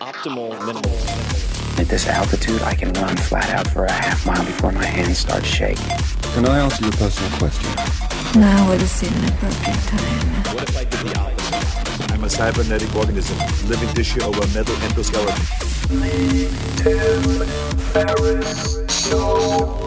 Optimal minimal. At this altitude, I can run flat out for a half mile before my hands start shaking. Can I answer your personal question? Now would seem an appropriate time. What if I did the opposite? I'm a cybernetic organism, living tissue over metal endoskeleton. Ferriss Show.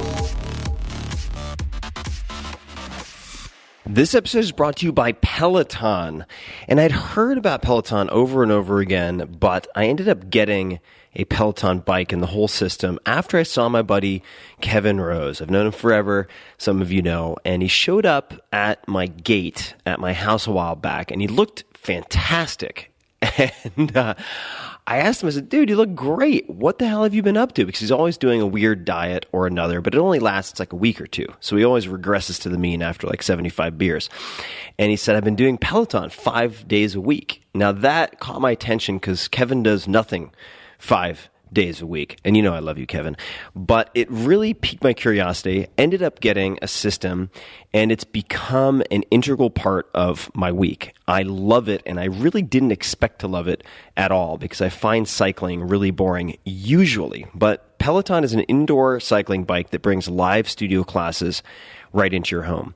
This episode is brought to you by Peloton. And I'd heard about Peloton over and over again, but I ended up getting a Peloton bike and the whole system after I saw my buddy Kevin Rose. I've known him forever, some of you know, and he showed up at my gate at my house a while back, and he looked fantastic. And I asked him, I said, dude, you look great. What the hell have you been up to? Because he's always doing a weird diet or another, but it only lasts like a week or two. So he always regresses to the mean after like 75 beers. And he said, I've been doing Peloton 5 days a week. Now that caught my attention because Kevin does nothing 5 days a week. And you know I love you, Kevin. But it really piqued my curiosity, ended up getting a system, and it's become an integral part of my week. I love it, and I really didn't expect to love it at all because I find cycling really boring usually. But Peloton is an indoor cycling bike that brings live studio classes right into your home.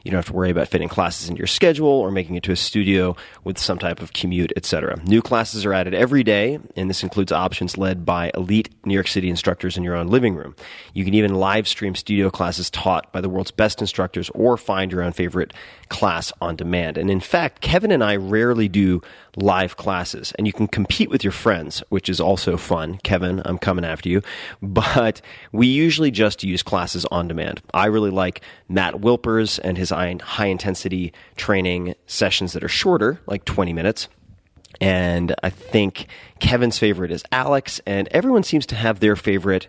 You don't have to worry about fitting classes into your schedule or making it to a studio with some type of commute, etc. New classes are added every day, and this includes options led by elite New York City instructors in your own living room. You can even live stream studio classes taught by the world's best instructors or find your own favorite class on demand. And in fact, Kevin and I rarely do live classes, and you can compete with your friends, which is also fun. Kevin, I'm coming after you. But we usually just use classes on demand. I really like Matt Wilper's and his high-intensity training sessions that are shorter, like 20 minutes. And I think Kevin's favorite is Alex, and everyone seems to have their favorite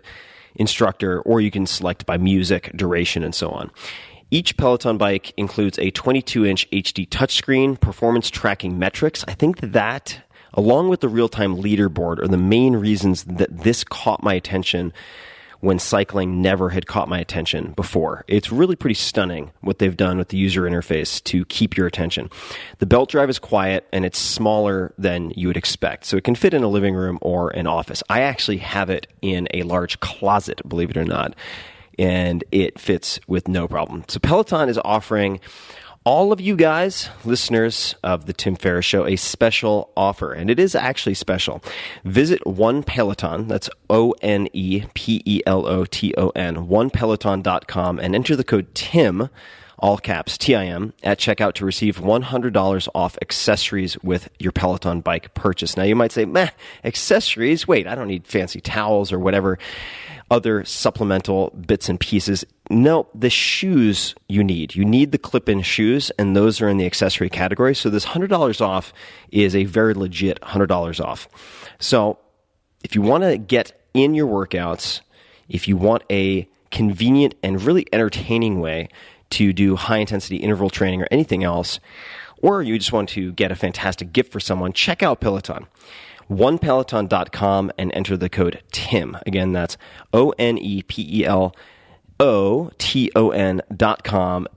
instructor, or you can select by music, duration, and so on. Each Peloton bike includes a 22-inch HD touchscreen, performance tracking metrics. I think that, along with the real-time leaderboard, are the main reasons that this caught my attention when cycling never had caught my attention before. It's really pretty stunning what they've done with the user interface to keep your attention. The belt drive is quiet, and it's smaller than you would expect, so it can fit in a living room or an office. I actually have it in a large closet, believe it or not, and it fits with no problem. So Peloton is offering all of you guys, listeners of the Tim Ferriss Show, a special offer, and it is actually special. Visit One Peloton, that's OnePeloton, onepeloton.com, and enter the code TIM, all caps, TIM, at checkout to receive $100 off accessories with your Peloton bike purchase. Now you might say, meh, accessories? Wait, I don't need fancy towels or whatever other supplemental bits and pieces. No, the shoes you need. You need the clip-in shoes, and those are in the accessory category. So this $100 off is a very legit $100 off. So if you want to get in your workouts, if you want a convenient and really entertaining way to do high-intensity interval training or anything else, or you just want to get a fantastic gift for someone, check out Peloton. OnePeloton.com and enter the code TIM. Again, that's OnePeloton.com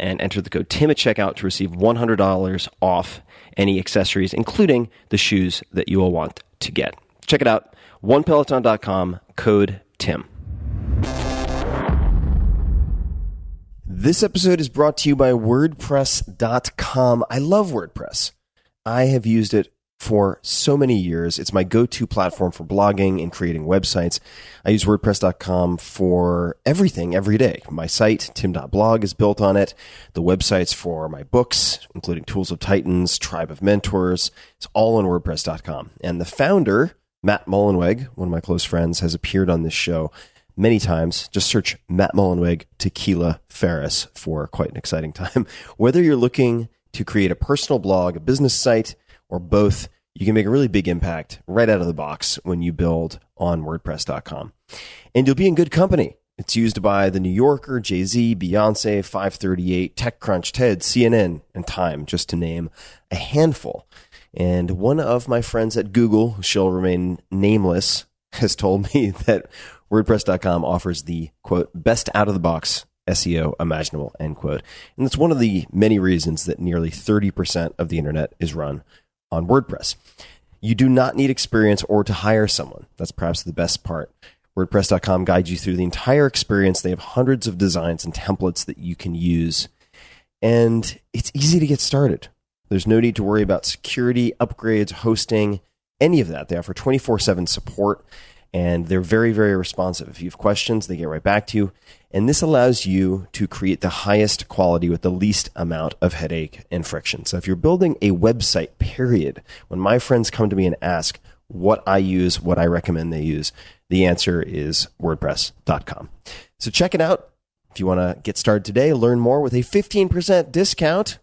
and enter the code TIM at checkout to receive $100 off any accessories, including the shoes that you will want to get. Check it out. OnePeloton.com, code TIM. This episode is brought to you by WordPress.com. I love WordPress. I have used it for so many years. It's my go-to platform for blogging and creating websites. I use WordPress.com for everything every day. My site, tim.blog, is built on it. The websites for my books, including Tools of Titans, Tribe of Mentors, it's all on WordPress.com. And the founder, Matt Mullenweg, one of my close friends, has appeared on this show many times. Just search Matt Mullenweg Tequila Ferriss for quite an exciting time. Whether you're looking to create a personal blog, a business site, or both, you can make a really big impact right out of the box when you build on WordPress.com. And you'll be in good company. It's used by The New Yorker, Jay-Z, Beyonce, 538, TechCrunch, TED, CNN, and Time, just to name a handful. And one of my friends at Google, who shall remain nameless, has told me that WordPress.com offers the, quote, best out-of-the-box SEO imaginable, end quote. And that's one of the many reasons that nearly 30% of the internet is run on WordPress. You do not need experience or to hire someone. That's perhaps the best part. WordPress.com guides you through the entire experience. They have hundreds of designs and templates that you can use. And it's easy to get started. There's no need to worry about security, upgrades, hosting, any of that. They offer 24/7 support, and they're very, very responsive. If you have questions, they get right back to you. And this allows you to create the highest quality with the least amount of headache and friction. So if you're building a website, period, when my friends come to me and ask what I use, what I recommend they use, the answer is WordPress.com. So check it out. If you want to get started today, learn more with a 15% discount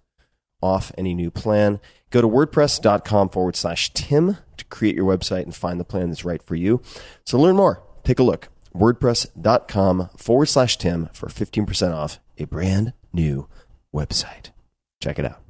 off any new plan. Go to WordPress.com/Tim to create your website and find the plan that's right for you. So learn more. Take a look. WordPress.com/Tim for 15% off a brand new website. Check it out.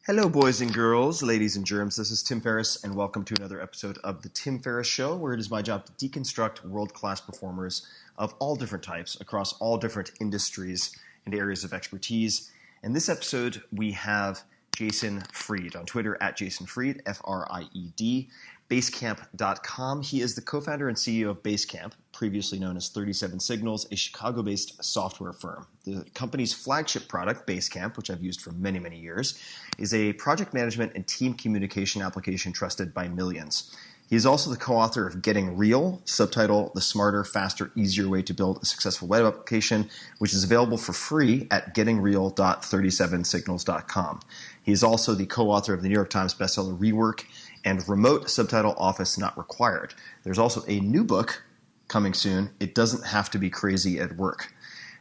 Hello, boys and girls, ladies and germs. This is Tim Ferriss, and welcome to another episode of The Tim Ferriss Show, where it is my job to deconstruct world-class performers of all different types across all different industries and areas of expertise. In this episode, we have Jason Fried on Twitter at Jason Fried, F-R-I-E-D, Basecamp.com. He is the co-founder and CEO of Basecamp, previously known as 37 Signals, a Chicago-based software firm. The company's flagship product, Basecamp, which I've used for many, many years, is a project management and team communication application trusted by millions. He is also the co-author of Getting Real, subtitle The Smarter, Faster, Easier Way to Build a Successful Web Application, which is available for free at gettingreal.37signals.com. He is also the co-author of the New York Times bestseller Rework and Remote, subtitle Office Not Required. There's also a new book coming soon, It Doesn't Have to Be Crazy at Work.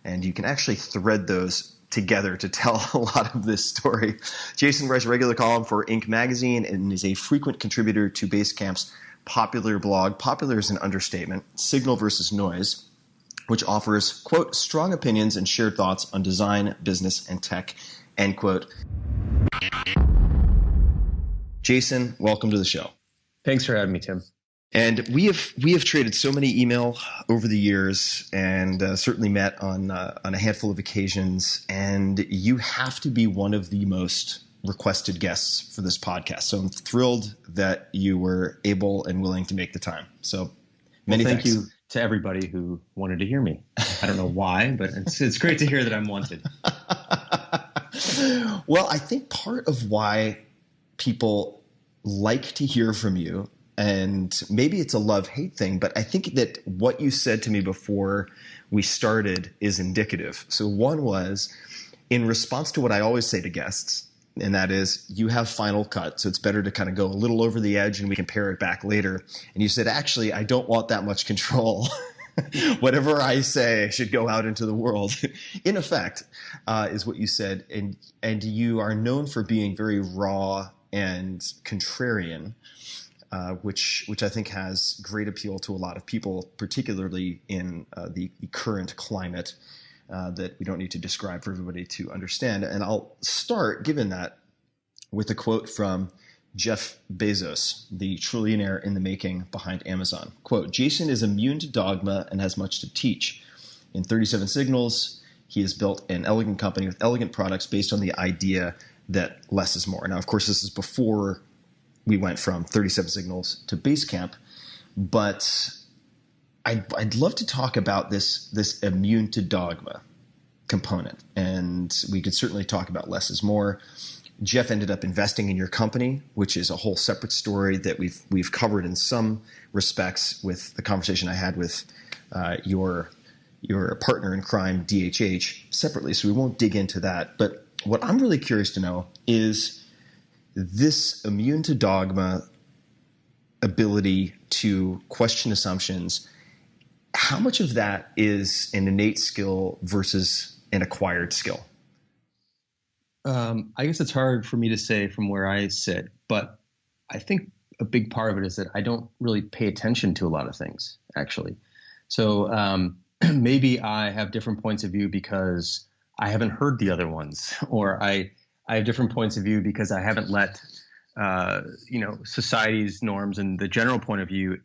And you can actually thread those together to tell a lot of this story. Jason writes a regular column for Inc. magazine and is a frequent contributor to Basecamp's popular blog, popular is an understatement, Signal versus Noise, which offers, quote, strong opinions and shared thoughts on design, business, and tech, end quote. Jason, welcome to the show. Thanks for having me, Tim. And we have traded so many email over the years, and certainly met on a handful of occasions. And you have to be one of the most requested guests for this podcast. So I'm thrilled that you were able and willing to make the time. So many thanks. Thank you to everybody who wanted to hear me. I don't know why, but it's great to hear that I'm wanted. Well, I think part of why people like to hear from you, and maybe it's a love-hate thing, but I think that what you said to me before we started is indicative. So one was in response to what I always say to guests, and that is you have final cut, so it's better to kind of go a little over the edge and we can pare it back later. And you said, actually, I don't want that much control. Whatever I say should go out into the world. In effect, is what you said. And you are known for being very raw and contrarian, which I think has great appeal to a lot of people, particularly in the current climate that we don't need to describe for everybody to understand. And I'll start, given that, with a quote from Jeff Bezos, the trillionaire in the making behind Amazon. Quote, Jason is immune to dogma and has much to teach. In 37 Signals, he has built an elegant company with elegant products based on the idea that less is more. Now, of course, this is before we went from 37 Signals to Basecamp, but I'd love to talk about this immune to dogma component, and we could certainly talk about less is more. Jeff ended up investing in your company, which is a whole separate story that we've covered in some respects with the conversation I had with your partner in crime, DHH, separately, so we won't dig into that. But what I'm really curious to know is this immune to dogma ability to question assumptions. How much of that is an innate skill versus an acquired skill? I guess it's hard for me to say from where I sit, but I think a big part of it is that I don't really pay attention to a lot of things, actually. So maybe I have different points of view because I haven't heard the other ones, or I have different points of view because I haven't let society's norms and the general point of view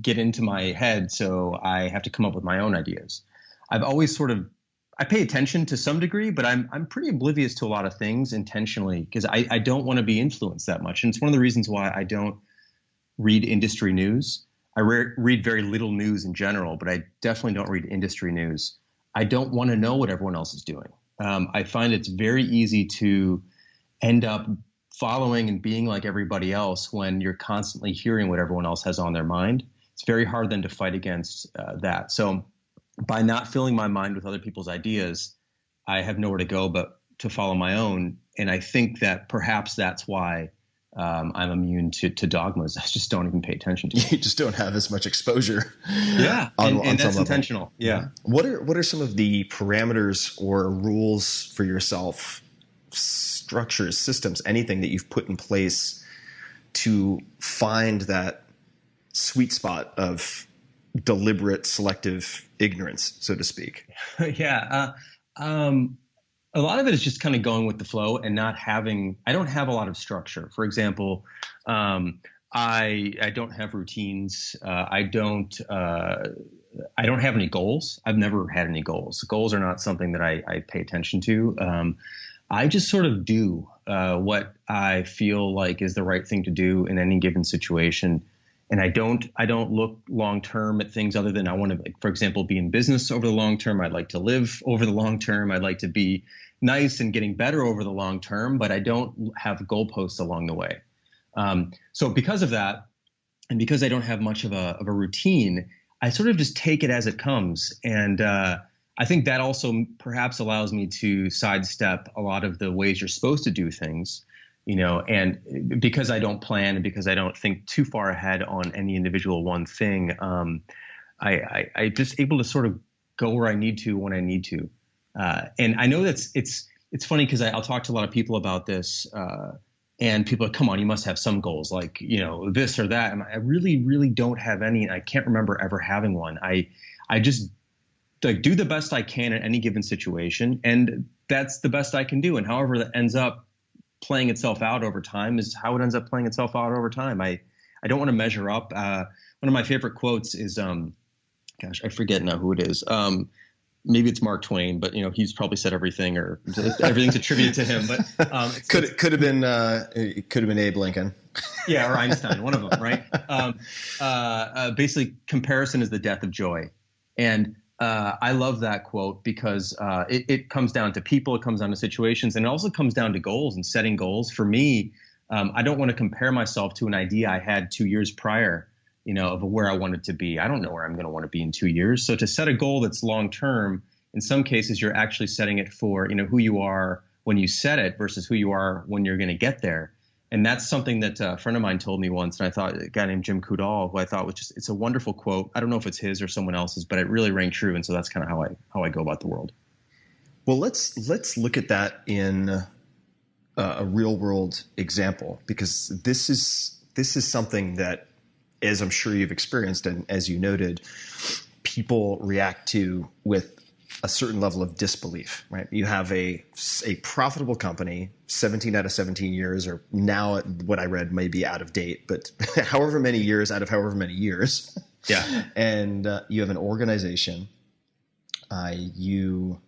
get into my head, so I have to come up with my own ideas. I've always sort of I pay attention to some degree, but I'm pretty oblivious to a lot of things intentionally because I don't want to be influenced that much. And it's one of the reasons why I don't read industry news. I read very little news in general, but I definitely don't read industry news. I don't want to know what everyone else is doing. I find it's very easy to end up following and being like everybody else when you're constantly hearing what everyone else has on their mind. It's very hard then to fight against that. So by not filling my mind with other people's ideas, I have nowhere to go but to follow my own. And I think that perhaps that's why I'm immune to dogmas. I just don't even pay attention to it. You just don't have as much exposure. Yeah, and that's intentional. Yeah. What are some of the parameters or rules for yourself, structures, systems, anything that you've put in place to find that sweet spot of deliberate, selective ignorance, so to speak? Yeah. A lot of it is just kind of going with the flow and I don't have a lot of structure. For example, I don't have routines. I don't have any goals. I've never had any goals. Goals are not something that I pay attention to. I just sort of do what I feel like is the right thing to do in any given situation. And I don't look long term at things other than I want to, for example, be in business over the long term. I'd like to live over the long term. I'd like to be nice and getting better over the long term, but I don't have goalposts along the way. So because of that, and because I don't have much of a routine, I sort of just take it as it comes. And I think that also perhaps allows me to sidestep a lot of the ways you're supposed to do things. And because I don't plan and because I don't think too far ahead on any individual one thing, I just able to sort of go where I need to when I need to. And I know it's funny because I'll talk to a lot of people about this, and people are, come on, you must have some goals like, this or that. And I really, really don't have any. I can't remember ever having one. I just like do the best I can in any given situation. And that's the best I can do. And however that ends up playing itself out over time is how it ends up playing itself out over time. I don't want to measure up. One of my favorite quotes is, I forget now who it is. Maybe it's Mark Twain, but he's probably said everything or everything's attributed to him. But could have been Abe Lincoln. Yeah, or Einstein, one of them, right? Basically, comparison is the death of joy, and I love that quote because it comes down to people, it comes down to situations, and it also comes down to goals and setting goals. For me, I don't want to compare myself to an idea I had 2 years prior, of where I wanted to be. I don't know where I'm going to want to be in 2 years. So to set a goal that's long term, in some cases, you're actually setting it for who you are when you set it versus who you are when you're going to get there. And that's something that a friend of mine told me once, and I thought, a guy named Jim Coudal, who I thought was it's a wonderful quote. I don't know if it's his or someone else's, but it really rang true. And so that's kind of how I go about the world. Well, let's look at that in a real world example, because this is something that, as I'm sure you've experienced, and as you noted, people react to with a certain level of disbelief, right? You have a profitable company, 17 out of 17 years, or now what I read may be out of date, but however many years out of however many years. Yeah. And you have an organization. You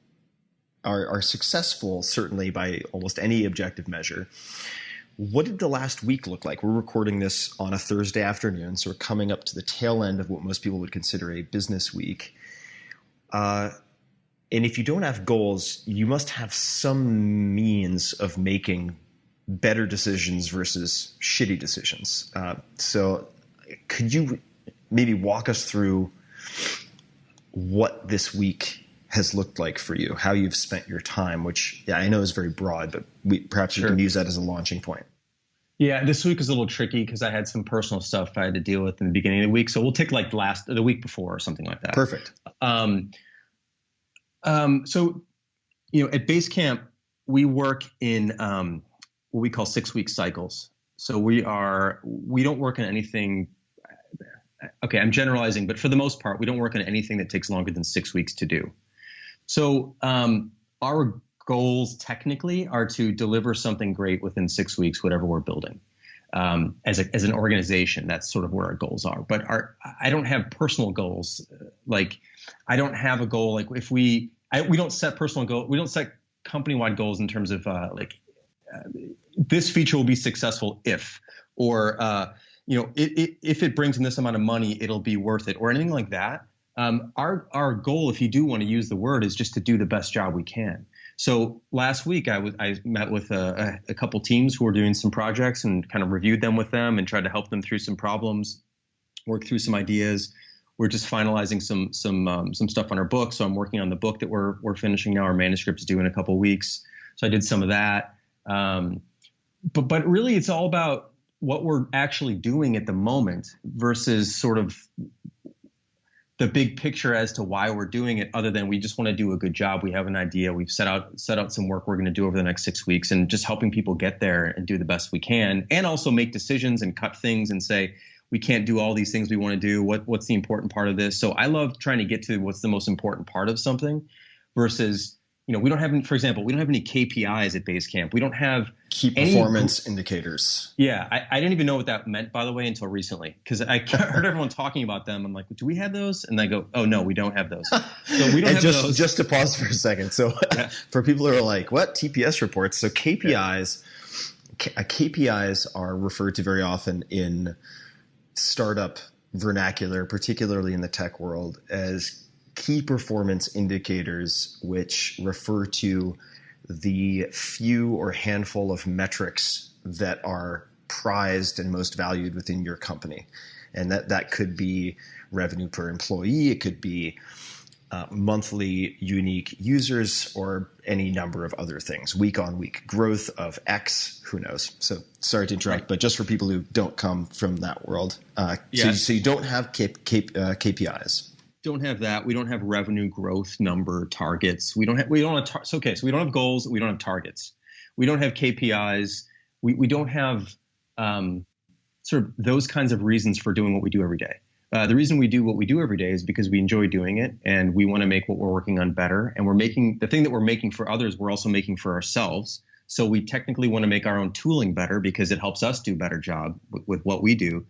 are successful, certainly by almost any objective measure. What did the last week look like? We're recording this on a Thursday afternoon, so we're coming up to the tail end of what most people would consider a business week. And if you don't have goals, you must have some means of making better decisions versus shitty decisions. So could you maybe walk us through what this week has looked like for you, how you've spent your time, which I know is very broad, but perhaps you can use that as a launching point. Yeah, this week is a little tricky because I had some personal stuff I had to deal with in the beginning of the week. So we'll take like the week before or something like that. Perfect. So, at Basecamp, we work in what we call 6-week cycles. So we don't work on anything. Okay, I'm generalizing, but for the most part, we don't work on anything that takes longer than 6 weeks to do. So our goals technically are to deliver something great within 6 weeks, whatever we're building. As an organization, that's sort of where our goals are. But I don't have personal goals. Like I don't have a goal. Like we don't set personal goals. We don't set company-wide goals in terms of this feature will be successful if, or if it brings in this amount of money, it'll be worth it, or anything like that. Our goal, if you do want to use the word, is just to do the best job we can. So last week I met with a couple teams who were doing some projects and kind of reviewed them with them and tried to help them through some problems, work through some ideas. We're just finalizing some stuff on our book. So I'm working on the book that we're finishing now. Our manuscript is due in a couple of weeks. So I did some of that. But really it's all about what we're actually doing at the moment versus sort of the big picture as to why we're doing it, other than we just want to do a good job. We have an idea. We've set out some work we're going to do over the next 6 weeks, and just helping people get there and do the best we can, and also make decisions and cut things and say, we can't do all these things we want to do. What's the important part of this? So I love trying to get to what's the most important part of something versus, we don't have any, for example, we don't have any KPIs at Basecamp. We don't have key performance indicators. Yeah. I didn't even know what that meant, by the way, until recently, because I heard everyone talking about them. I'm like, do we have those? And they go, oh no, we don't have those. So we don't have those. Just to pause for a second. So for people who are like, what? TPS reports. So KPIs are referred to very often in startup vernacular, particularly in the tech world, as key performance indicators, which refer to the few or handful of metrics that are prized and most valued within your company. And that could be revenue per employee, it could be monthly unique users, or any number of other things, week on week growth of X, who knows? So sorry to interrupt, but just for people who don't come from that world. So you don't have KPIs. Don't have that. We don't have revenue growth number targets. So we don't have goals. We don't have targets. We don't have KPIs. We don't have sort of those kinds of reasons for doing what we do every day. The reason we do what we do every day is because we enjoy doing it, and we want to make what we're working on better. And we're making the thing that we're making for others, we're also making for ourselves. So we technically want to make our own tooling better because it helps us do a better job with what we do.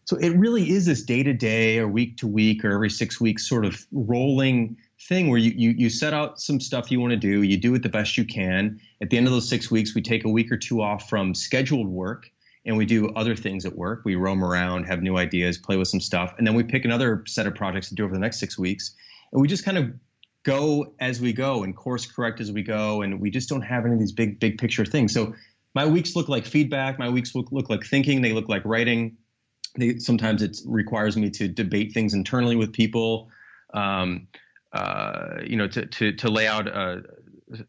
So it really is this day-to-day or week-to-week or every 6 weeks sort of rolling thing where you set out some stuff you want to do, you do it the best you can. At the end of those 6 weeks, we take a week or two off from scheduled work, and we do other things at work. We roam around, have new ideas, play with some stuff, and then we pick another set of projects to do over the next 6 weeks. And we just kind of go as we go and course correct as we go, and we just don't have any of these big picture things. So my weeks look like feedback. My weeks look like thinking. They look like writing. Sometimes it requires me to debate things internally with people, to lay out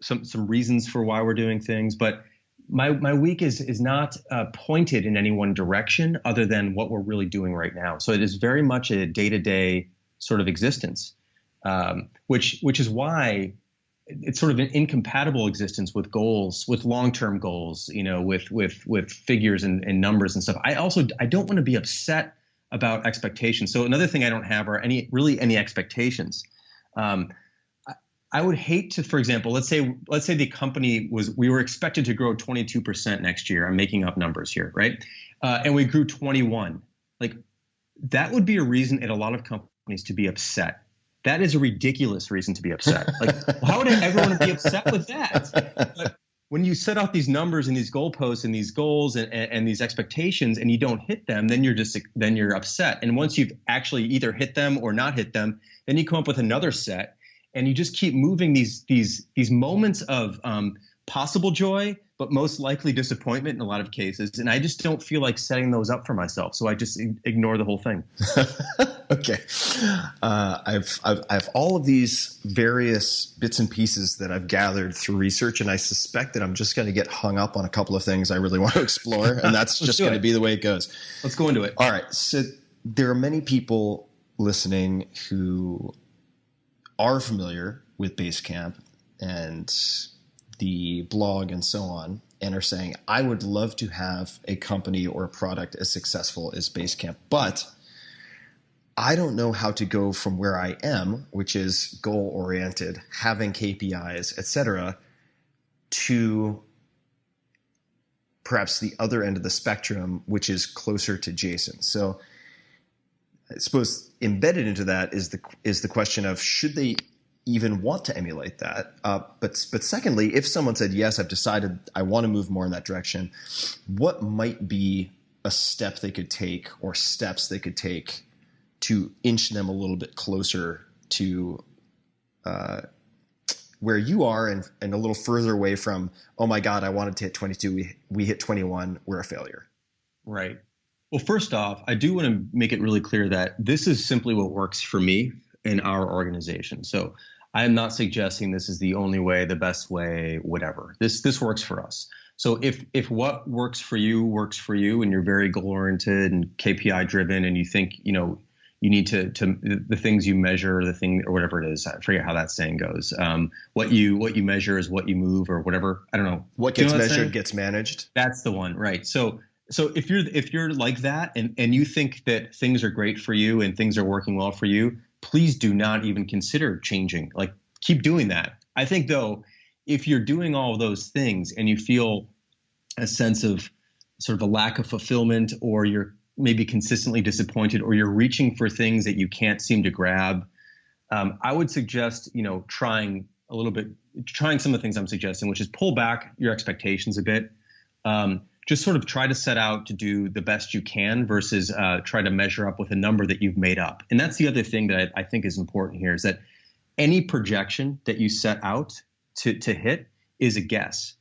some reasons for why we're doing things. But my week is not pointed in any one direction other than what we're really doing right now. So it is very much a day-to-day sort of existence, which is why it's sort of an incompatible existence with goals, with long-term goals, with figures and numbers and stuff. I don't want to be upset about expectations. So another thing I don't have are any expectations. I would hate to, for example, let's say the company we were expected to grow 22% next year. I'm making up numbers here, right? And we grew 21. Like, that would be a reason at a lot of companies to be upset. That is a ridiculous reason to be upset. Like, how would everyone be upset with that? But when you set out these numbers and these goalposts and these goals and these expectations and you don't hit them, then you're upset. And once you've actually either hit them or not hit them, then you come up with another set, and you just keep moving these moments of possible joy, but most likely disappointment in a lot of cases. And I just don't feel like setting those up for myself. So I just ignore the whole thing. Okay. I've all of these various bits and pieces that I've gathered through research, and I suspect that I'm just going to get hung up on a couple of things I really want to explore, and that's just going to be the way it goes. Let's go into it. All right. So there are many people listening who are familiar with Basecamp and the blog and so on, and are saying, I would love to have a company or a product as successful as Basecamp, but I don't know how to go from where I am, which is goal-oriented, having KPIs, etc., to perhaps the other end of the spectrum, which is closer to Jason. So I suppose embedded into that is the question of, should they even want to emulate that. But secondly, if someone said, yes, I've decided I want to move more in that direction, what might be a step they could take or steps they could take to inch them a little bit closer to where you are and a little further away from, oh my God, I wanted to hit 22. We hit 21. We're a failure. Right. Well, first off, I do want to make it really clear that this is simply what works for me in our organization. So I am not suggesting this is the only way, the best way, whatever. This works for us. So if what works for you and you're very goal oriented and KPI driven and you think, you need to the things you measure, the thing or whatever it is, I forget how that saying goes. What you measure is what you move or whatever. I don't know. What gets measured gets managed. That's the one, right? So if you're like that and you think that things are great for you and things are working well for you, please do not even consider changing. Like, keep doing that. I think though, if you're doing all of those things and you feel a sense of sort of a lack of fulfillment, or you're maybe consistently disappointed, or you're reaching for things that you can't seem to grab, I would suggest, trying some of the things I'm suggesting, which is pull back your expectations a bit. Just sort of try to set out to do the best you can versus try to measure up with a number that you've made up. And that's the other thing that I think is important here, is that any projection that you set out to hit is a guess.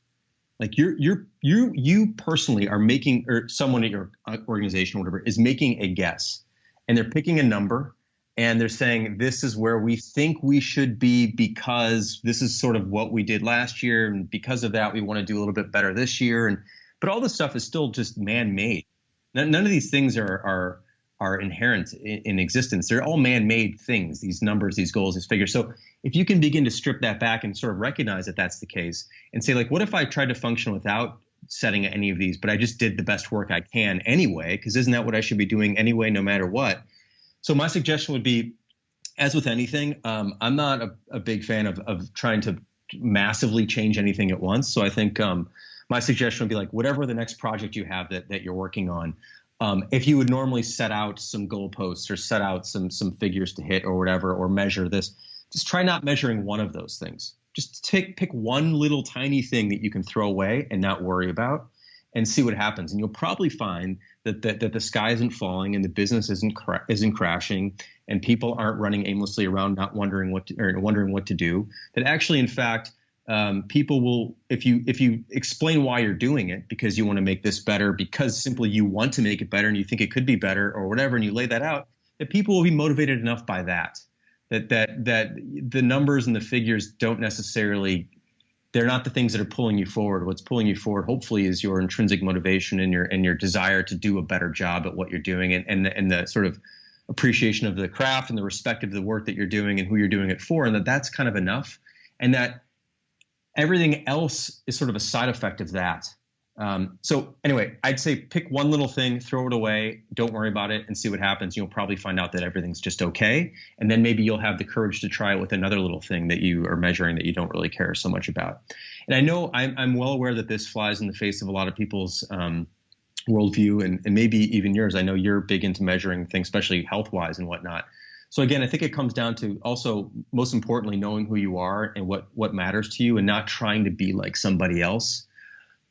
Like you personally are making, or someone at your organization or whatever is making a guess, and they're picking a number and they're saying, this is where we think we should be because this is sort of what we did last year. And because of that, we want to do a little bit better this year. But all this stuff is still just man-made. None of these things are inherent in existence. They're all man-made things, these numbers, these goals, these figures. So if you can begin to strip that back and sort of recognize that that's the case and say, like, what if I tried to function without setting any of these, but I just did the best work I can anyway, because isn't that what I should be doing anyway, no matter what? So my suggestion would be, as with anything, I'm not a big fan of trying to massively change anything at once. So I think my suggestion would be, like, whatever the next project you have that you're working on, if you would normally set out some goalposts or set out some figures to hit or whatever, or measure this, just try not measuring one of those things. Just pick one little tiny thing that you can throw away and not worry about, and see what happens. And you'll probably find that the sky isn't falling and the business isn't crashing and people aren't running aimlessly around not wondering what to do. That actually, in fact, people will, if you explain why you're doing it, because you want to make this better, because simply you want to make it better and you think it could be better or whatever, and you lay that out, that people will be motivated enough by that the numbers and the figures don't necessarily, they're not the things that are pulling you forward. What's pulling you forward, hopefully, is your intrinsic motivation and your desire to do a better job at what you're doing, and the sort of appreciation of the craft and the respect of the work that you're doing and who you're doing it for, and that's kind of enough, and that everything else is sort of a side effect of that. So anyway, I'd say pick one little thing, throw it away, don't worry about it, and see what happens. You'll probably find out that everything's just okay. And then maybe you'll have the courage to try it with another little thing that you are measuring that you don't really care so much about. And I know I'm well aware that this flies in the face of a lot of people's worldview and maybe even yours. I know you're big into measuring things, especially health-wise and whatnot. So again, I think it comes down to also, most importantly, knowing who you are and what matters to you, and not trying to be like somebody else.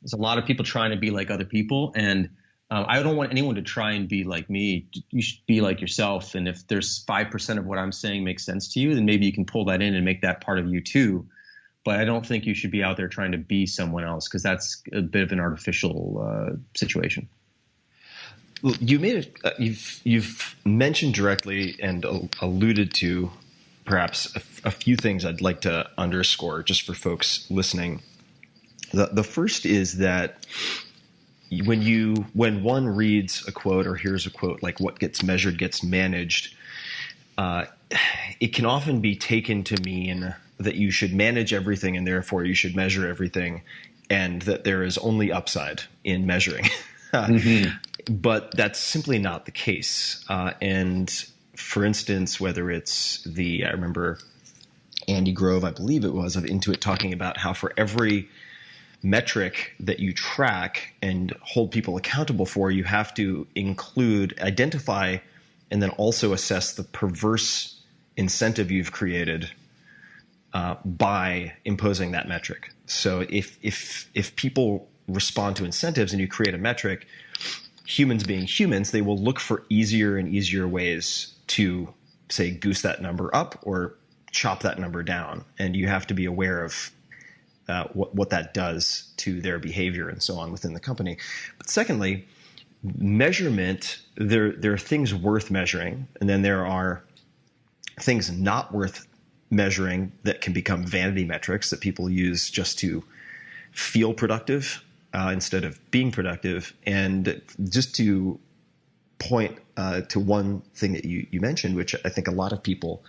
There's a lot of people trying to be like other people, and I don't want anyone to try and be like me. You should be like yourself, and if there's 5% of what I'm saying makes sense to you, then maybe you can pull that in and make that part of you too. But I don't think you should be out there trying to be someone else, because that's a bit of an artificial situation. Well, you've mentioned directly and alluded to perhaps a few things I'd like to underscore just for folks listening. The first is that when one reads a quote or hears a quote like "what gets measured gets managed," it can often be taken to mean that you should manage everything and therefore you should measure everything, and that there is only upside in measuring. Mm-hmm. But that's simply not the case. And for instance, whether it's I remember Andy Grove, I believe it was, of Intuit, talking about how for every metric that you track and hold people accountable for, you have to identify, and then also assess the perverse incentive you've created by imposing that metric. So if people respond to incentives and you create a metric, humans being humans, they will look for easier and easier ways to, say, goose that number up or chop that number down. And you have to be aware of what that does to their behavior and so on within the company. But secondly, measurement, there are things worth measuring, and then there are things not worth measuring that can become vanity metrics that people use just to feel productive instead of being productive. And just to point to one thing that you mentioned, which I think a lot of people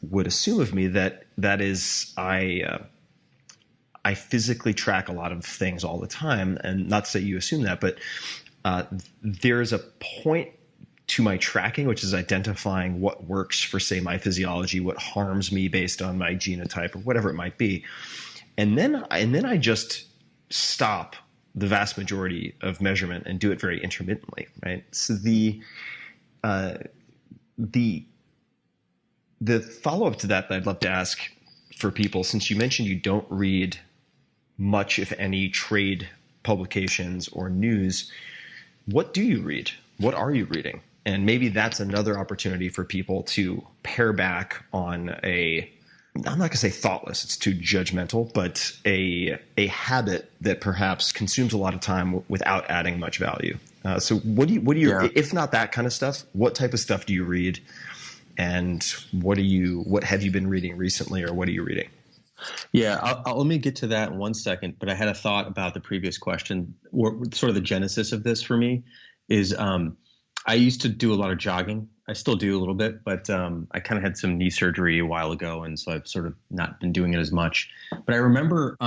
would assume of me, that is I physically track a lot of things all the time, and not to say you assume that, but there's a point to my tracking, which is identifying what works for, say, my physiology, what harms me based on my genotype or whatever it might be. And then I just stop the vast majority of measurement and do it very intermittently, right? So the follow-up to that I'd love to ask for people, since you mentioned you don't read much, if any, trade publications or news, what do you read? What are you reading? And maybe that's another opportunity for people to pare back on I'm not going to say thoughtless, it's too judgmental, but a habit that perhaps consumes a lot of time without adding much value. So what do you, if not that kind of stuff, what type of stuff do you read? And what have you been reading recently, or what are you reading? Yeah, let me get to that in 1 second. But I had a thought about the previous question. Sort of the genesis of this for me is I used to do a lot of jogging. I still do a little bit, but I kind of had some knee surgery a while ago, and so I've sort of not been doing it as much. But I remember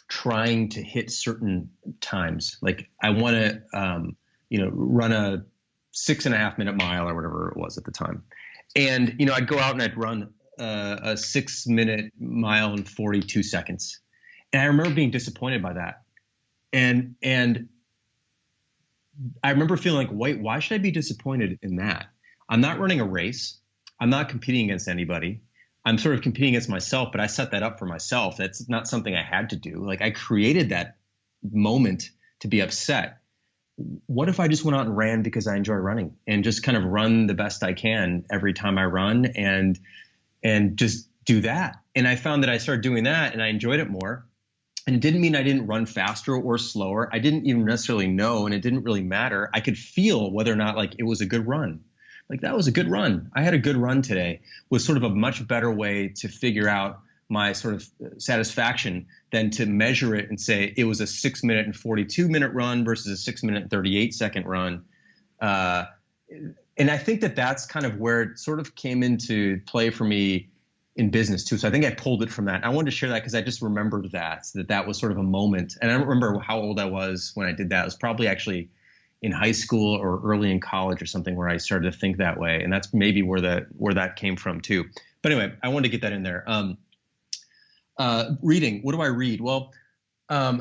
trying to hit certain times. Like I want to, run a 6.5 minute mile or whatever it was at the time. And, I'd go out and I'd run a 6 minute mile in 42 seconds. And I remember being disappointed by that. And I remember feeling like, wait, why should I be disappointed in that? I'm not running a race. I'm not competing against anybody. I'm sort of competing against myself, but I set that up for myself. That's not something I had to do. Like I created that moment to be upset. What if I just went out and ran because I enjoy running and just kind of run the best I can every time I run and just do that? And I found that I started doing that and I enjoyed it more. And it didn't mean I didn't run faster or slower. I didn't even necessarily know, and it didn't really matter. I could feel whether or not like it was a good run. Like that was a good run. I had a good run today was sort of a much better way to figure out my sort of satisfaction than to measure it and say it was a 6 minute and 42 minute run versus a 6 minute and 38 second run. And I think that that's kind of where it sort of came into play for me in business too. So I think I pulled it from that. I wanted to share that because I just remembered that was sort of a moment. And I don't remember how old I was when I did that. It was probably actually in high school or early in college or something where I started to think that way. And that's maybe where that came from too. But anyway, I wanted to get that in there. Reading. What do I read? Well, I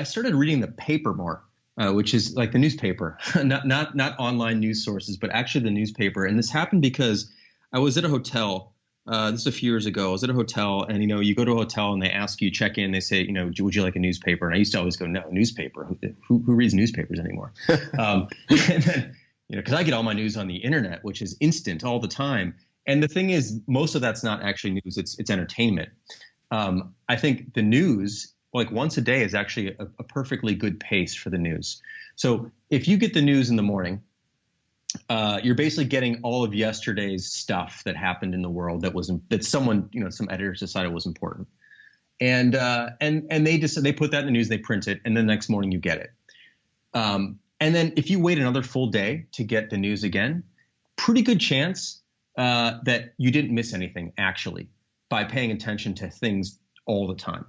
started reading the paper more, which is like the newspaper, not online news sources, but actually the newspaper. And this happened because I was at a hotel. This is a few years ago. I was at a hotel, and you go to a hotel and they ask you, check in. They say, would you like a newspaper? And I used to always go, no, newspaper. Who reads newspapers anymore? And then, because I get all my news on the internet, which is instant all the time. And the thing is, most of that's not actually news. It's entertainment. I think the news, like once a day, is actually a perfectly good pace for the news. So if you get the news in the morning, you're basically getting all of yesterday's stuff that happened in the world that someone, some editors decided was important. And they put that in the news, they print it, and then the next morning you get it. And then if you wait another full day to get the news again, pretty good chance that you didn't miss anything actually by paying attention to things all the time.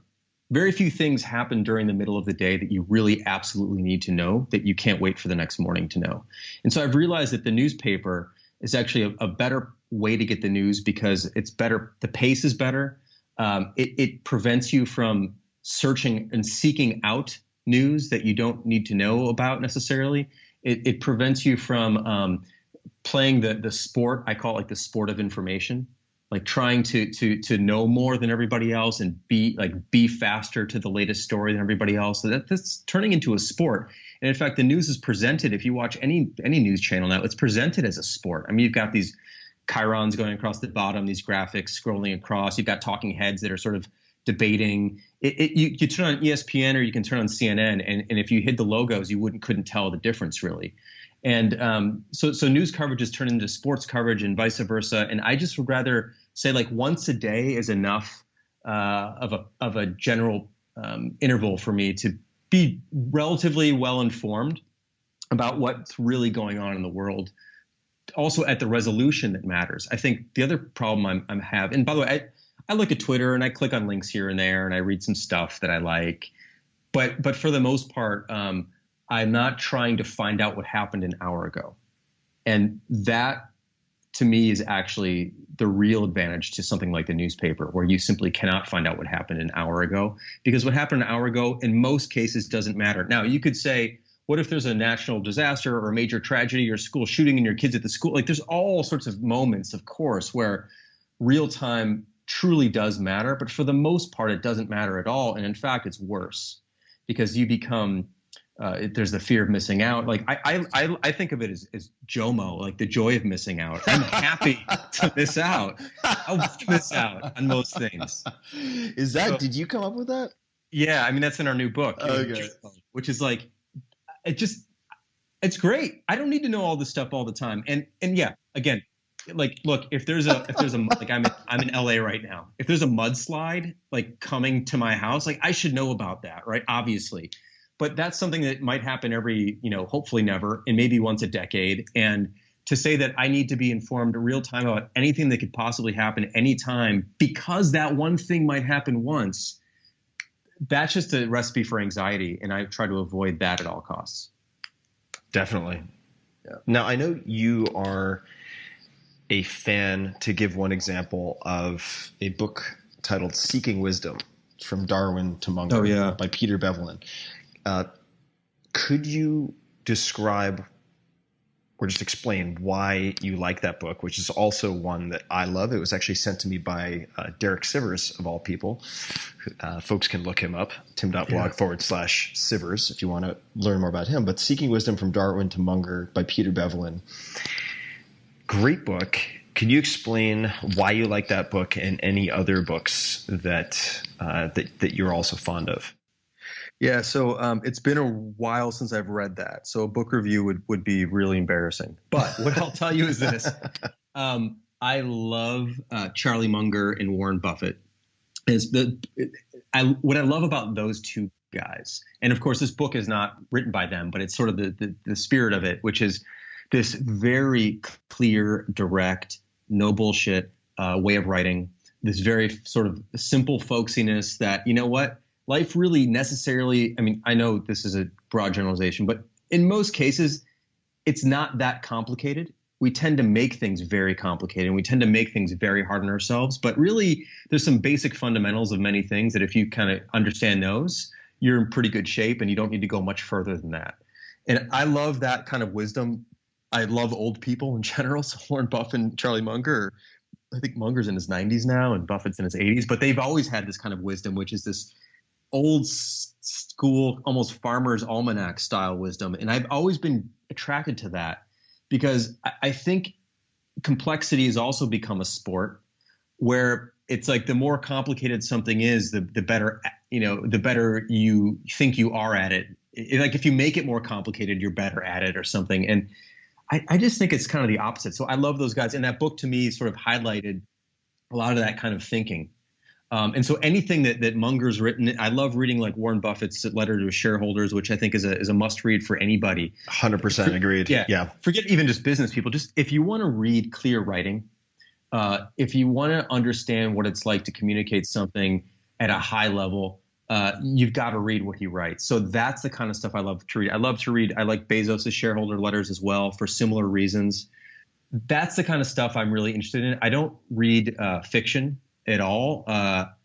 Very few things happen during the middle of the day that you really absolutely need to know that you can't wait for the next morning to know. And so I've realized that the newspaper is actually a better way to get the news because it's better. The pace is better. It prevents you from searching and seeking out news that you don't need to know about necessarily. It prevents you from playing the sport. I call it like the sport of information, like trying to know more than everybody else and be faster to the latest story than everybody else. So that's turning into a sport. And in fact, the news is presented, if you watch any news channel now, it's presented as a sport. I mean, you've got these chyrons going across the bottom, these graphics scrolling across. You've got talking heads that are sort of debating. You turn on ESPN or you can turn on CNN, and if you hid the logos, you couldn't tell the difference really. And so news coverage has turned into sports coverage and vice versa. And I just would rather say like once a day is enough of a general interval for me to be relatively well informed about what's really going on in the world. Also at the resolution that matters. I think the other problem I have, and by the way, I look at Twitter and I click on links here and there and I read some stuff that I like, but for the most part, I'm not trying to find out what happened an hour ago. And that to me is actually the real advantage to something like the newspaper, where you simply cannot find out what happened an hour ago, because what happened an hour ago in most cases doesn't matter. Now you could say, what if there's a national disaster or a major tragedy or school shooting and your kids at the school? Like there's all sorts of moments, of course, where real time truly does matter. But for the most part, it doesn't matter at all. And in fact, it's worse because you become there's the fear of missing out. Like I think of it as JOMO, like the joy of missing out. I'm happy to miss out. I'll miss out on most things. Is that, did you come up with that? Yeah. I mean, that's in our new book, Okay. Which is like, it's great. I don't need to know all this stuff all the time. And yeah, again, like, look, if there's a like I'm in LA right now. If there's a mudslide like coming to my house, like I should know about that, right? Obviously. But that's something that might happen every, hopefully never, and maybe once a decade. And to say that I need to be informed real time about anything that could possibly happen anytime because that one thing might happen once, that's just a recipe for anxiety. And I try to avoid that at all costs. Definitely. Yeah. Now, I know you are a fan, to give one example, of a book titled Seeking Wisdom, From Darwin to Munger by Peter Bevelin. Could you describe or just explain why you like that book, which is also one that I love? It was actually sent to me by Derek Sivers, of all people. Folks can look him up, tim.blog/Sivers, if you want to learn more about him. But Seeking Wisdom from Darwin to Munger by Peter Bevelin. Great book. Can you explain why you like that book and any other books that you're also fond of? Yeah, so it's been a while since I've read that. So a book review would be really embarrassing. But what I'll tell you is this. I love Charlie Munger and Warren Buffett. What I love about those two guys, and of course this book is not written by them, but it's sort of the spirit of it, which is this very clear, direct, no bullshit way of writing, this very sort of simple folksiness that, you know what? Life really necessarily, I mean, I know this is a broad generalization, but in most cases, it's not that complicated. We tend to make things very complicated and we tend to make things very hard on ourselves. But really, there's some basic fundamentals of many things that if you kind of understand those, you're in pretty good shape and you don't need to go much further than that. And I love that kind of wisdom. I love old people in general. So Warren Buffett and Charlie Munger, I think Munger's in his 90s now and Buffett's in his 80s, but they've always had this kind of wisdom, which is this old school, almost farmer's almanac style wisdom. And I've always been attracted to that because I think complexity has also become a sport where it's like the more complicated something is, the better, the better you think you are at it. Like if you make it more complicated, you're better at it or something. And I just think it's kind of the opposite. So I love those guys. And that book to me sort of highlighted a lot of that kind of thinking. And so anything that Munger's written, I love reading like Warren Buffett's letter to his shareholders, which I think is a must read for anybody. 100% agreed. Yeah. Forget even just business people. Just if you want to read clear writing, if you want to understand what it's like to communicate something at a high level, you've got to read what he writes. So that's the kind of stuff I love to read. I like Bezos' shareholder letters as well for similar reasons. That's the kind of stuff I'm really interested in. I don't read fiction at all.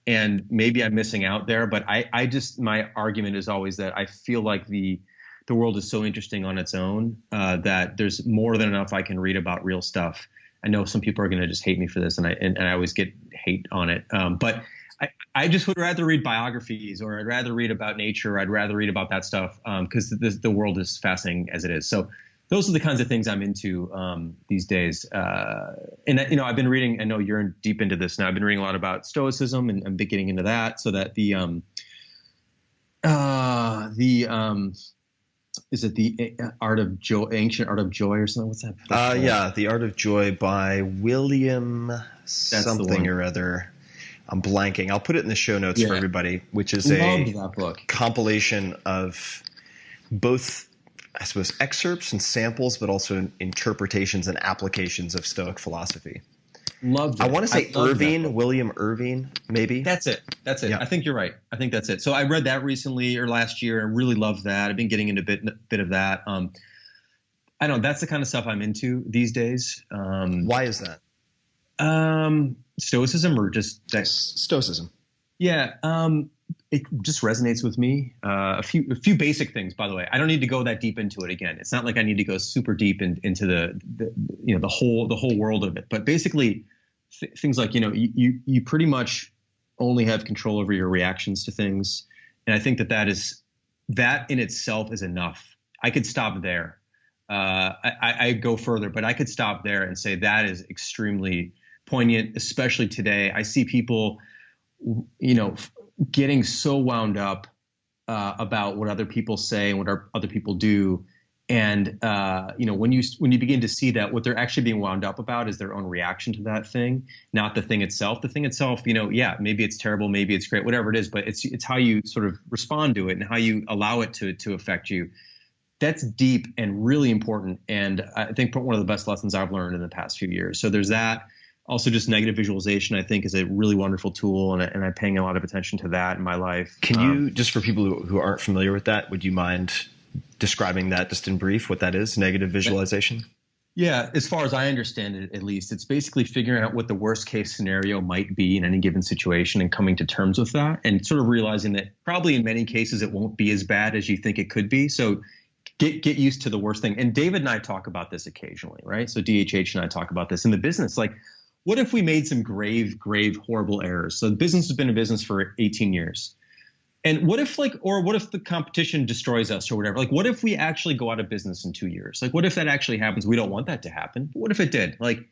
And maybe I'm missing out there, but I just, my argument is always that I feel like the the world is so interesting on its own that there's more than enough I can read about real stuff. I know some people are going to just hate me for this, and I always get hate on it. But I just would rather read biographies, or I'd rather read about nature, or I'd rather read about that stuff because the world is fascinating as it is. So those are the kinds of things I'm into these days. And I've been reading. I know you're deep into this now. I've been reading a lot about Stoicism, and I'm getting into that. So that is it the Art of Joy, Ancient Art of Joy, or something? What's that? Yeah, The Art of Joy by William something or other. I'm blanking. I'll put it in the show notes for everybody, which is that book. Compilation of both, I suppose, excerpts and samples, but also interpretations and applications of Stoic philosophy. Loved it. I want to say William Irving, maybe. That's it. Yeah. I think you're right. I think that's it. So I read that recently or last year and really loved that. I've been getting into a bit of that. I don't know. That's the kind of stuff I'm into these days. Why is that? Stoicism or just that? Stoicism. Yeah. It just resonates with me. A few basic things, by the way. I don't need to go that deep into it again. It's not like I need to go super deep into the whole world of it. But basically, things like you pretty much only have control over your reactions to things, and I think that in itself is enough. I could stop there. I go further, but I could stop there and say that is extremely poignant, especially today. I see people, getting so wound up about what other people say and what other people do. And, when you begin to see that what they're actually being wound up about is their own reaction to that thing, not the thing itself. The thing itself, maybe it's terrible, maybe it's great, whatever it is, but it's how you sort of respond to it and how you allow it to affect you. That's deep and really important. And I think one of the best lessons I've learned in the past few years. So there's that. Also, just negative visualization, I think, is a really wonderful tool, and I'm paying a lot of attention to that in my life. Can you, just for people who aren't familiar with that, would you mind describing that just in brief, what that is, negative visualization? Yeah, as far as I understand it, at least, it's basically figuring out what the worst case scenario might be in any given situation and coming to terms with that, and sort of realizing that probably in many cases it won't be as bad as you think it could be. So get used to the worst thing. And David and I talk about this occasionally, right? So DHH and I talk about this in the business, like, what if we made some grave, horrible errors? So the business has been in business for 18 years. And what if the competition destroys us or whatever? Like, what if we actually go out of business in 2 years? Like, what if that actually happens? We don't want that to happen. But what if it did? Like,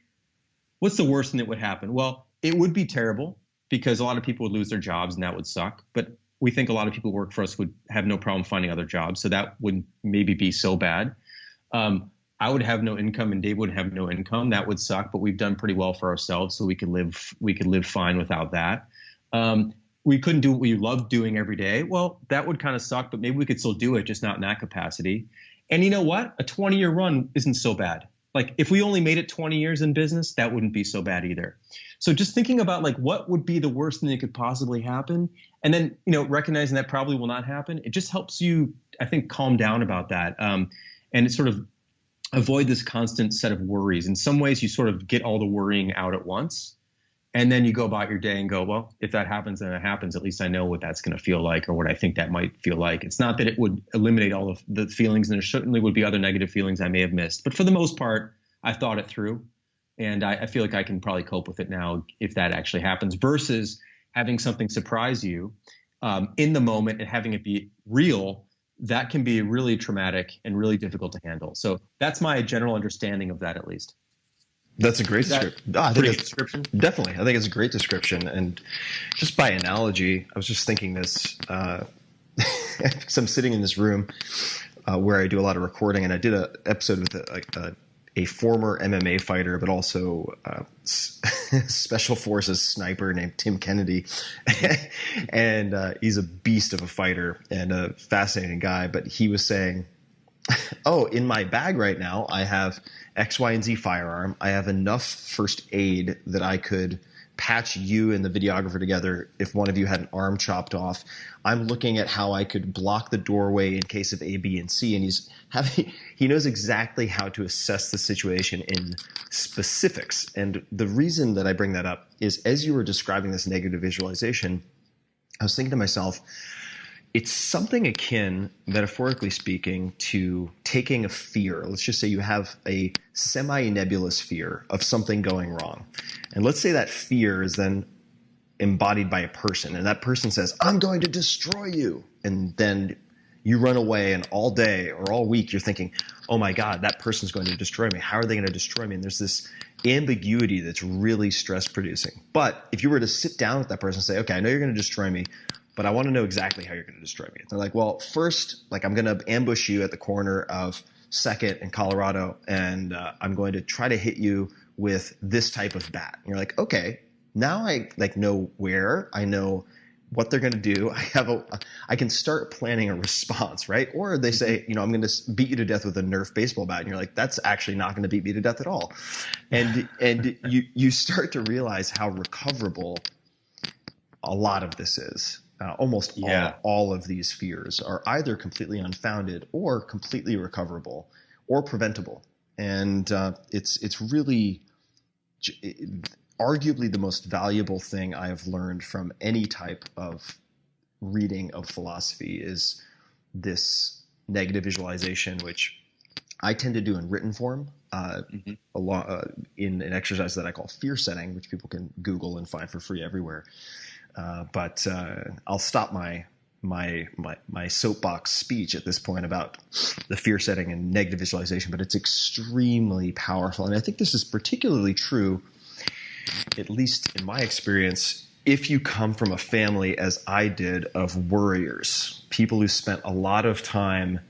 what's the worst thing that would happen? Well, it would be terrible because a lot of people would lose their jobs and that would suck. But we think a lot of people who work for us would have no problem finding other jobs. So that wouldn't maybe be so bad. I would have no income and Dave would have no income. That would suck, but we've done pretty well for ourselves, so we could live fine without that. We couldn't do what we loved doing every day. Well, that would kind of suck, but maybe we could still do it, just not in that capacity. And you know what? A 20-year run isn't so bad. Like, if we only made it 20 years in business, that wouldn't be so bad either. So just thinking about like what would be the worst thing that could possibly happen, and then recognizing that probably will not happen, it just helps you, I think, calm down about that, and it sort of avoid this constant set of worries. In some ways, you sort of get all the worrying out at once, and then you go about your day and go, well, if that happens, then it happens. At least I know what that's going to feel like, or what I think that might feel like. It's not that it would eliminate all of the feelings, and there certainly would be other negative feelings I may have missed. But for the most part, I've thought it through, and I feel like I can probably cope with it now if that actually happens, versus having something surprise you in the moment and having it be real. That can be really traumatic and really difficult to handle. So that's my general understanding of that, at least. That's a great description. Description? Definitely. I think it's a great description. And just by analogy, I was just thinking this, because I'm sitting in this room where I do a lot of recording, and I did an episode with a former MMA fighter, but also special forces sniper named Tim Kennedy. And he's a beast of a fighter and a fascinating guy. But he was saying, oh, in my bag right now, I have X, Y, and Z firearm. I have enough first aid that I could patch you and the videographer together if one of you had an arm chopped off. I'm looking at how I could block the doorway in case of A, B, and C. And he knows exactly how to assess the situation in specifics. And the reason that I bring that up is, as you were describing this negative visualization, I was thinking to myself, it's something akin, metaphorically speaking, to taking a fear. Let's just say you have a semi-nebulous fear of something going wrong. And let's say that fear is then embodied by a person, and that person says, I'm going to destroy you. And then you run away, and all day or all week you're thinking, oh my God, that person's going to destroy me. How are they going to destroy me? And there's this ambiguity that's really stress producing. But if you were to sit down with that person and say, okay, I know you're going to destroy me, but I want to know exactly how you're going to destroy me. They're like, well, first, like, I'm going to ambush you at the corner of 2nd and Colorado, and I'm going to try to hit you with this type of bat. And you're like, okay, now I know where, I know what they're going to do. I can start planning a response, right? Or they say, I'm going to beat you to death with a Nerf baseball bat, and you're like, that's actually not going to beat me to death at all. And you start to realize how recoverable a lot of this is. Almost all of these fears are either completely unfounded or completely recoverable or preventable. And it's really arguably the most valuable thing I have learned from any type of reading of philosophy is this negative visualization, which I tend to do in written form, in an exercise that I call fear setting, which people can Google and find for free everywhere. But I'll stop my soapbox speech at this point about the fear setting and negative visualization, but it's extremely powerful. And I think this is particularly true, at least in my experience, if you come from a family, as I did, of worriers, people who spent a lot of time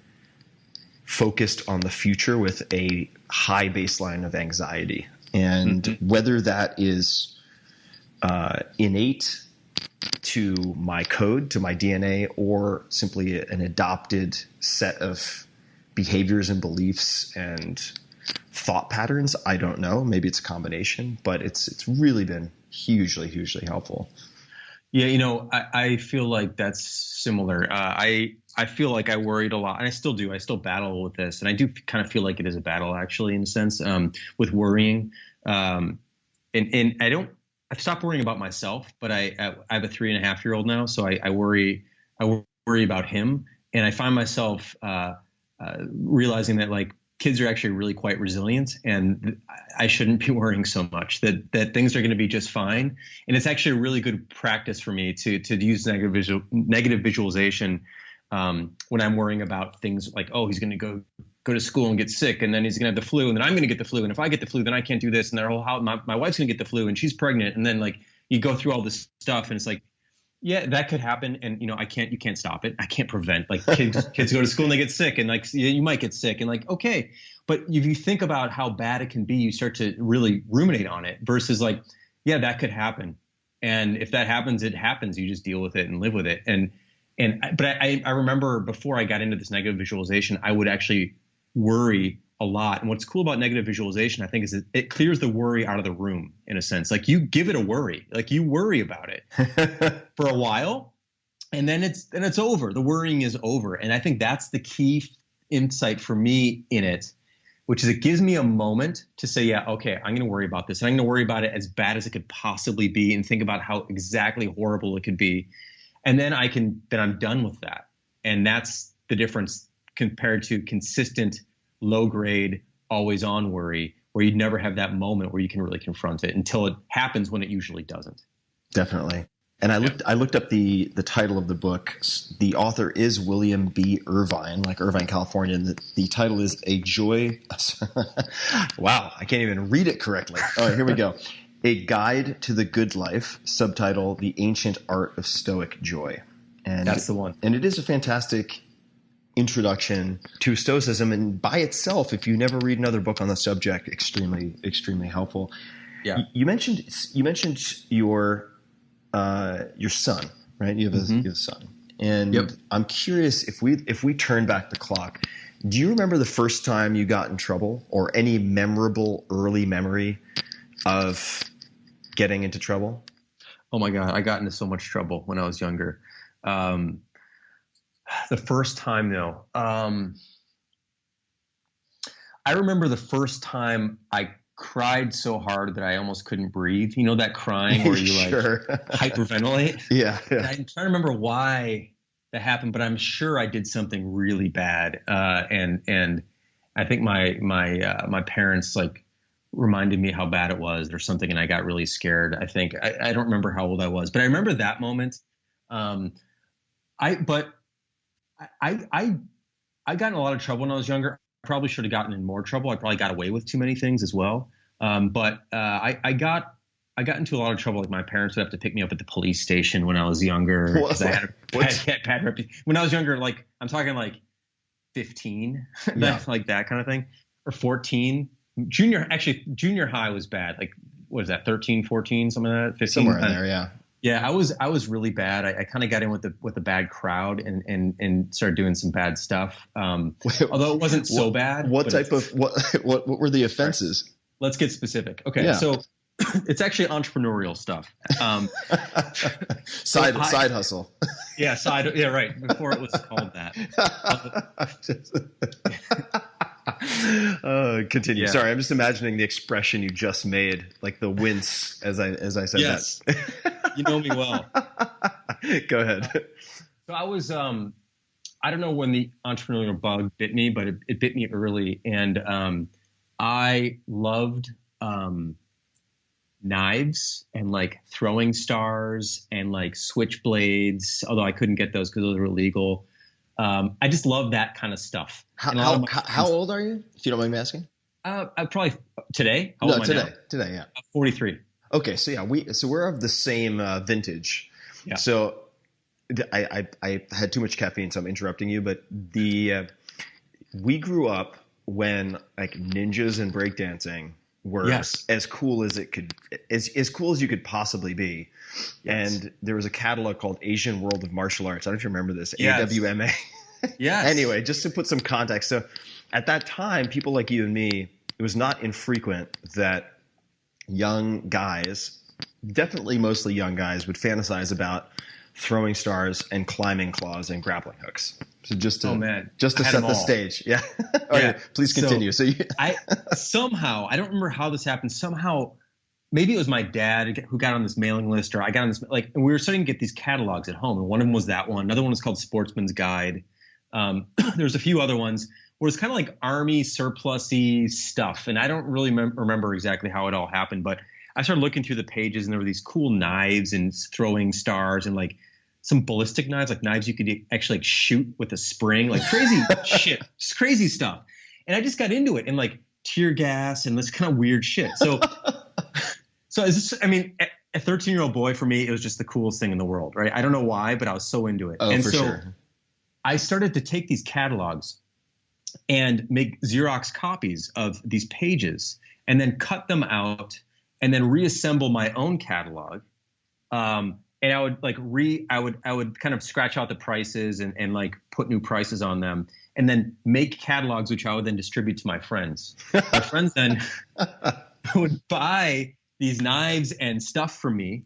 focused on the future with a high baseline of anxiety. And whether that is innate to my code, to my DNA, or simply an adopted set of behaviors and beliefs and thought patterns, I don't know. Maybe it's a combination, but it's really been hugely, hugely helpful. Yeah, I feel like that's similar. I feel like I worried a lot, and I still do. I still battle with this, and I do kind of feel like it is a battle, actually, in a sense, with worrying. And I've stopped worrying about myself, but I have a 3.5-year-old now, so I worry about him, and I find myself realizing that, like, kids are actually really quite resilient, and I shouldn't be worrying so much, that things are going to be just fine. And it's actually a really good practice for me to use negative visualization when I'm worrying about things like, oh, he's going to go to school and get sick, and then he's going to have the flu, and then I'm going to get the flu, and if I get the flu, then I can't do this, and their whole house, my wife's going to get the flu, and she's pregnant, and then, like, you go through all this stuff, and it's like, yeah, that could happen, and you can't stop it. I can't prevent, like, kids go to school and they get sick, and, like, you might get sick, and, like, okay, but if you think about how bad it can be, you start to really ruminate on it versus, like, yeah, that could happen, and if that happens, it happens. You just deal with it and live with it. But I remember before I got into this negative visualization, I would actually worry a lot. And what's cool about negative visualization, I think, is that it clears the worry out of the room, in a sense. Like, you give it a worry, like, you worry about it for a while, and then it's over. The worrying is over. And I think that's the key insight for me in it, which is it gives me a moment to say, yeah, okay, I'm going to worry about this, and I'm going to worry about it as bad as it could possibly be, and think about how exactly horrible it could be. And then I'm done with that. And that's the difference compared to consistent, low grade, always on worry, where you'd never have that moment where you can really confront it until it happens, when it usually doesn't. Definitely. And I looked up the title of the book. The author is William B. Irvine, like Irvine, California. And the title is A Joy. Wow, I can't even read it correctly. All right, here we go. A Guide to the Good Life, subtitle The Ancient Art of Stoic Joy. And that's the one. And it is a fantastic introduction to Stoicism, and by itself, if you never read another book on the subject, extremely, extremely helpful. Yeah. You mentioned your son, right? You have a son, and yep. I'm curious, if we turn back the clock, do you remember the first time you got in trouble, or any memorable early memory of getting into trouble? Oh my God, I got into so much trouble when I was younger. The first time, though, I remember the first time I cried so hard that I almost couldn't breathe. You know, that crying where you sure. like hyperventilate? Yeah. And I'm trying to remember why that happened, but I'm sure I did something really bad. And I think my parents like reminded me how bad it was or something, and I got really scared. I think I don't remember how old I was, but I remember that moment. I got in a lot of trouble when I was younger. I probably should have gotten in more trouble. I probably got away with too many things as well. But I got into a lot of trouble. Like my parents would have to pick me up at the police station when I was younger because I had a bad reputation. When I was younger, like I'm talking like 15, like that kind of thing, or 14. Junior high was bad. Like what is that? 13, 14, something like that. 15, somewhere in there, yeah. Yeah, I was really bad. I kind of got in with a bad crowd and started doing some bad stuff. Although it wasn't so bad. What were the offenses? Let's get specific. Okay, yeah. So it's actually entrepreneurial stuff. Side hustle. Yeah, yeah, right. Before it was called that. Continue. Yeah. Sorry, I'm just imagining the expression you just made, like the wince as I said yes. that. You know me well. Go ahead. So I was I don't know when the entrepreneurial bug bit me, but it bit me early, and I loved knives and like throwing stars and like switchblades, although I couldn't get those because those were illegal. I just love that kind of stuff. How old are you, if you don't mind me asking? Probably today. How old am I now? Today, yeah. 43. Okay, so yeah, we're of the same vintage. Yeah. So I had too much caffeine, so I'm interrupting you. But we grew up when like ninjas and breakdancing were as cool as it could, as cool as you could possibly be. Yes. And there was a catalog called Asian World of Martial Arts. I don't know if you remember this. Yes. AWMA. Yes. Anyway, just to put some context. So at that time, people like you and me, it was not infrequent that young guys, definitely mostly young guys, would fantasize about throwing stars and climbing claws and grappling hooks. So just to set the stage. Yeah. All right, please continue. So I somehow, I don't remember how this happened. Somehow, maybe it was my dad who got on this mailing list, or I got on this, like, and we were starting to get these catalogs at home. And one of them was that one. Another one was called Sportsman's Guide. There's a few other ones where it's kind of like army surplusy stuff. And I don't really remember exactly how it all happened, but I started looking through the pages, and there were these cool knives and throwing stars and like some ballistic knives, like knives you could actually like shoot with a spring, like crazy shit, just crazy stuff. And I just got into it, and like tear gas and this kind of weird shit. So is this, I mean, a 13-year-old boy, for me, it was just the coolest thing in the world, right? I don't know why, but I was so into it. Oh, and for sure. I started to take these catalogs and make Xerox copies of these pages and then cut them out and then reassemble my own catalog. And I would like I would kind of scratch out the prices and like put new prices on them, and then make catalogs, which I would then distribute to my friends. My friends then would buy these knives and stuff from me.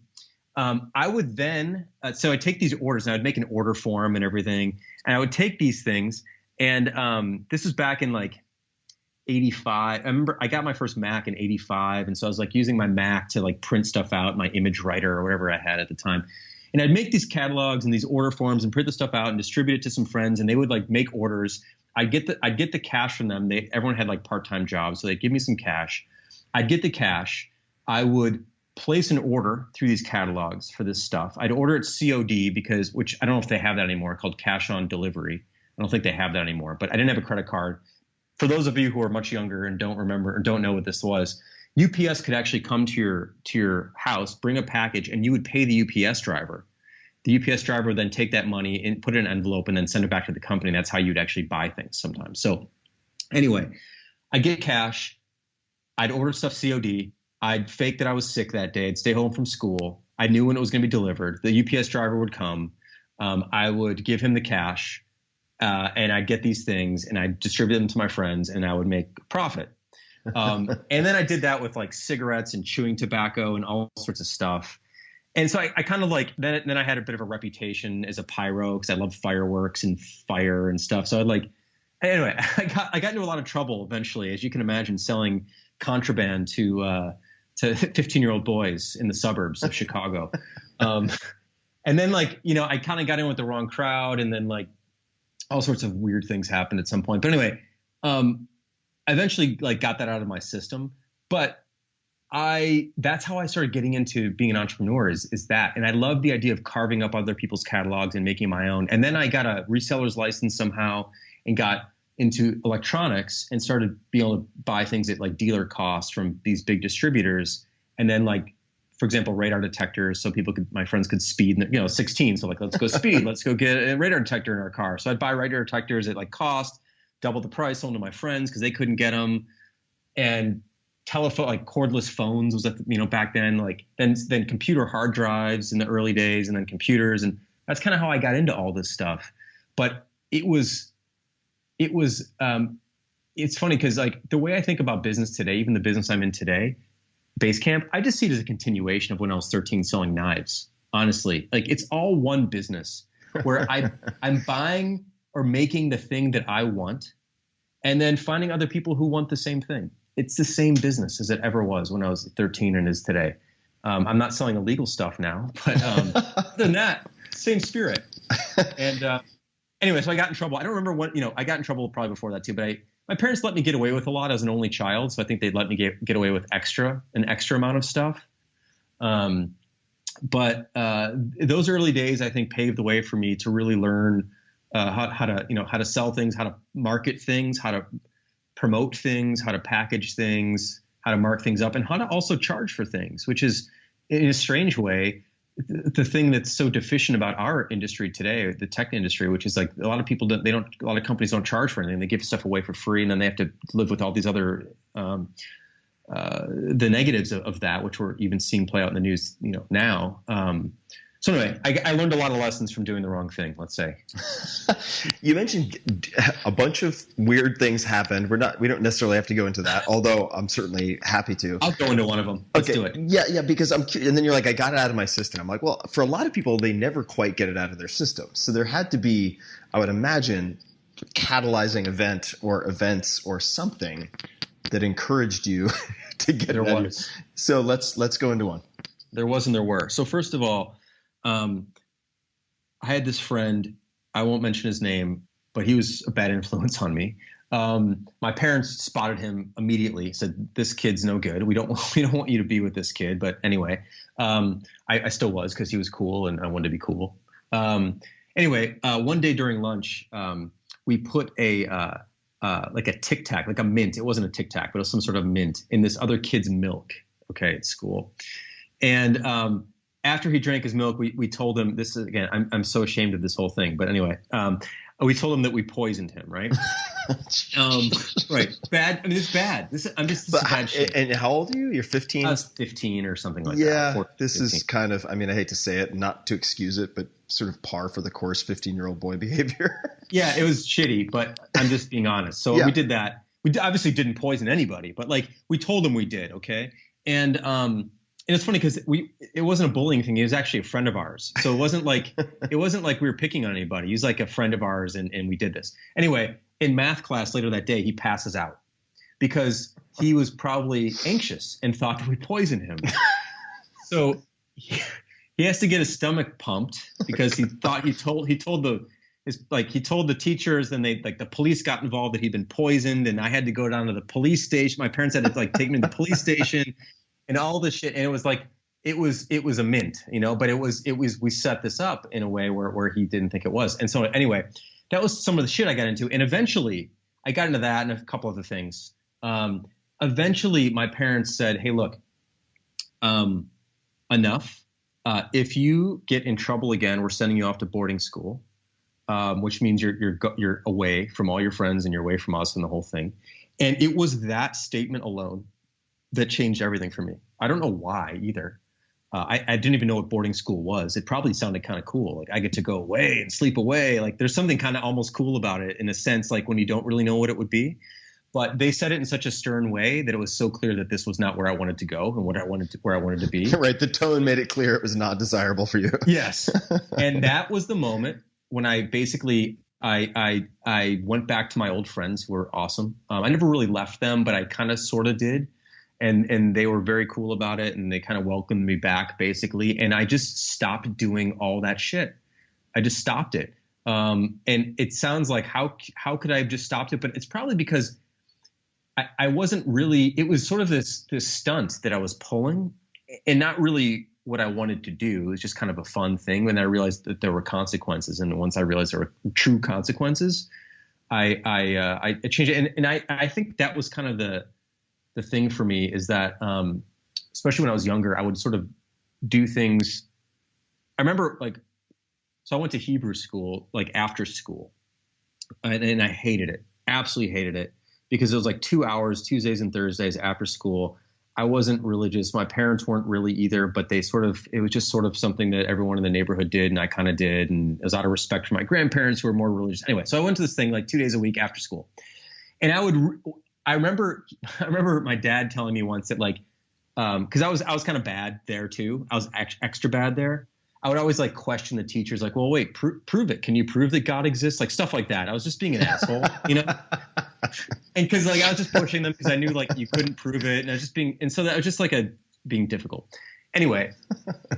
I would then, so I'd take these orders, and I would make an order form and everything. And I would take these things, and this was back in like 85. I remember I got my first Mac in 85. And so I was like using my Mac to like print stuff out, my image writer or whatever I had at the time. And I'd make these catalogs and these order forms and print the stuff out and distribute it to some friends, and they would like make orders. I'd get the cash from them. Everyone had like part-time jobs, so they'd give me some cash. I'd get the cash. I would place an order through these catalogs for this stuff. I'd order it COD which I don't know if they have that anymore, called cash on delivery. I don't think they have that anymore, but I didn't have a credit card. For those of you who are much younger and don't remember or don't know what this was, UPS could actually come to your house, bring a package, and you would pay the UPS driver. The UPS driver would then take that money and put it in an envelope and then send it back to the company. That's how you'd actually buy things sometimes. So anyway, I get cash. I'd order stuff COD. I'd fake that I was sick that day. I'd stay home from school. I knew when it was going to be delivered. The UPS driver would come. I would give him the cash, and I'd get these things, and I'd distribute them to my friends, and I would make profit. And then I did that with like cigarettes and chewing tobacco and all sorts of stuff. And so I kind of like, then I had a bit of a reputation as a pyro because I love fireworks and fire and stuff. So I'd like, anyway, I got into a lot of trouble eventually, as you can imagine, selling contraband to 15-year-old boys in the suburbs of Chicago. And And then like, you know, I kind of got in with the wrong crowd, and then like all sorts of weird things happened at some point. But anyway, I eventually like got that out of my system. But that's how I started getting into being an entrepreneur is that. And I love the idea of carving up other people's catalogs and making my own. And then I got a reseller's license somehow and got into electronics and started being able to buy things at like dealer cost from these big distributors. And then like, for example, radar detectors, so my friends could speed, 16. So like, let's go speed, let's go get a radar detector in our car. So I'd buy radar detectors at like cost, double the price, sold them to my friends because they couldn't get them. And telephone, like cordless phones was back then, like then computer hard drives in the early days, and then computers. And that's kind of how I got into all this stuff. But it's funny because like the way I think about business today, even the business I'm in today, Basecamp, I just see it as a continuation of when I was 13 selling knives. Honestly, like it's all one business where I'm buying or making the thing that I want, and then finding other people who want the same thing. It's the same business as it ever was when I was 13 and is today. I'm not selling illegal stuff now, but other than that, same spirit. And anyway, so I got in trouble. I don't remember what, I got in trouble probably before that too, but my parents let me get away with a lot as an only child. So I think they'd let me get away with an extra amount of stuff. But those early days, I think, paved the way for me to really learn how to sell things, how to market things, how to promote things, how to package things, how to mark things up, and how to also charge for things, which is, in a strange way, the thing that's so deficient about our industry today, the tech industry, which is like a lot of people a lot of companies don't charge for anything. They give stuff away for free, and then they have to live with all these other the negatives of that, which we're even seeing play out in the news, now. So anyway, I learned a lot of lessons from doing the wrong thing, let's say. You mentioned a bunch of weird things happened. We don't necessarily have to go into that, although I'm certainly happy to. I'll go into one of them. Let's do it. Yeah, because I'm curious. And then you're like, I got it out of my system. I'm like, well, for a lot of people, they never quite get it out of their system. So there had to be, I would imagine, catalyzing event or events or something that encouraged you to get there it out. Was. So let's go into one. There was and there were. So first of all, I had this friend, I won't mention his name, but he was a bad influence on me. My parents spotted him immediately, said, this kid's no good. We don't want you to be with this kid. But anyway, I still was, because he was cool and I wanted to be cool. Anyway, one day during lunch, we put like a Tic Tac, like a mint. It wasn't a Tic Tac, but it was some sort of mint in this other kid's milk, at school. And after he drank his milk, we told him, this is, again, I'm so ashamed of this whole thing. But anyway, we told him that we poisoned him, right? Right. Bad. I mean, it's bad. This is bad shit. And how old are you? You're 15? I was 15 or something like that. Yeah, 14, this 15. is kind of, I mean, I hate to say it, not to excuse it, but sort of par for the course 15-year-old boy behavior. Yeah, it was shitty, but I'm just being honest. So we did that. We obviously didn't poison anybody, but like we told him we did, okay? And it's funny because it wasn't a bullying thing. He was actually a friend of ours. So it wasn't like we were picking on anybody. He was like a friend of ours, and we did this. Anyway, in math class later that day, he passes out because he was probably anxious and thought that we poisoned him. So he has to get his stomach pumped because he thought he told the teachers, then the police got involved that he'd been poisoned, and I had to go down to the police station. My parents had to take me to the police station. And all this shit, and it was like it was a mint, but it was we set this up in a way where he didn't think it was. And so anyway, that was some of the shit I got into. And eventually I got into that and a couple other things. Eventually my parents said, hey, look, enough. If you get in trouble again, we're sending you off to boarding school, which means you're away from all your friends and you're away from us and the whole thing. And it was that statement alone that changed everything for me. I don't know why either. I didn't even know what boarding school was. It probably sounded kind of cool. Like I get to go away and sleep away. Like there's something kind of almost cool about it in a sense, like when you don't really know what it would be. But they said it in such a stern way that it was so clear that this was not where I wanted to go and where I wanted to be. Right. The tone made it clear it was not desirable for you. Yes. And that was the moment when I basically I went back to my old friends who were awesome. I never really left them, but I kind of sort of did. and they were very cool about it, and they kind of welcomed me back basically. And I just stopped doing all that shit. I just stopped it. And it sounds like how could I have just stopped it? But it's probably because I wasn't really. It was sort of this stunt that I was pulling, and not really what I wanted to do. It was just kind of a fun thing. When I realized that there were consequences, and once I realized there were true consequences, I changed it. And I think that was kind of the thing for me, is that especially when I was younger, I would sort of do things. I remember so I went to Hebrew school, after school, and I hated it, absolutely hated it, because it was 2 hours, Tuesdays and Thursdays after school. I wasn't religious. My parents weren't really either, but it was just sort of something that everyone in the neighborhood did, and I kind of did. And it was out of respect for my grandparents who were more religious. Anyway, so I went to this thing 2 days a week after school. And I remember my dad telling me once that because I was kind of bad there too. I was extra bad there. I would always question the teachers, well, wait, prove it. Can you prove that God exists? Stuff like that. I was just being an asshole, And because I was just pushing them, because I knew you couldn't prove it, and I was just so that was just being difficult. Anyway,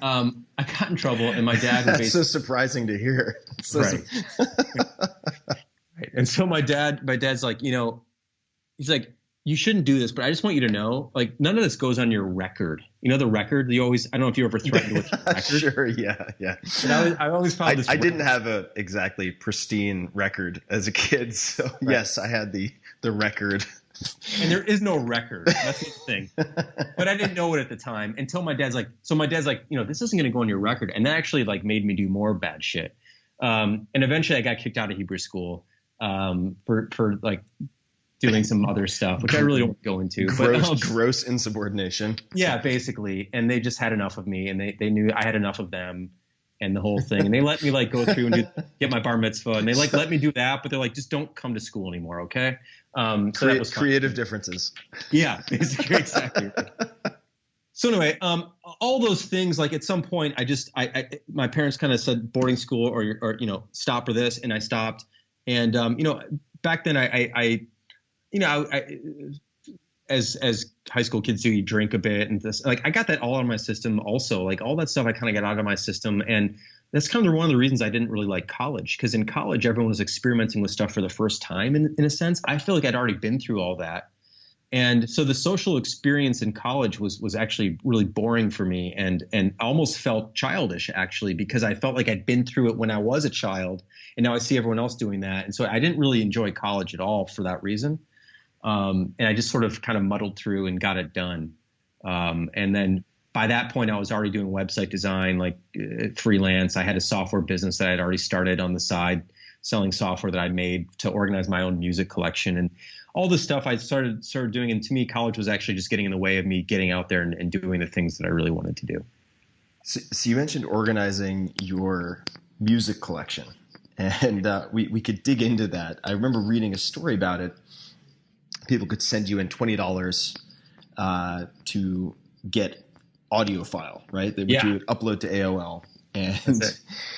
I got in trouble, and my dad was That's so surprising to hear. Right. Right. And so my dad's he's like, you shouldn't do this, but I just want you to know, none of this goes on your record. The record you always, I don't know if you ever threatened with your record. Sure. Yeah. And I always found this. I didn't have a exactly pristine record as a kid. So right. Yes, I had the record. And there is no record. That's the thing. But I didn't know it at the time until my dad's this isn't going to go on your record. And that actually made me do more bad shit. And eventually I got kicked out of Hebrew school for doing some other stuff, which I really don't go into. Gross insubordination. Yeah, basically. And they just had enough of me, and they knew I had enough of them and the whole thing. And they let me go through and get my bar mitzvah, and they let me do that, but they're just don't come to school anymore, okay? So that was fun. Creative differences. Yeah, basically, exactly. So anyway, all those things, at some point, my parents kind of said boarding school or stop for this, and I stopped. And back then as high school kids do, you drink a bit, and this, I got that all out of my system also. All that stuff I kind of got out of my system. And that's kind of one of the reasons I didn't really like college, because in college, everyone was experimenting with stuff for the first time in a sense. I feel like I'd already been through all that. And so the social experience in college was actually really boring for me, and almost felt childish, actually, because I felt like I'd been through it when I was a child, and now I see everyone else doing that. And so I didn't really enjoy college at all for that reason. And I just sort of kind of muddled through and got it done. And then by that point, I was already doing website design, freelance. I had a software business that I'd already started on the side, selling software that I made to organize my own music collection, and all this stuff I started doing. And to me, college was actually just getting in the way of me getting out there and doing the things that I really wanted to do. So you mentioned organizing your music collection, and we could dig into that. I remember reading a story about it. People could send you in $20 to get audio file, right? That you would upload to AOL. And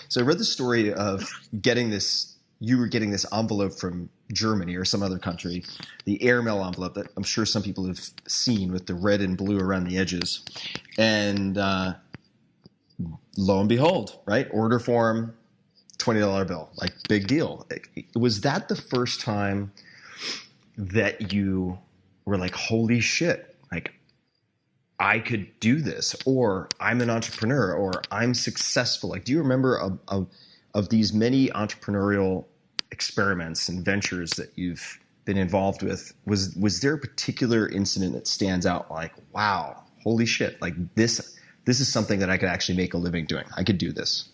so I read the story of getting this. You were getting this envelope from Germany or some other country, the airmail envelope that I'm sure some people have seen with the red and blue around the edges. And lo and behold, right? Order form, $20 bill, big deal. Was that the first time that you were holy shit, I could do this, or I'm an entrepreneur, or I'm successful? Do you remember of these many entrepreneurial experiments and ventures that you've been involved with? Was there a particular incident that stands out wow, holy shit, this is something that I could actually make a living doing? I could do this.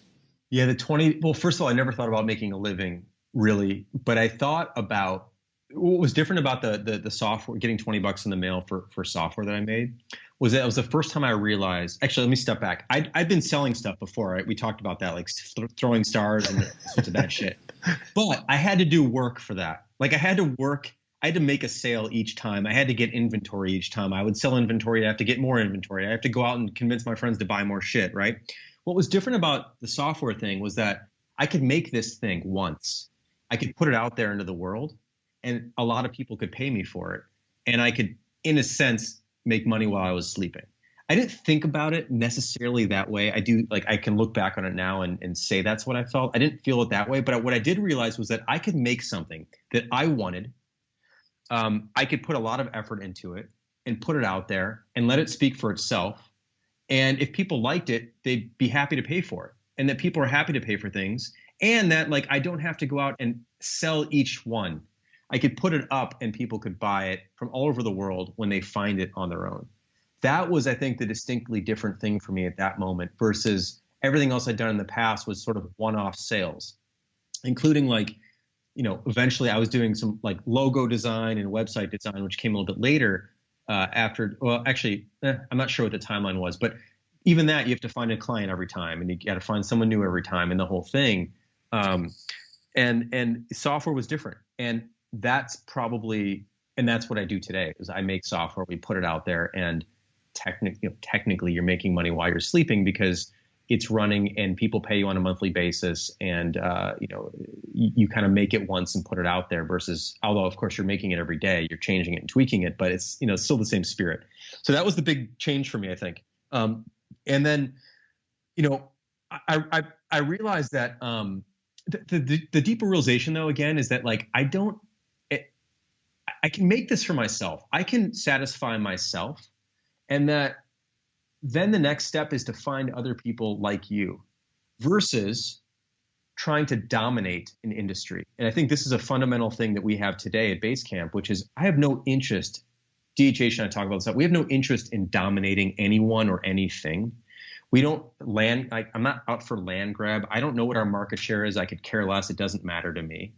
Yeah, well, first of all, I never thought about making a living really, but I thought about what was different about the software, getting $20 in the mail for software that I made, was that it was the first time I realized. Actually, let me step back. I'd been selling stuff before, right? We talked about that, throwing stars and sorts of bad shit. But I had to do work for that. I had to work. I had to make a sale each time. I had to get inventory each time. I would sell inventory. I have to get more inventory. I have to go out and convince my friends to buy more shit, right? What was different about the software thing was that I could make this thing once. I could put it out there into the world, and a lot of people could pay me for it. And I could, in a sense, make money while I was sleeping. I didn't think about it necessarily that way. I do, like, I can look back on it now and say that's what I felt. I didn't feel it that way, but what I did realize was that I could make something that I wanted. I could put a lot of effort into it and put it out there and let it speak for itself. And if people liked it, they'd be happy to pay for it, and that people are happy to pay for things, and that, like, I don't have to go out and sell each one. I could put it up and people could buy it from all over the world when they find it on their own. That was, I think, the distinctly different thing for me at that moment versus everything else I'd done in the past was sort of one-off sales, including, like, you know, eventually I was doing some like logo design and website design, which came a little bit later after, well, actually, I'm not sure what the timeline was, but even that, you have to find a client every time and you got to find someone new every time and the whole thing. And software was different. And that's probably, and that's what I do today is I make software, we put it out there, and technically you're making money while you're sleeping because it's running and people pay you on a monthly basis, and you kind of make it once and put it out there versus, although of course you're making it every day, you're changing it and tweaking it, but it's, you know, still the same spirit. So that was the big change for me, I think. And then, you know, I realized that the deeper realization though, again, is that, like, I can make this for myself. I can satisfy myself, and that then the next step is to find other people like you versus trying to dominate an industry. And I think this is a fundamental thing that we have today at Basecamp, which is I have no interest, DHH and I talk about this, we have no interest in dominating anyone or anything. We don't I'm not out for land grab. I don't know what our market share is. I could care less. It doesn't matter to me.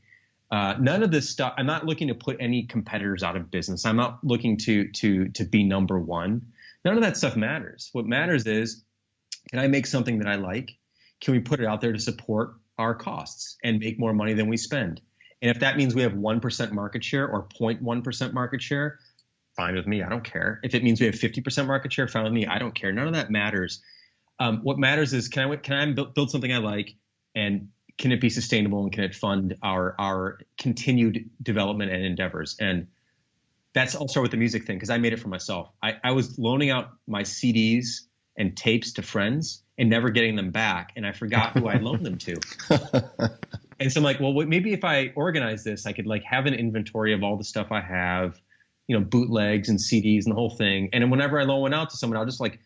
None of this stuff, I'm not looking to put any competitors out of business. I'm not looking to be number one. None of that stuff matters. What matters is, can I make something that I like? Can we put it out there to support our costs and make more money than we spend? And if that means we have 1% market share or 0.1% market share, fine with me. I don't care. If it means we have 50% market share, fine with me. I don't care. None of that matters. What matters is, can I build something I like, and can it be sustainable, and can it fund our continued development and endeavors? And that's, I'll start with the music thing, because I made it for myself. I was loaning out my CDs and tapes to friends and never getting them back, and I forgot who I loaned them to. And so I'm like, well, maybe if I organize this, I could, like, have an inventory of all the stuff I have, you know, bootlegs and CDs and the whole thing. And then whenever I loan one out to someone, I'll just, like,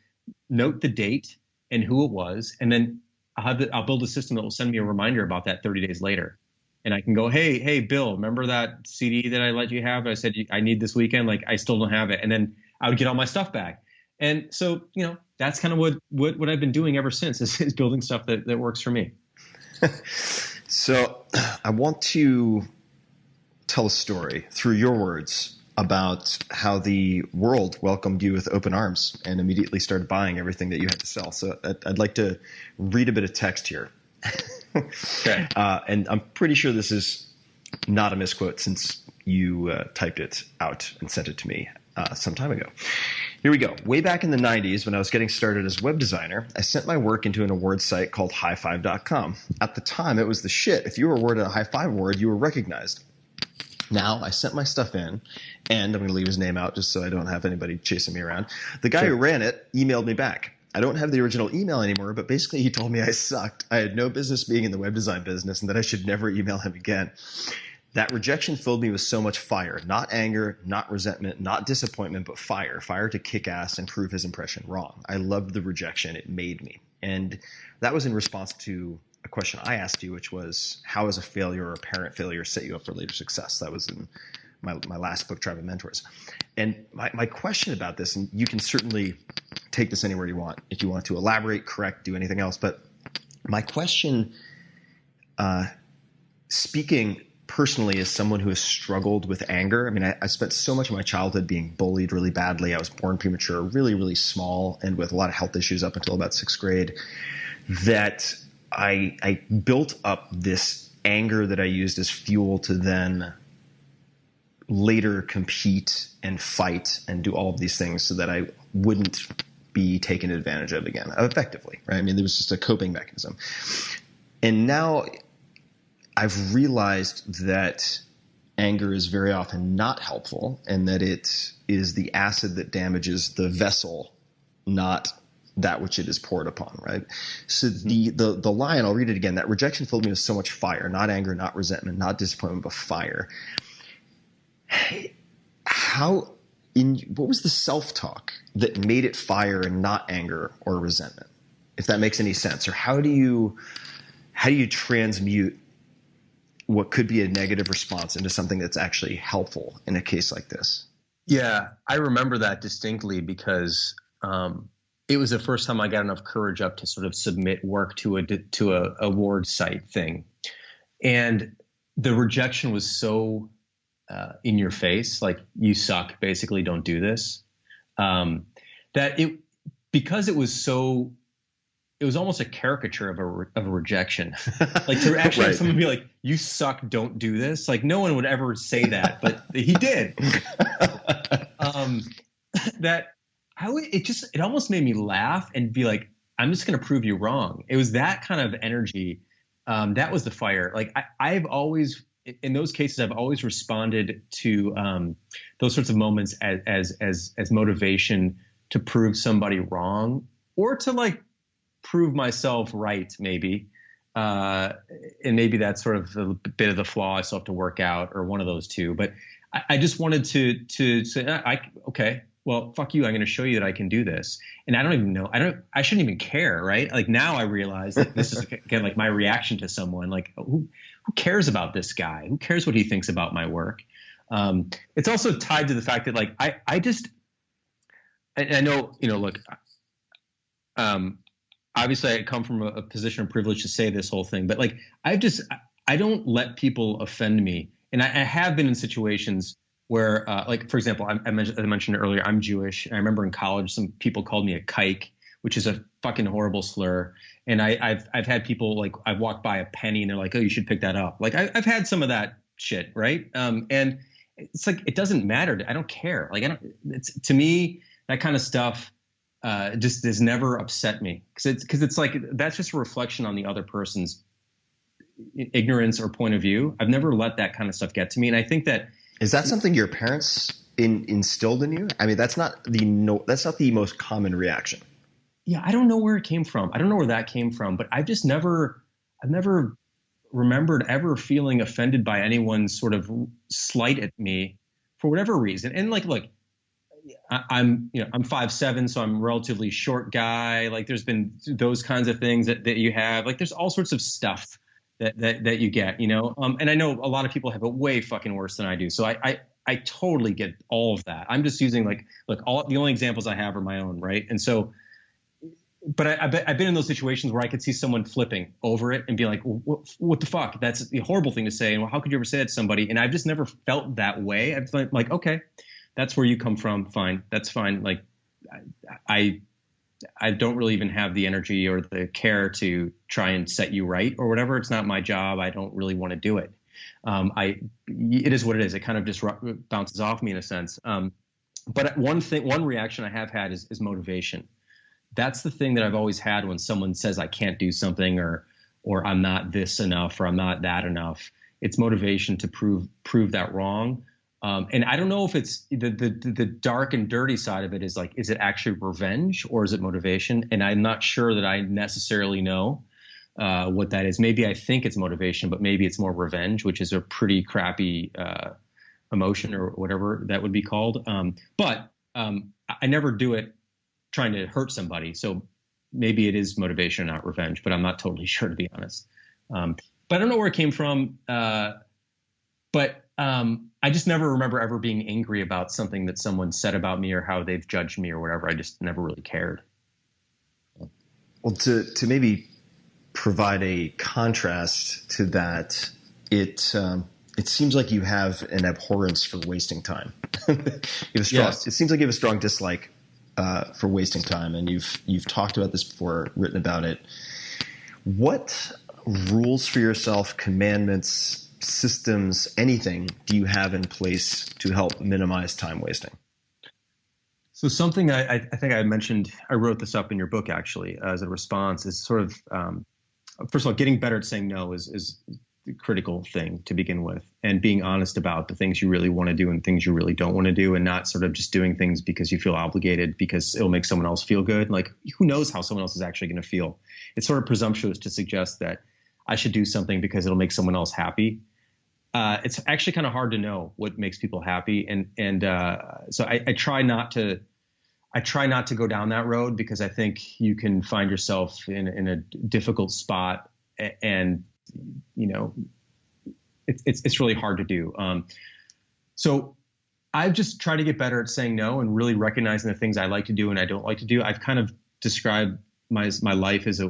note the date and who it was, and then I'll build a system that will send me a reminder about that 30 days later. And I can go, hey, Bill, remember that CD that I let you have? I said I need this weekend. Like, I still don't have it. And then I would get all my stuff back. And so, you know, that's kind of what I've been doing ever since is building stuff that works for me. So I want to tell a story through your words about how the world welcomed you with open arms and immediately started buying everything that you had to sell. So I'd like to read a bit of text here. Okay. And I'm pretty sure this is not a misquote since you typed it out and sent it to me some time ago. Here we go. Way back in the 90s, when I was getting started as a web designer, I sent my work into an award site called highfive.com. At the time, it was the shit. If you were awarded a high five award, you were recognized. Now, I sent my stuff in, and I'm going to leave his name out just so I don't have anybody chasing me around. The guy who ran it emailed me back. I don't have the original email anymore, but basically he told me I sucked. I had no business being in the web design business and that I should never email him again. That rejection filled me with so much fire. Not anger, not resentment, not disappointment, but fire. Fire to kick ass and prove his impression wrong. I loved the rejection. It made me. And that was in response to a question I asked you, which was, how has a failure or apparent failure set you up for later success? That was in my last book, Tribe of Mentors. And my question about this, and you can certainly take this anywhere you want, if you want to elaborate, correct, do anything else. But my question, speaking personally as someone who has struggled with anger, I mean, I spent so much of my childhood being bullied really badly. I was born premature, really, really small, and with a lot of health issues up until about 6th grade, that I built up this anger that I used as fuel to then later compete and fight and do all of these things so that I wouldn't be taken advantage of again, effectively, right? I mean, there was just a coping mechanism. And now I've realized that anger is very often not helpful, and that it is the acid that damages the vessel, not that which it is poured upon, right? So the line, I'll read it again, that rejection filled me with so much fire, not anger, not resentment, not disappointment, but fire. What was the self-talk that made it fire and not anger or resentment, if that makes any sense? Or how do you transmute what could be a negative response into something that's actually helpful in a case like this? Yeah, I remember that distinctly because it was the first time I got enough courage up to sort of submit work to a award site thing. And the rejection was so in your face, like, you suck, basically, don't do this. Because it was almost a caricature of a rejection. Like, to actually have someone be like, you suck, don't do this. Like, no one would ever say that, but he did. It almost made me laugh and be like, I'm just going to prove you wrong. It was that kind of energy. That was the fire. Like, I've always, in those cases, I've always responded to those sorts of moments as motivation to prove somebody wrong, or to, like, prove myself right, maybe. And maybe that's sort of a bit of the flaw I still have to work out, or one of those two. But I just wanted to say, okay, well, fuck you. I'm going to show you that I can do this. And I don't even know. I shouldn't even care, right? Like, now I realize that this is, again, like, my reaction to someone. Like, who cares about this guy? Who cares what he thinks about my work? It's also tied to the fact that, like, I know, look, obviously I come from a position of privilege to say this whole thing, but, like, I don't let people offend me. And I have been in situations where, like, for example, I mentioned earlier, I'm Jewish. And I remember in college, some people called me a kike, which is a fucking horrible slur. And I've had people, like, I've walked by a penny and they're like, oh, you should pick that up. Like, I've had some of that shit, right? And it's like, it doesn't matter. I don't care. Like, to me, that kind of stuff just has never upset me, because it's like, that's just a reflection on the other person's ignorance or point of view. I've never let that kind of stuff get to me. And I think that, is that something your parents instilled in you? I mean, that's not the most common reaction. Yeah, I don't know where it came from. I don't know where that came from, but I've never remembered ever feeling offended by anyone's sort of slight at me for whatever reason. And, like, look, I'm 5'7", so I'm a relatively short guy. Like, there's been those kinds of things that you have. Like, there's all sorts of stuff that you get, and I know a lot of people have it way fucking worse than I do. So I totally get all of that. I'm just using, like, look, all the only examples I have are my own, right? And so, but I've been in those situations where I could see someone flipping over it and be like, what the fuck? That's a horrible thing to say. And how could you ever say that to somebody? And I've just never felt that way. I've been like, okay, that's where you come from. Fine. That's fine. Like, I don't really even have the energy or the care to try and set you right or whatever. It's not my job. I don't really want to do it. It is what it is. It kind of just bounces off me in a sense. But one reaction I have had is motivation. That's the thing that I've always had when someone says I can't do something, or I'm not this enough, or I'm not that enough. It's motivation to prove that wrong. And I don't know if it's the dark and dirty side of it is, like, is it actually revenge or is it motivation? And I'm not sure that I necessarily know what that is. Maybe I think it's motivation, but maybe it's more revenge, which is a pretty crappy emotion, or whatever that would be called. But I never do it trying to hurt somebody. So maybe it is motivation, not revenge, but I'm not totally sure, to be honest. But I don't know where it came from. But I just never remember ever being angry about something that someone said about me or how they've judged me or whatever. I just never really cared. Well, to maybe provide a contrast to that, it seems like you have an abhorrence for wasting time. It seems like you have a strong dislike for wasting time, and you've talked about this before, written about it. What rules for yourself, commandments, systems, anything do you have in place to help minimize time wasting? So something I think I mentioned, I wrote this up in your book actually as a response, is sort of, first of all, getting better at saying no is the critical thing to begin with, and being honest about the things you really want to do and things you really don't want to do, and not sort of just doing things because you feel obligated because it'll make someone else feel good. Like, who knows how someone else is actually going to feel? It's sort of presumptuous to suggest that I should do something because it'll make someone else happy. It's actually kind of hard to know what makes people happy. So I try not to go down that road, because I think you can find yourself in a difficult spot, and, you know, it's really hard to do. So I've just tried to get better at saying no and really recognizing the things I like to do and I don't like to do. I've kind of described my life as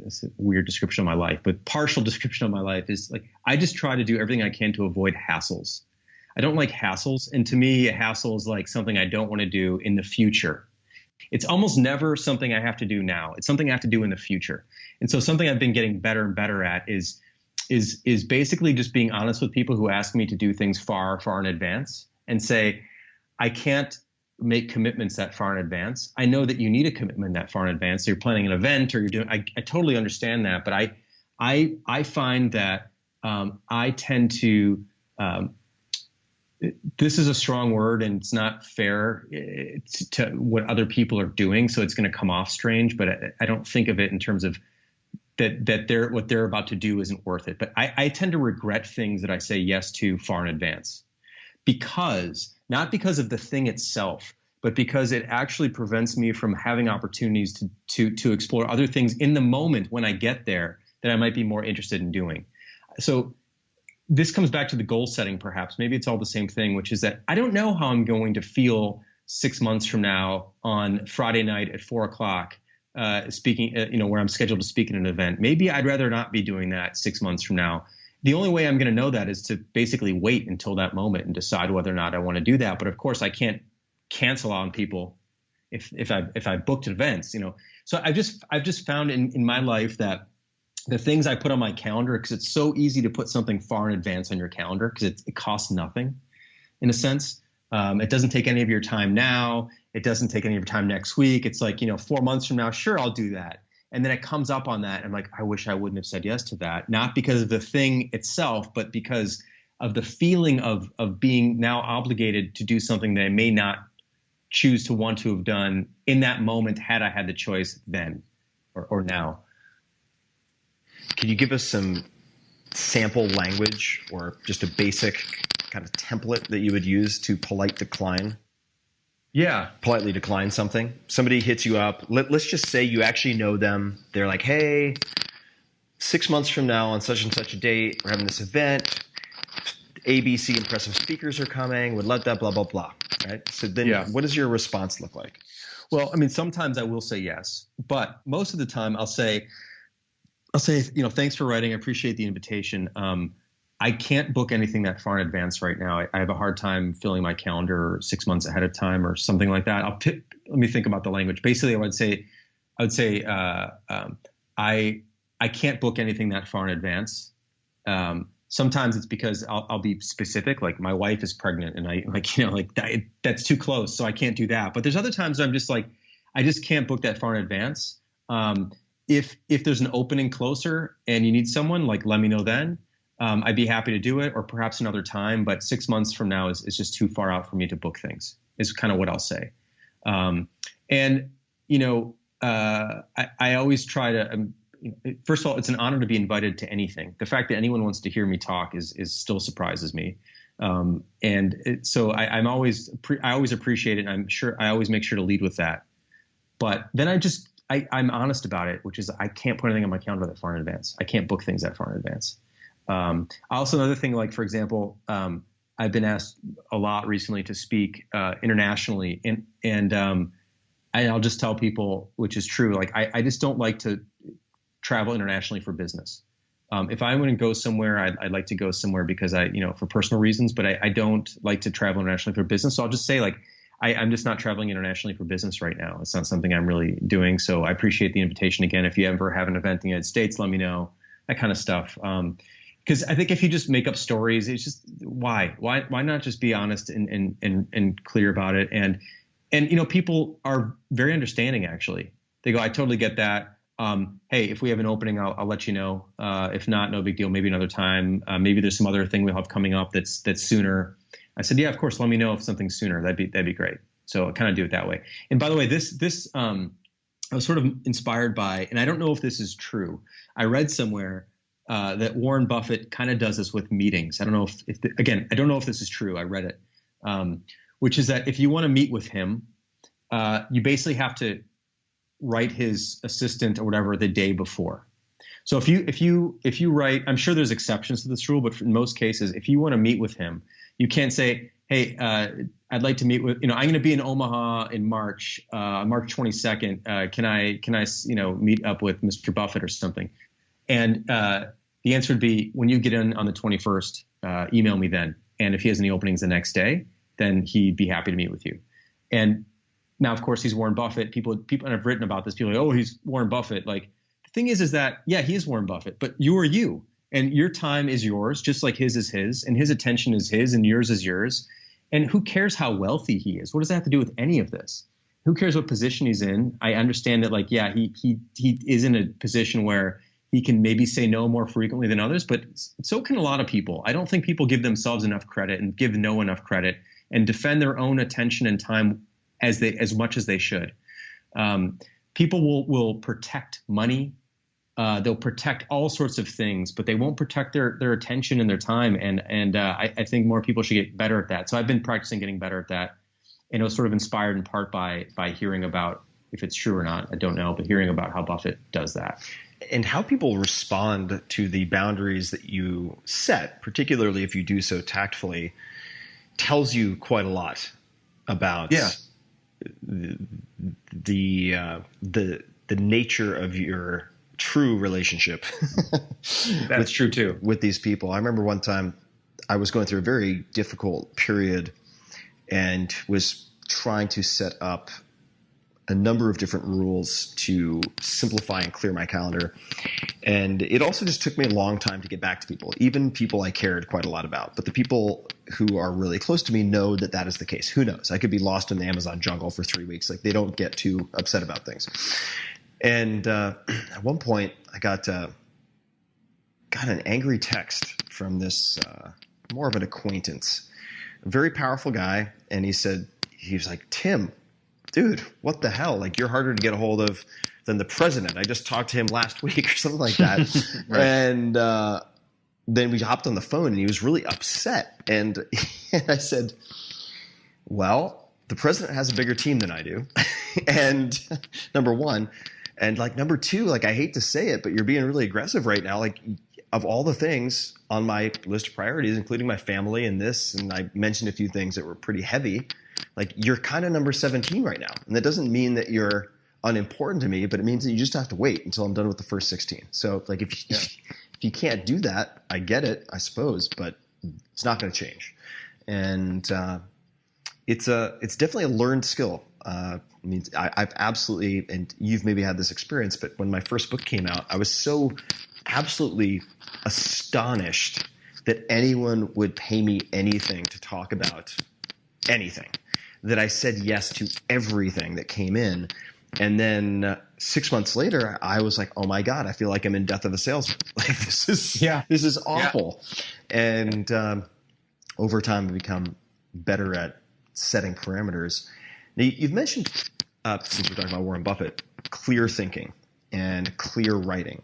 it's a weird description of my life, but partial description of my life is like, I just try to do everything I can to avoid hassles. I don't like hassles. And to me, a hassle is like something I don't want to do in the future. It's almost never something I have to do now. It's something I have to do in the future. And so something I've been getting better and better at is basically just being honest with people who ask me to do things far, far in advance, and say, I can't make commitments that far in advance. I know that you need a commitment that far in advance. So you're planning an event, or you're doing, I totally understand that. But I find that I tend to, this is a strong word and it's not fair to what other people are doing. So it's going to come off strange, but I don't think of it in terms of that what they're about to do isn't worth it. But I tend to regret things that I say yes to far in advance, not because of the thing itself, but because it actually prevents me from having opportunities to explore other things in the moment when I get there that I might be more interested in doing. So this comes back to the goal setting, perhaps. Maybe it's all the same thing, which is that I don't know how I'm going to feel 6 months from now on Friday night at 4 o'clock, speaking, where I'm scheduled to speak at an event. Maybe I'd rather not be doing that 6 months from now. The only way I'm going to know that is to basically wait until that moment and decide whether or not I want to do that. But of course, I can't cancel on people if I booked events, So I've just found in my life that the things I put on my calendar, because it's so easy to put something far in advance on your calendar, because it costs nothing, in a sense. It doesn't take any of your time now. It doesn't take any of your time next week. It's like, 4 months from now, sure, I'll do that. And then it comes up on that. And I'm like, I wish I wouldn't have said yes to that. Not because of the thing itself, but because of the feeling of being now obligated to do something that I may not choose to want to have done in that moment had I had the choice then or now. Can you give us some sample language or just a basic kind of template that you would use to politely decline something? Somebody hits you up. Let's just say you actually know them. They're like, hey, 6 months from now on such and such a date, we're having this event. ABC impressive speakers are coming. Would love that, blah, blah, blah. Right? So then What does your response look like? Well, I mean, sometimes I will say yes, but most of the time I'll say, thanks for writing. I appreciate the invitation. I can't book anything that far in advance right now. I have a hard time filling my calendar 6 months ahead of time or something like that. Let me think about the language. Basically, I would say I can't book anything that far in advance. Sometimes it's because I'll be specific, like my wife is pregnant and that's too close, so I can't do that. But there's other times I'm just like, I just can't book that far in advance. If there's an opening closer and you need someone, like, let me know then. I'd be happy to do it, or perhaps another time. But 6 months from now is just too far out for me to book things, is kind of what I'll say. I always try to. First of all, it's an honor to be invited to anything. The fact that anyone wants to hear me talk is still surprises me. So I always appreciate it. And I'm sure I always make sure to lead with that. But then I'm honest about it, which is I can't put anything on my calendar that far in advance. I can't book things that far in advance. Also, another thing, like, for example, I've been asked a lot recently to speak internationally, and I'll just tell people, which is true, like I just don't like to travel internationally for business. If I'm going to go somewhere, I'd like to go somewhere because for personal reasons, but I don't like to travel internationally for business. So I'll just say, like, I'm just not traveling internationally for business right now. It's not something I'm really doing. So I appreciate the invitation again. If you ever have an event in the United States, let me know, that kind of stuff. Because I think if you just make up stories, it's just why not just be honest and clear about it? And people are very understanding, actually. They go, I totally get that. hey, if we have an opening, I'll let you know. If not, no big deal. Maybe another time. Maybe there's some other thing we'll have coming up that's sooner. I said, yeah, of course. Let me know if something's sooner. That'd be great. So I kind of do it that way. And by the way, this I was sort of inspired by, and I don't know if this is true. I read somewhere that Warren Buffett kind of does this with meetings. I don't know again, I don't know if this is true. I read it, which is that if you want to meet with him, you basically have to write his assistant or whatever the day before. So if you write, I'm sure there's exceptions to this rule, but in most cases, if you want to meet with him, you can't say, hey, I'd like to meet with, I'm going to be in Omaha in March 22nd. Can I meet up with Mr. Buffett or something? And the answer would be, when you get in on the 21st, email me then. And if he has any openings the next day, then he'd be happy to meet with you. And now, of course, he's Warren Buffett. People have written about this. People are like, oh, he's Warren Buffett. Like, the thing is that, yeah, he is Warren Buffett, but you are you. And your time is yours, just like his is his, and his attention is his, and yours is yours. And who cares how wealthy he is? What does that have to do with any of this? Who cares what position he's in? I understand that, like, yeah, he is in a position where he can maybe say no more frequently than others, but so can a lot of people. I don't think people give themselves enough credit and give no enough credit and defend their own attention and time as much as they should. People will protect money. They'll protect all sorts of things, but they won't protect their attention and their time. And I think more people should get better at that. So I've been practicing getting better at that. And it was sort of inspired in part by hearing about, if it's true or not, I don't know, but hearing about how Buffett does that. And how people respond to the boundaries that you set, particularly if you do so tactfully, tells you quite a lot about the nature of your true relationship. That's true too. With these people. I remember one time I was going through a very difficult period and was trying to set up a number of different rules to simplify and clear my calendar. And it also just took me a long time to get back to people, even people I cared quite a lot about. But the people who are really close to me know that that is the case. Who knows? I could be lost in the Amazon jungle for 3 weeks. Like, they don't get too upset about things. And at one point, I got an angry text from this more of an acquaintance, a very powerful guy. And he was like, Tim, dude, what the hell? Like, you're harder to get a hold of than the president. I just talked to him last week or something like that. Right. And then we hopped on the phone and he was really upset. And I said, well, the president has a bigger team than I do. And number one. And like, number two, like, I hate to say it, but you're being really aggressive right now. Like, of all the things on my list of priorities, including my family and this, and I mentioned a few things that were pretty heavy, like, you're kind of number 17 right now. And that doesn't mean that you're unimportant to me, but it means that you just have to wait until I'm done with the first 16. So like, if you can't do that, I get it, I suppose, but it's not going to change. And it's definitely a learned skill. I've absolutely, and you've maybe had this experience, but when my first book came out, I was so absolutely astonished that anyone would pay me anything to talk about anything, that I said yes to everything that came in. And then 6 months later, I was like, oh my God, I feel like I'm in Death of a Salesman. Like, this is awful. Yeah. And over time, I've become better at setting parameters. Now, you've mentioned, since we're talking about Warren Buffett, clear thinking and clear writing,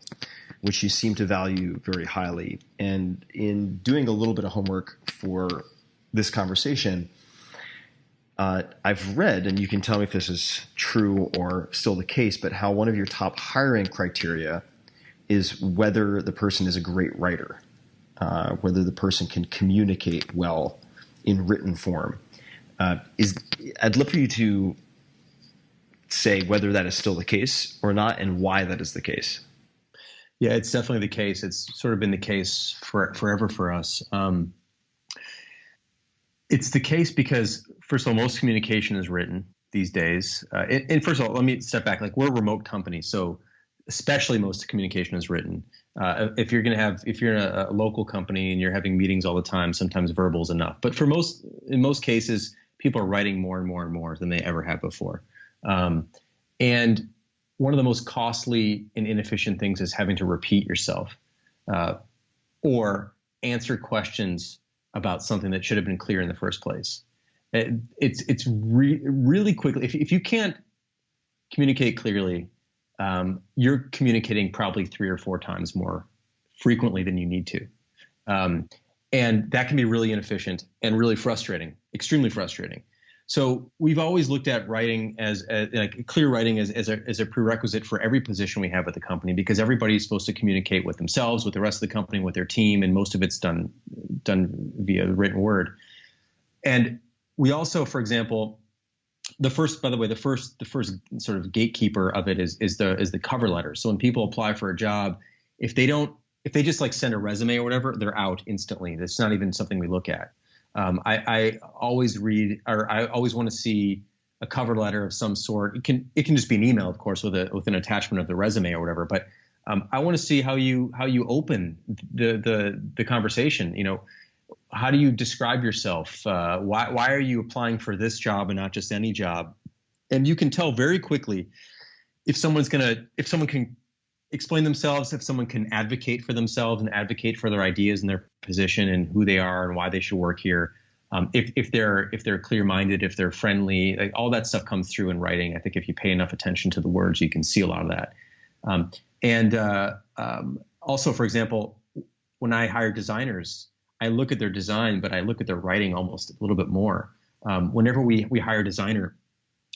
which you seem to value very highly. And in doing a little bit of homework for this conversation, I've read, and you can tell me if this is true or still the case, but how one of your top hiring criteria is whether the person is a great writer, whether the person can communicate well in written form. I'd love for you to say whether that is still the case or not, and why that is the case. Yeah, it's definitely the case. It's sort of been the case forever for us. It's the case because, first of all, most communication is written these days. And first of all, let me step back. Like, we're a remote company, so especially most communication is written. If you're in a local company and you're having meetings all the time, sometimes verbal is enough. But in most cases, people are writing more and more and more than they ever have before. And one of the most costly and inefficient things is having to repeat yourself or answer questions about something that should have been clear in the first place. It's really quickly. If you can't communicate clearly, you're communicating probably 3 or 4 times more frequently than you need to. And that can be really inefficient and really frustrating, extremely frustrating. So we've always looked at writing as like clear writing as a prerequisite for every position we have at the company, because everybody's supposed to communicate with themselves, with the rest of the company, with their team, and most of it's done via written word. And we also, for example, the first sort of gatekeeper of it is the cover letter. So when people apply for a job, if they just like send a resume or whatever, they're out instantly. That's not even something we look at. I always read, or I always want to see a cover letter of some sort. It can just be an email, of course, with an attachment of the resume or whatever. But I want to see how you open the conversation. You know, how do you describe yourself? Why are you applying for this job and not just any job? And you can tell very quickly if someone can explain themselves, if someone can advocate for themselves and advocate for their ideas and their position and who they are and why they should work here. If they're clear-minded, if they're friendly, like all that stuff comes through in writing. I think if you pay enough attention to the words, you can see a lot of that. Also, for example, when I hire designers, I look at their design, but I look at their writing almost a little bit more. Whenever we hire a designer,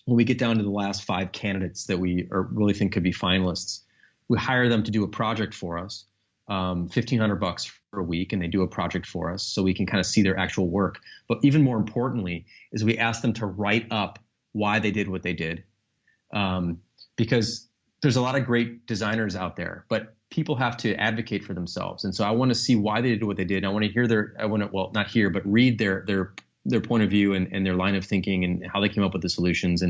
when we get down to the last 5 candidates that we really think could be finalists, we hire them to do a project for us, $1,500 for a week, and they do a project for us so we can kind of see their actual work. But even more importantly is we ask them to write up why they did what they did, because there's a lot of great designers out there, but people have to advocate for themselves. And so I want to see why they did what they did. I want to hear not hear, but read their point of view and their line of thinking and how they came up with the solutions.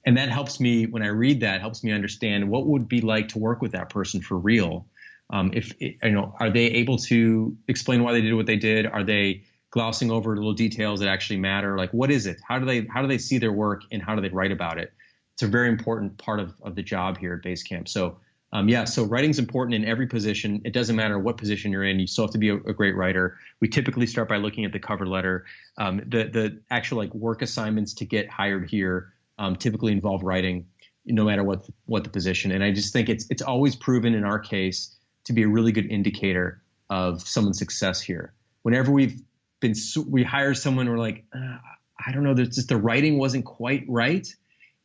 And that helps me, when I read that, helps me understand what would be like to work with that person for real. Are they able to explain why they did what they did? Are they glossing over little details that actually matter? Like, what is it? How do they see their work, and how do they write about it? It's a very important part of the job here at Basecamp. So, so writing's important in every position. It doesn't matter what position you're in. You still have to be a great writer. We typically start by looking at the cover letter. The actual like work assignments to get hired here typically involve writing, no matter what the position. And I just think it's always proven in our case to be a really good indicator of someone's success here. Whenever we hire someone, we're like, I don't know, the writing wasn't quite right.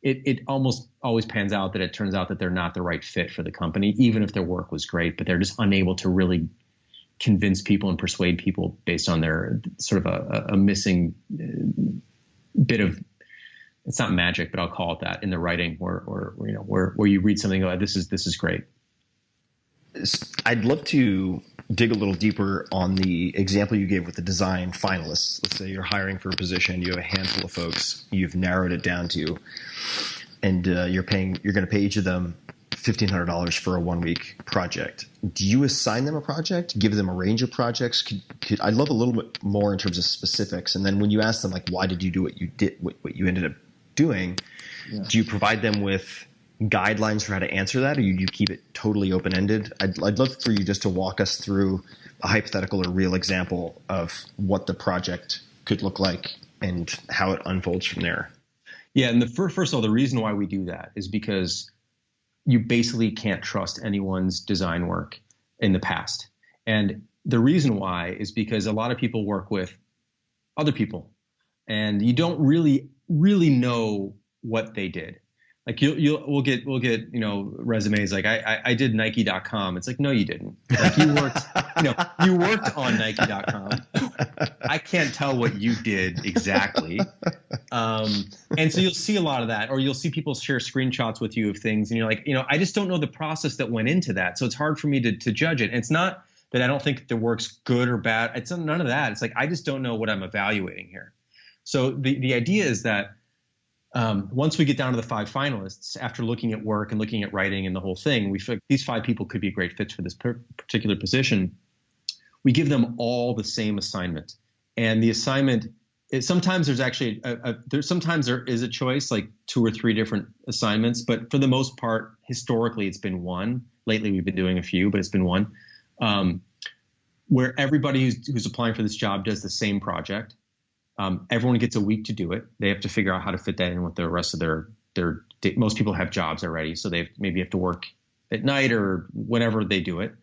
It almost always pans out that it turns out that they're not the right fit for the company, even if their work was great, but they're just unable to really convince people and persuade people based on their sort of a missing bit of, it's not magic, but I'll call it that, in the writing, where you read something and go, this is great. I'd love to dig a little deeper on the example you gave with the design finalists. Let's say you're hiring for a position, you have a handful of folks, you've narrowed it down to, and you're going to pay each of them $1,500 for a 1-week project. Do you assign them a project? Give them a range of projects? I'd love a little bit more in terms of specifics. And then when you ask them, like, why did you do what you did, what you ended up doing? Yeah. Do you provide them with guidelines for how to answer that, or you keep it totally open-ended? I'd love for you just to walk us through a hypothetical or real example of what the project could look like and how it unfolds from there. Yeah, and first of all, the reason why we do that is because you basically can't trust anyone's design work in the past. And the reason why is because a lot of people work with other people, and you don't really know what they did. Like we'll get resumes like I did Nike.com. It's like, no, you didn't. Like you worked on Nike.com. I can't tell what you did exactly. And so you'll see a lot of that, or you'll see people share screenshots with you of things, and you're like, I just don't know the process that went into that. So it's hard for me to judge it. And it's not that I don't think the work's good or bad. It's none of that. It's like, I just don't know what I'm evaluating here. So the idea is that once we get down to the 5 finalists, after looking at work and looking at writing and the whole thing, we feel like these 5 people could be great fits for this particular position. We give them all the same assignment, and the assignment sometimes there's actually sometimes there is a choice, like 2 or 3 different assignments, but for the most part, historically, it's been one. Lately, we've been doing a few, but it's been one, where everybody who's applying for this job does the same project. Everyone gets a week to do it. They have to figure out how to fit that in with the rest of their most people have jobs already, so they maybe have to work at night or whenever they do it.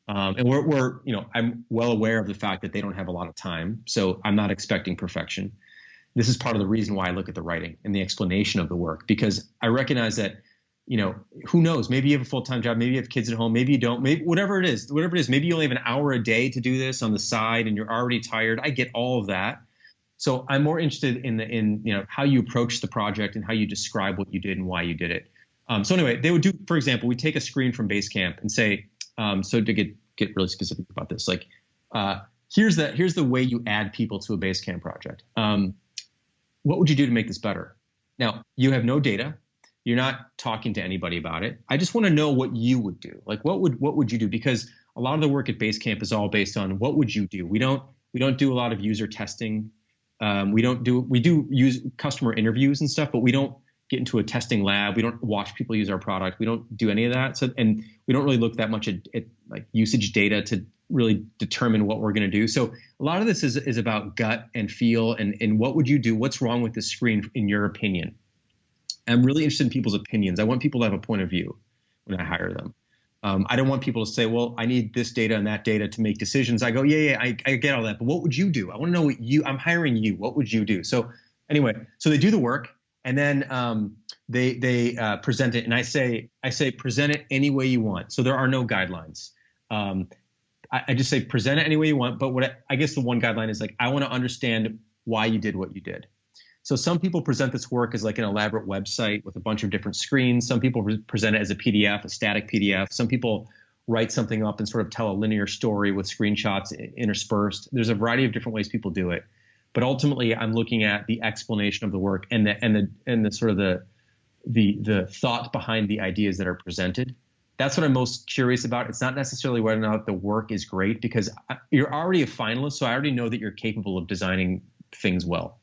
And we're I'm well aware of the fact that they don't have a lot of time, so I'm not expecting perfection. This is part of the reason why I look at the writing and the explanation of the work, because I recognize that, who knows, maybe you have a full-time job, maybe you have kids at home, maybe you don't, maybe whatever it is, maybe you only have an hour a day to do this on the side and you're already tired. I get all of that. So I'm more interested in how you approach the project and how you describe what you did and why you did it. So anyway, they would do, for example, we take a screen from Basecamp and say, so to get really specific about this, like, here's the way you add people to a Basecamp project. What would you do to make this better? Now, you have no data. You're not talking to anybody about it. I just want to know what you would do. Like, what would you do? Because a lot of the work at Basecamp is all based on what would you do. We don't do a lot of user testing. We do use customer interviews and stuff, but we don't get into a testing lab. We don't watch people use our product. We don't do any of that. So, and we don't really look that much at like usage data to really determine what we're going to do. So a lot of this is about gut and feel and what would you do? What's wrong with this screen in your opinion? I'm really interested in people's opinions. I want people to have a point of view when I hire them. I don't want people to say, well, I need this data and that data to make decisions. I go, yeah, I get all that. But what would you do? I want to know I'm hiring you. What would you do? So anyway, so they do the work and then they present it. And I say, present it any way you want. So there are no guidelines. I just say, present it any way you want. But I guess the one guideline is like, I want to understand why you did what you did. So some people present this work as like an elaborate website with a bunch of different screens. Some people present it as a PDF, a static PDF. Some people write something up and sort of tell a linear story with screenshots interspersed. There's a variety of different ways people do it. But ultimately, I'm looking at the explanation of the work and the sort of the thought behind the ideas that are presented. That's what I'm most curious about. It's not necessarily whether or not the work is great, because you're already a finalist, so I already know that you're capable of designing things well.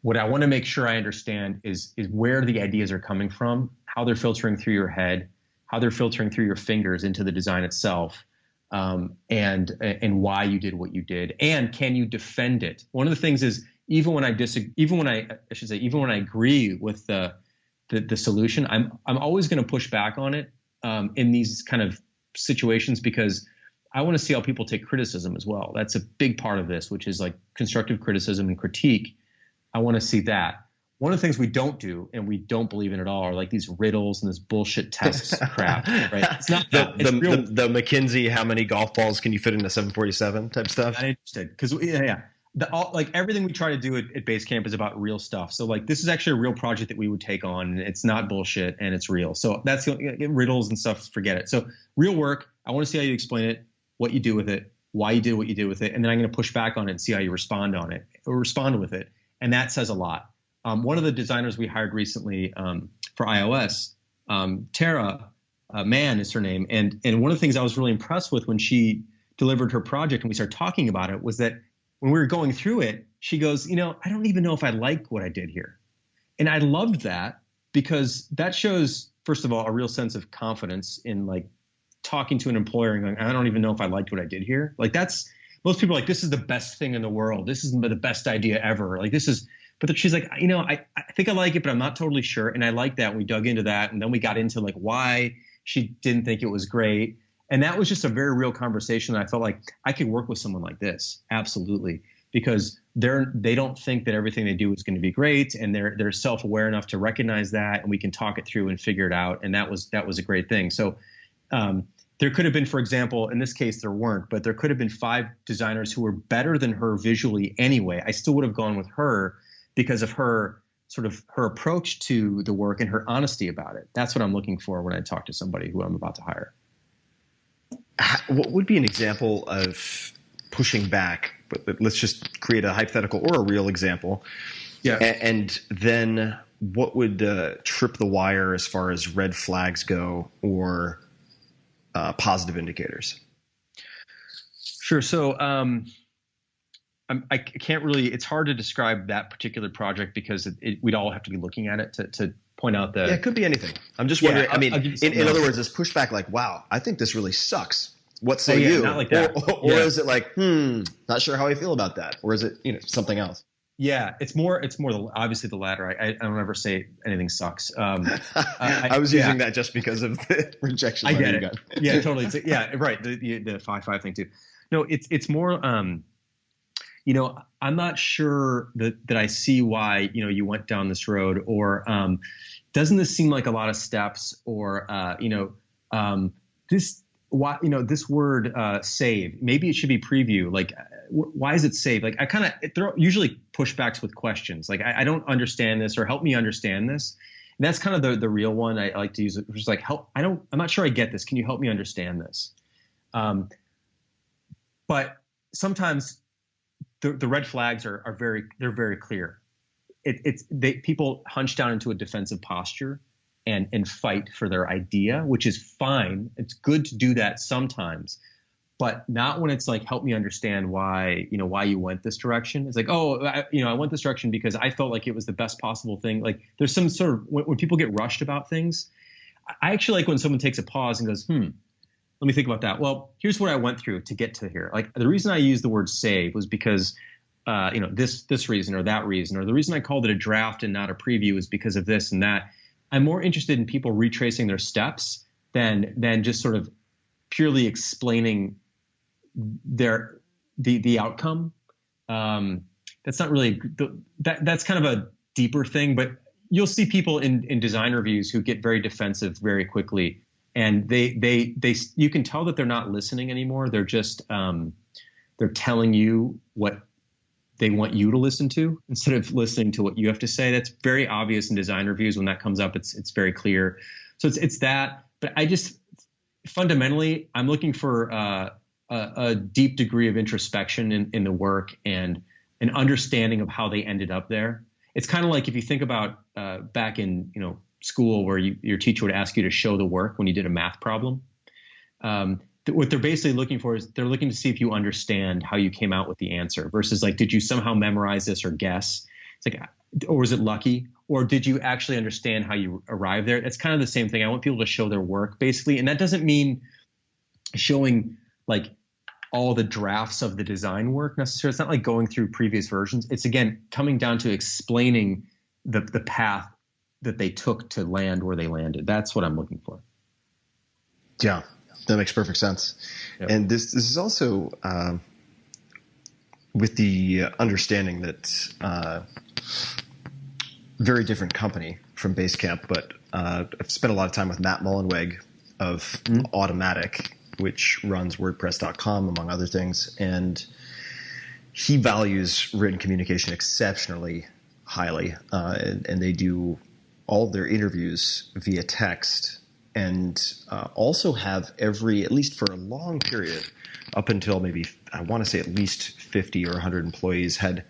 What I want to make sure I understand is where the ideas are coming from, how they're filtering through your head, how they're filtering through your fingers into the design itself, and why you did what you did, and can you defend it? One of the things is even when I agree with the solution, I'm always going to push back on it in these kind of situations, because I want to see how people take criticism as well. That's a big part of this, which is like constructive criticism and critique. I want to see that. One of the things we don't do and we don't believe in at all are like these riddles and this bullshit tests crap. Right? It's not the McKinsey, how many golf balls can you fit in a 747 type stuff? I'm interested because like everything we try to do at Basecamp is about real stuff. So like this is actually a real project that we would take on, and it's not bullshit and it's real. So that's riddles and stuff. Forget it. So real work. I want to see how you explain it, what you do with it, why you did what you did with it, and then I'm going to push back on it and see how you respond with it. And that says a lot. One of the designers we hired recently for iOS, Tara Mann is her name. And one of the things I was really impressed with when she delivered her project and we started talking about it was that when we were going through it, she goes, I don't even know if I like what I did here. And I loved that, because that shows, first of all, a real sense of confidence in like talking to an employer and going, I don't even know if I liked what I did here. Like most people are like, this is the best thing in the world. This is the best idea ever. Like but she's like, I think I like it, but I'm not totally sure. And I like that. We dug into that. And then we got into like why she didn't think it was great. And that was just a very real conversation. And I felt like I could work with someone like this. Absolutely. Because they don't think that everything they do is going to be great. And they're self-aware enough to recognize that. And we can talk it through and figure it out. And that was a great thing. So, there could have been, for example, in this case, there weren't, but there could have been 5 designers who were better than her visually anyway. I still would have gone with her because of her approach to the work and her honesty about it. That's what I'm looking for when I talk to somebody who I'm about to hire. What would be an example of pushing back? But let's just create a hypothetical or a real example. Yeah. And then what would trip the wire as far as red flags go, or positive indicators? Sure. So, I can't really. It's hard to describe that particular project because we'd all have to be looking at it to point out the. Yeah, it could be anything. I'm just wondering. In other words, this pushback, like, wow, I think this really sucks. What say you? Not like that. Or is it like, not sure how I feel about that? Or is it, something else? Yeah, it's more obviously the latter. I don't ever say anything sucks. I was using that just because of the rejection. I get it. Yeah, totally. Right. The 5-5 thing too. No, it's more. I'm not sure that I see why you went down this road, or doesn't this seem like a lot of steps, or this. Why this word save? Maybe it should be preview. Like, why is it save? Like, I kind of usually pushbacks with questions. Like, I don't understand this, or help me understand this. And that's kind of the real one I like to use. Which is like, help. I'm not sure I get this. Can you help me understand this? But sometimes the red flags are very clear. People hunch down into a defensive posture and fight for their idea, which is fine. It's good to do that sometimes, but not when it's like, help me understand why you went this direction. It's like, I went this direction because I felt like it was the best possible thing. Like, there's some sort of, when people get rushed about things, I actually like when someone takes a pause and goes, let me think about that. Well, here's what I went through to get to here. Like, the reason I used the word save was because this reason or that reason, or the reason I called it a draft and not a preview is because of this and that. I'm more interested in people retracing their steps than just sort of purely explaining the outcome. That's not really that's kind of a deeper thing, but you'll see people in design reviews who get very defensive very quickly, and they you can tell that they're not listening anymore. They're just they're telling you what they want you to listen to instead of listening to what you have to say. That's very obvious in design reviews. When that comes up, it's very clear. So it's that, but I just fundamentally, I'm looking for a deep degree of introspection in the work and an understanding of how they ended up there. It's kind of like if you think about back in school where your teacher would ask you to show the work when you did a math problem. What they're basically looking for is they're looking to see if you understand how you came out with the answer versus like, did you somehow memorize this or guess? It's like, or was it lucky? Or did you actually understand how you arrived there? It's kind of the same thing. I want people to show their work basically. And that doesn't mean showing like all the drafts of the design work necessarily. It's not like going through previous versions. It's again, coming down to explaining the path that they took to land where they landed. That's what I'm looking for. Yeah. That makes perfect sense. Yep. And this is also with the understanding that very different company from Basecamp, but I've spent a lot of time with Matt Mullenweg of Automatic, which runs WordPress.com, among other things. And he values written communication exceptionally highly. And they do all of their interviews via text. And also have at least for a long period, up until maybe, I want to say at least 50 or 100 employees, had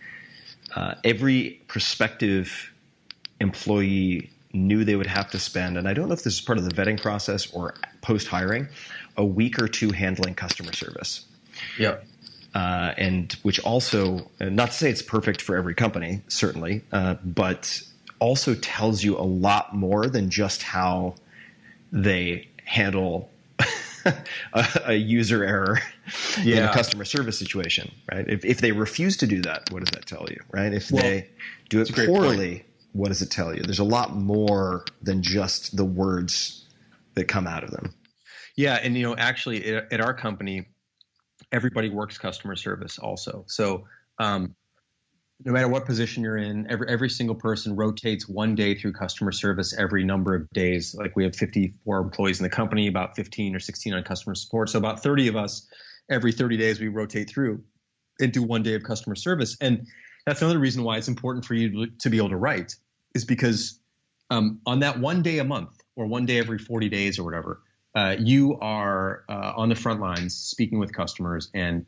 every prospective employee knew they would have to spend, and I don't know if this is part of the vetting process or post-hiring, a week or two handling customer service. Yep. And which also, not to say it's perfect for every company, certainly, but also tells you a lot more than just how they handle a user error in a customer service situation, right? If they refuse to do that, what does that tell you, right? If they do it poorly, what does it tell you? There's a lot more than just the words that come out of them. Yeah, and actually, at our company, everybody works customer service also. So no matter what position you're in, every single person rotates one day through customer service every number of days. Like we have 54 employees in the company, about 15 or 16 on customer support. So about 30 of us every 30 days we rotate through and do one day of customer service. And that's another reason why it's important for you to be able to write, is because on that one day a month or one day every 40 days or whatever, you are on the front lines speaking with customers and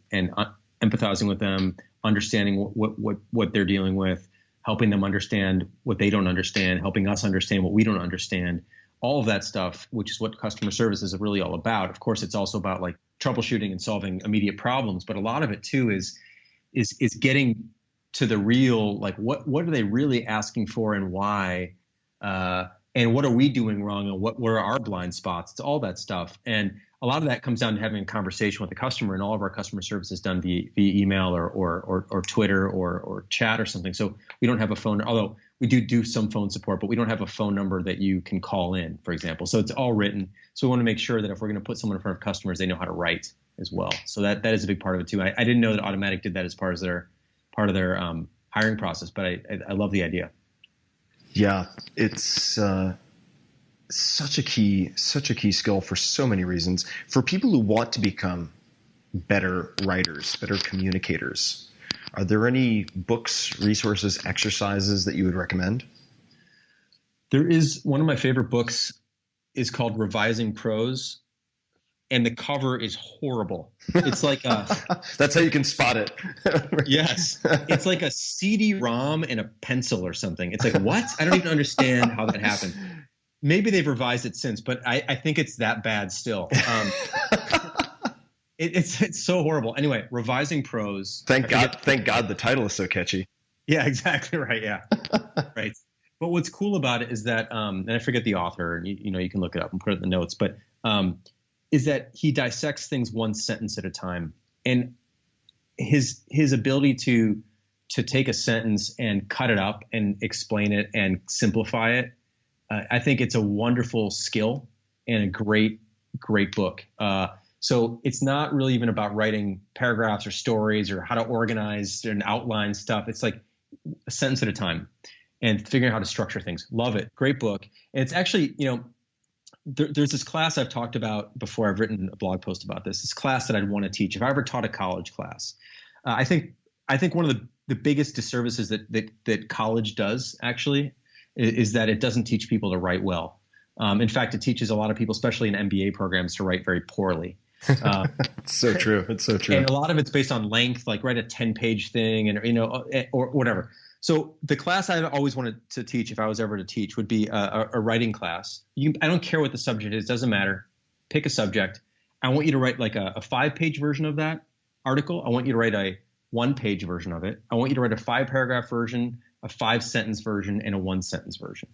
empathizing with them, understanding what they're dealing with, helping them understand what they don't understand, helping us understand what we don't understand, all of that stuff, which is what customer service is really all about. Of course, it's also about like troubleshooting and solving immediate problems, but a lot of it too is is getting to the real, like what are they really asking for and why, and what are we doing wrong and what are our blind spots? It's all that stuff. And a lot of that comes down to having a conversation with the customer, and all of our customer service is done via email or Twitter or chat or something. So we don't have a phone, although we do some phone support, but we don't have a phone number that you can call in, for example. So it's all written. So we want to make sure that if we're going to put someone in front of customers, they know how to write as well. So that is a big part of it too. I didn't know that Automatic did that as part of their hiring process, but I love the idea. Yeah, it's such a key skill for so many reasons. For people who want to become better writers, better communicators, are there any books, resources, exercises that you would recommend? There is one of my favorite books is called Revising Prose, and the cover is horrible. It's like that's how you can spot it. Yes. It's like a CD-ROM and a pencil or something. It's like, what? I don't even understand how that happened. Maybe they've revised it since, but I think it's that bad still. It's so horrible. Anyway, Revising Prose. Thank God the title is so catchy. Yeah, exactly right. Yeah. Right. But what's cool about it is that, and I forget the author, and you can look it up and put it in the notes, but is that he dissects things one sentence at a time, and his ability to take a sentence and cut it up and explain it and simplify it. I think it's a wonderful skill and a great book. So it's not really even about writing paragraphs or stories or how to organize and outline stuff. It's like a sentence at a time and figuring out how to structure things. Love it. Great book. And it's actually, there's this class I've talked about before. I've written a blog post about this class that I'd want to teach. If I ever taught a college class, I think one of the biggest disservices that college does actually is that it doesn't teach people to write well. In fact, it teaches a lot of people, especially in MBA programs, to write very poorly. It's so true. It's so true. And a lot of it's based on length, like write a 10-page thing and, or whatever. So the class I always wanted to teach, if I was ever to teach, would be a writing class. I don't care what the subject is. Doesn't matter. Pick a subject. I want you to write like a 5-page version of that article. I want you to write a 1-page version of it. I want you to write a 5-paragraph version, a 5-sentence version, and a 1-sentence version.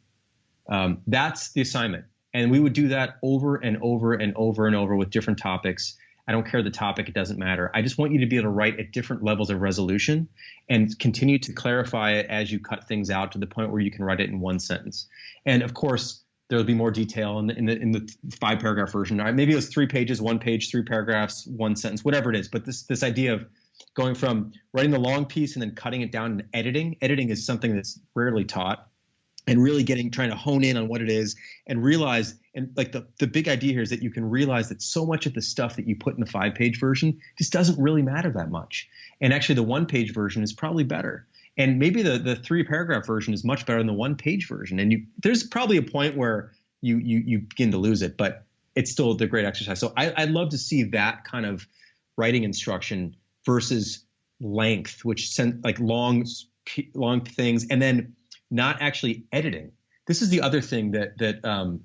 That's the assignment. And we would do that over and over and over and over with different topics. I don't care the topic. It doesn't matter. I just want you to be able to write at different levels of resolution and continue to clarify it as you cut things out to the point where you can write it in 1 sentence. And of course, there'll be more detail in the 5-paragraph version. Maybe it was 3 pages, 1 page, 3 paragraphs, 1 sentence, whatever it is. But this idea of going from writing the long piece and then cutting it down and editing is something that's rarely taught. And really trying to hone in on what it is and realize, and like the big idea here is that you can realize that so much of the stuff that you put in the 5-page version just doesn't really matter that much. And actually the 1-page version is probably better. And maybe the 3-paragraph version is much better than the 1-page version. And there's probably a point where you begin to lose it, but it's still the great exercise. So I'd love to see that kind of writing instruction versus length, which sent like long things, and then not actually editing. This is the other thing that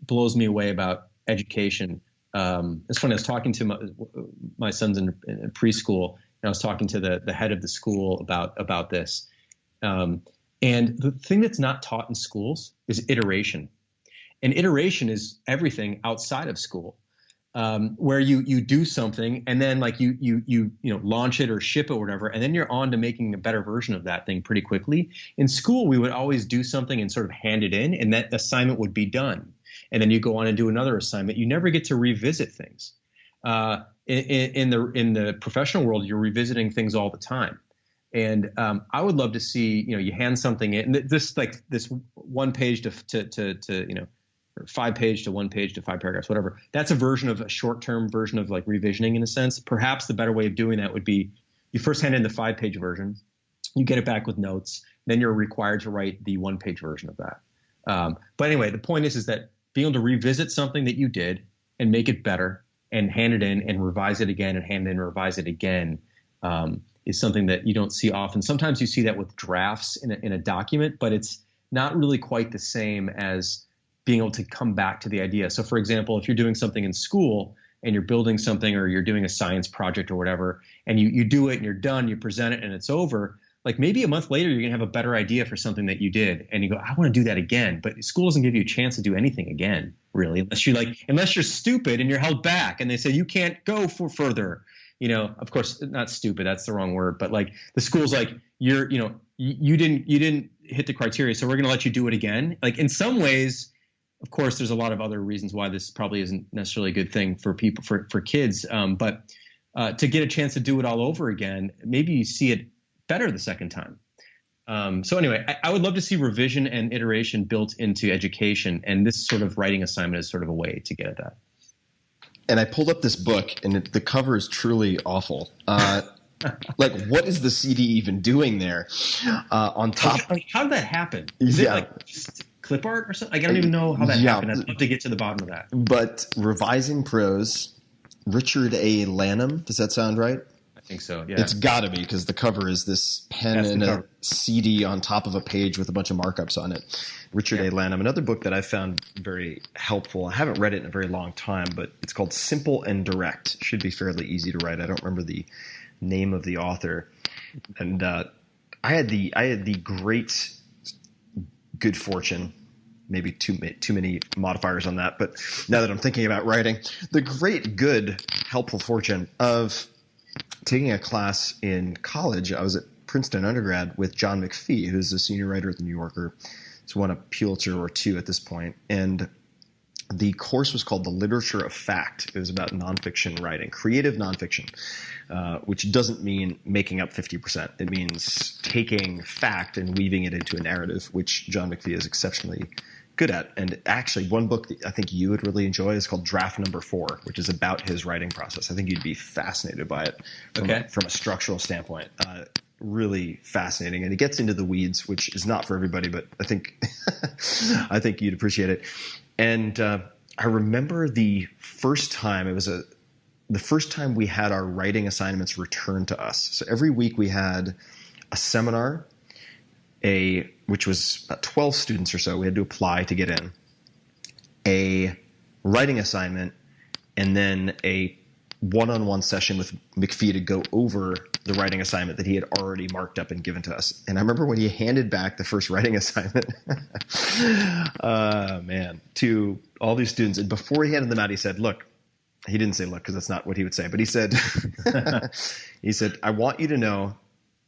blows me away about education. It's funny. I was talking to my sons in preschool, and I was talking to the head of the school about this. And the thing that's not taught in schools is iteration. And iteration is everything outside of school. Where you do something and then like you launch it or ship it or whatever, and then you're on to making a better version of that thing pretty quickly. In school, we would always do something and sort of hand it in, and that assignment would be done. And then you go on and do another assignment. You never get to revisit things. In the professional world, you're revisiting things all the time. And I would love to see, you hand something in, and this 1 page to 5 page to 1 page to 5 paragraphs, whatever. That's a short-term version of like revisioning in a sense. Perhaps the better way of doing that would be you first hand in the 5-page version, you get it back with notes, then you're required to write the 1-page version of that. But anyway, the point is that being able to revisit something that you did and make it better and hand it in and revise it again and hand it in and revise it again is something that you don't see often. Sometimes you see that with drafts in a document, but it's not really quite the same as being able to come back to the idea. So for example, if you're doing something in school and you're building something or you're doing a science project or whatever, and you do it and you're done, you present it and it's over. Like maybe a month later, you're going to have a better idea for something that you did. And you go, I want to do that again. But school doesn't give you a chance to do anything again, really, unless you're stupid and you're held back and they say you can't go for further. Of course, not stupid. That's the wrong word. But like the school's like, you didn't hit the criteria. So we're going to let you do it again. Like in some ways, of course, there's a lot of other reasons why this probably isn't necessarily a good thing for people, for kids. But to get a chance to do it all over again, maybe you see it better the second time. So anyway, I would love to see revision and iteration built into education. And this sort of writing assignment is sort of a way to get at that. And I pulled up this book, and the cover is truly awful. Like, what is the CD even doing there? On top, how did that happen? Is it like just clip art or something? Like, I don't even know how that happened. I'd love to get to the bottom of that. But revising prose, Richard A. Lanham. Does that sound right? I think so. Yeah, it's got to be, because the cover is this pen and a CD on top of a page with a bunch of markups on it. Richard A. Lanham. Another book that I found very helpful. I haven't read it in a very long time, but it's called Simple and Direct. It should be fairly easy to write. I don't remember the name of the author. And I had the great good fortune, maybe too many modifiers on that, but now that I'm thinking about writing, the great good helpful fortune of taking a class in college. I was at Princeton undergrad with John McPhee, who's a senior writer at the New Yorker. He's won a Pulitzer or two at this point. And the course was called The Literature of Fact. It was about nonfiction writing, creative nonfiction, which doesn't mean making up 50%. It means taking fact and weaving it into a narrative, which John McPhee is exceptionally good at. And actually, one book that I think you would really enjoy is called Draft Number 4, which is about his writing process. I think you'd be fascinated by it from a structural standpoint. Really fascinating, and it gets into the weeds, which is not for everybody, but I think I think you'd appreciate it. And I remember the first time we had our writing assignments returned to us. So every week we had a seminar, which was about 12 students or so. We had to apply to get in, a writing assignment, and then a one-on-one session with McPhee to go over the writing assignment that he had already marked up and given to us. And I remember when he handed back the first writing assignment, to all these students. And before he handed them out, he said, look, he didn't say look, because that's not what he would say, but he said, I want you to know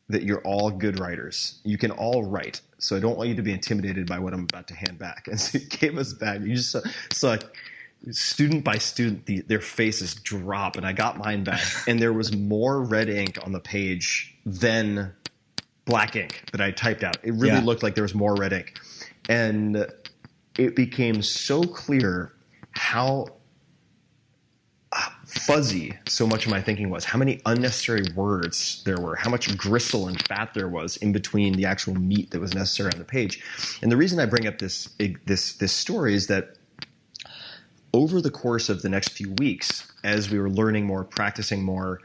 that you're all good writers. You can all write. So I don't want you to be intimidated by what I'm about to hand back. And so he gave us back. You just saw student by student, their faces drop, and I got mine back. And there was more red ink on the page than black ink that I typed out. It really looked like there was more red ink. And it became so clear how fuzzy so much of my thinking was, how many unnecessary words there were, how much gristle and fat there was in between the actual meat that was necessary on the page. And the reason I bring up this story is that over the course of the next few weeks, as we were learning more, practicing more,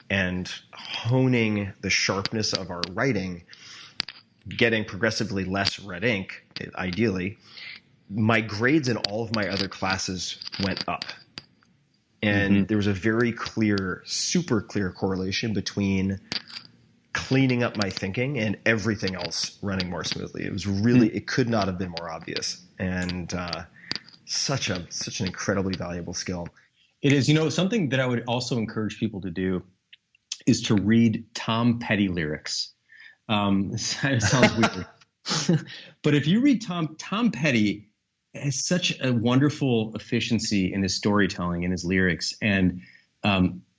and honing the sharpness of our writing, getting progressively less red ink, ideally, my grades in all of my other classes went up. And there was a very clear, super clear correlation between cleaning up my thinking and everything else running more smoothly. It was really, it could not have been more obvious. And such an incredibly valuable skill. It is. Something that I would also encourage people to do is to read Tom Petty lyrics. It sounds weird. But if you read Tom Petty has such a wonderful efficiency in his storytelling and his lyrics, and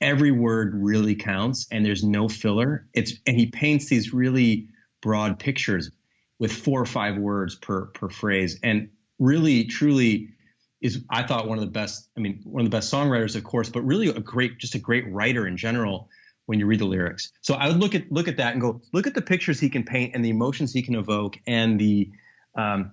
every word really counts, and there's no filler. And he paints these really broad pictures with 4 or 5 words per phrase, and really, truly is, I thought, one of the best songwriters, of course, but really a great writer in general when you read the lyrics. So I would look at that and go, look at the pictures he can paint and the emotions he can evoke and the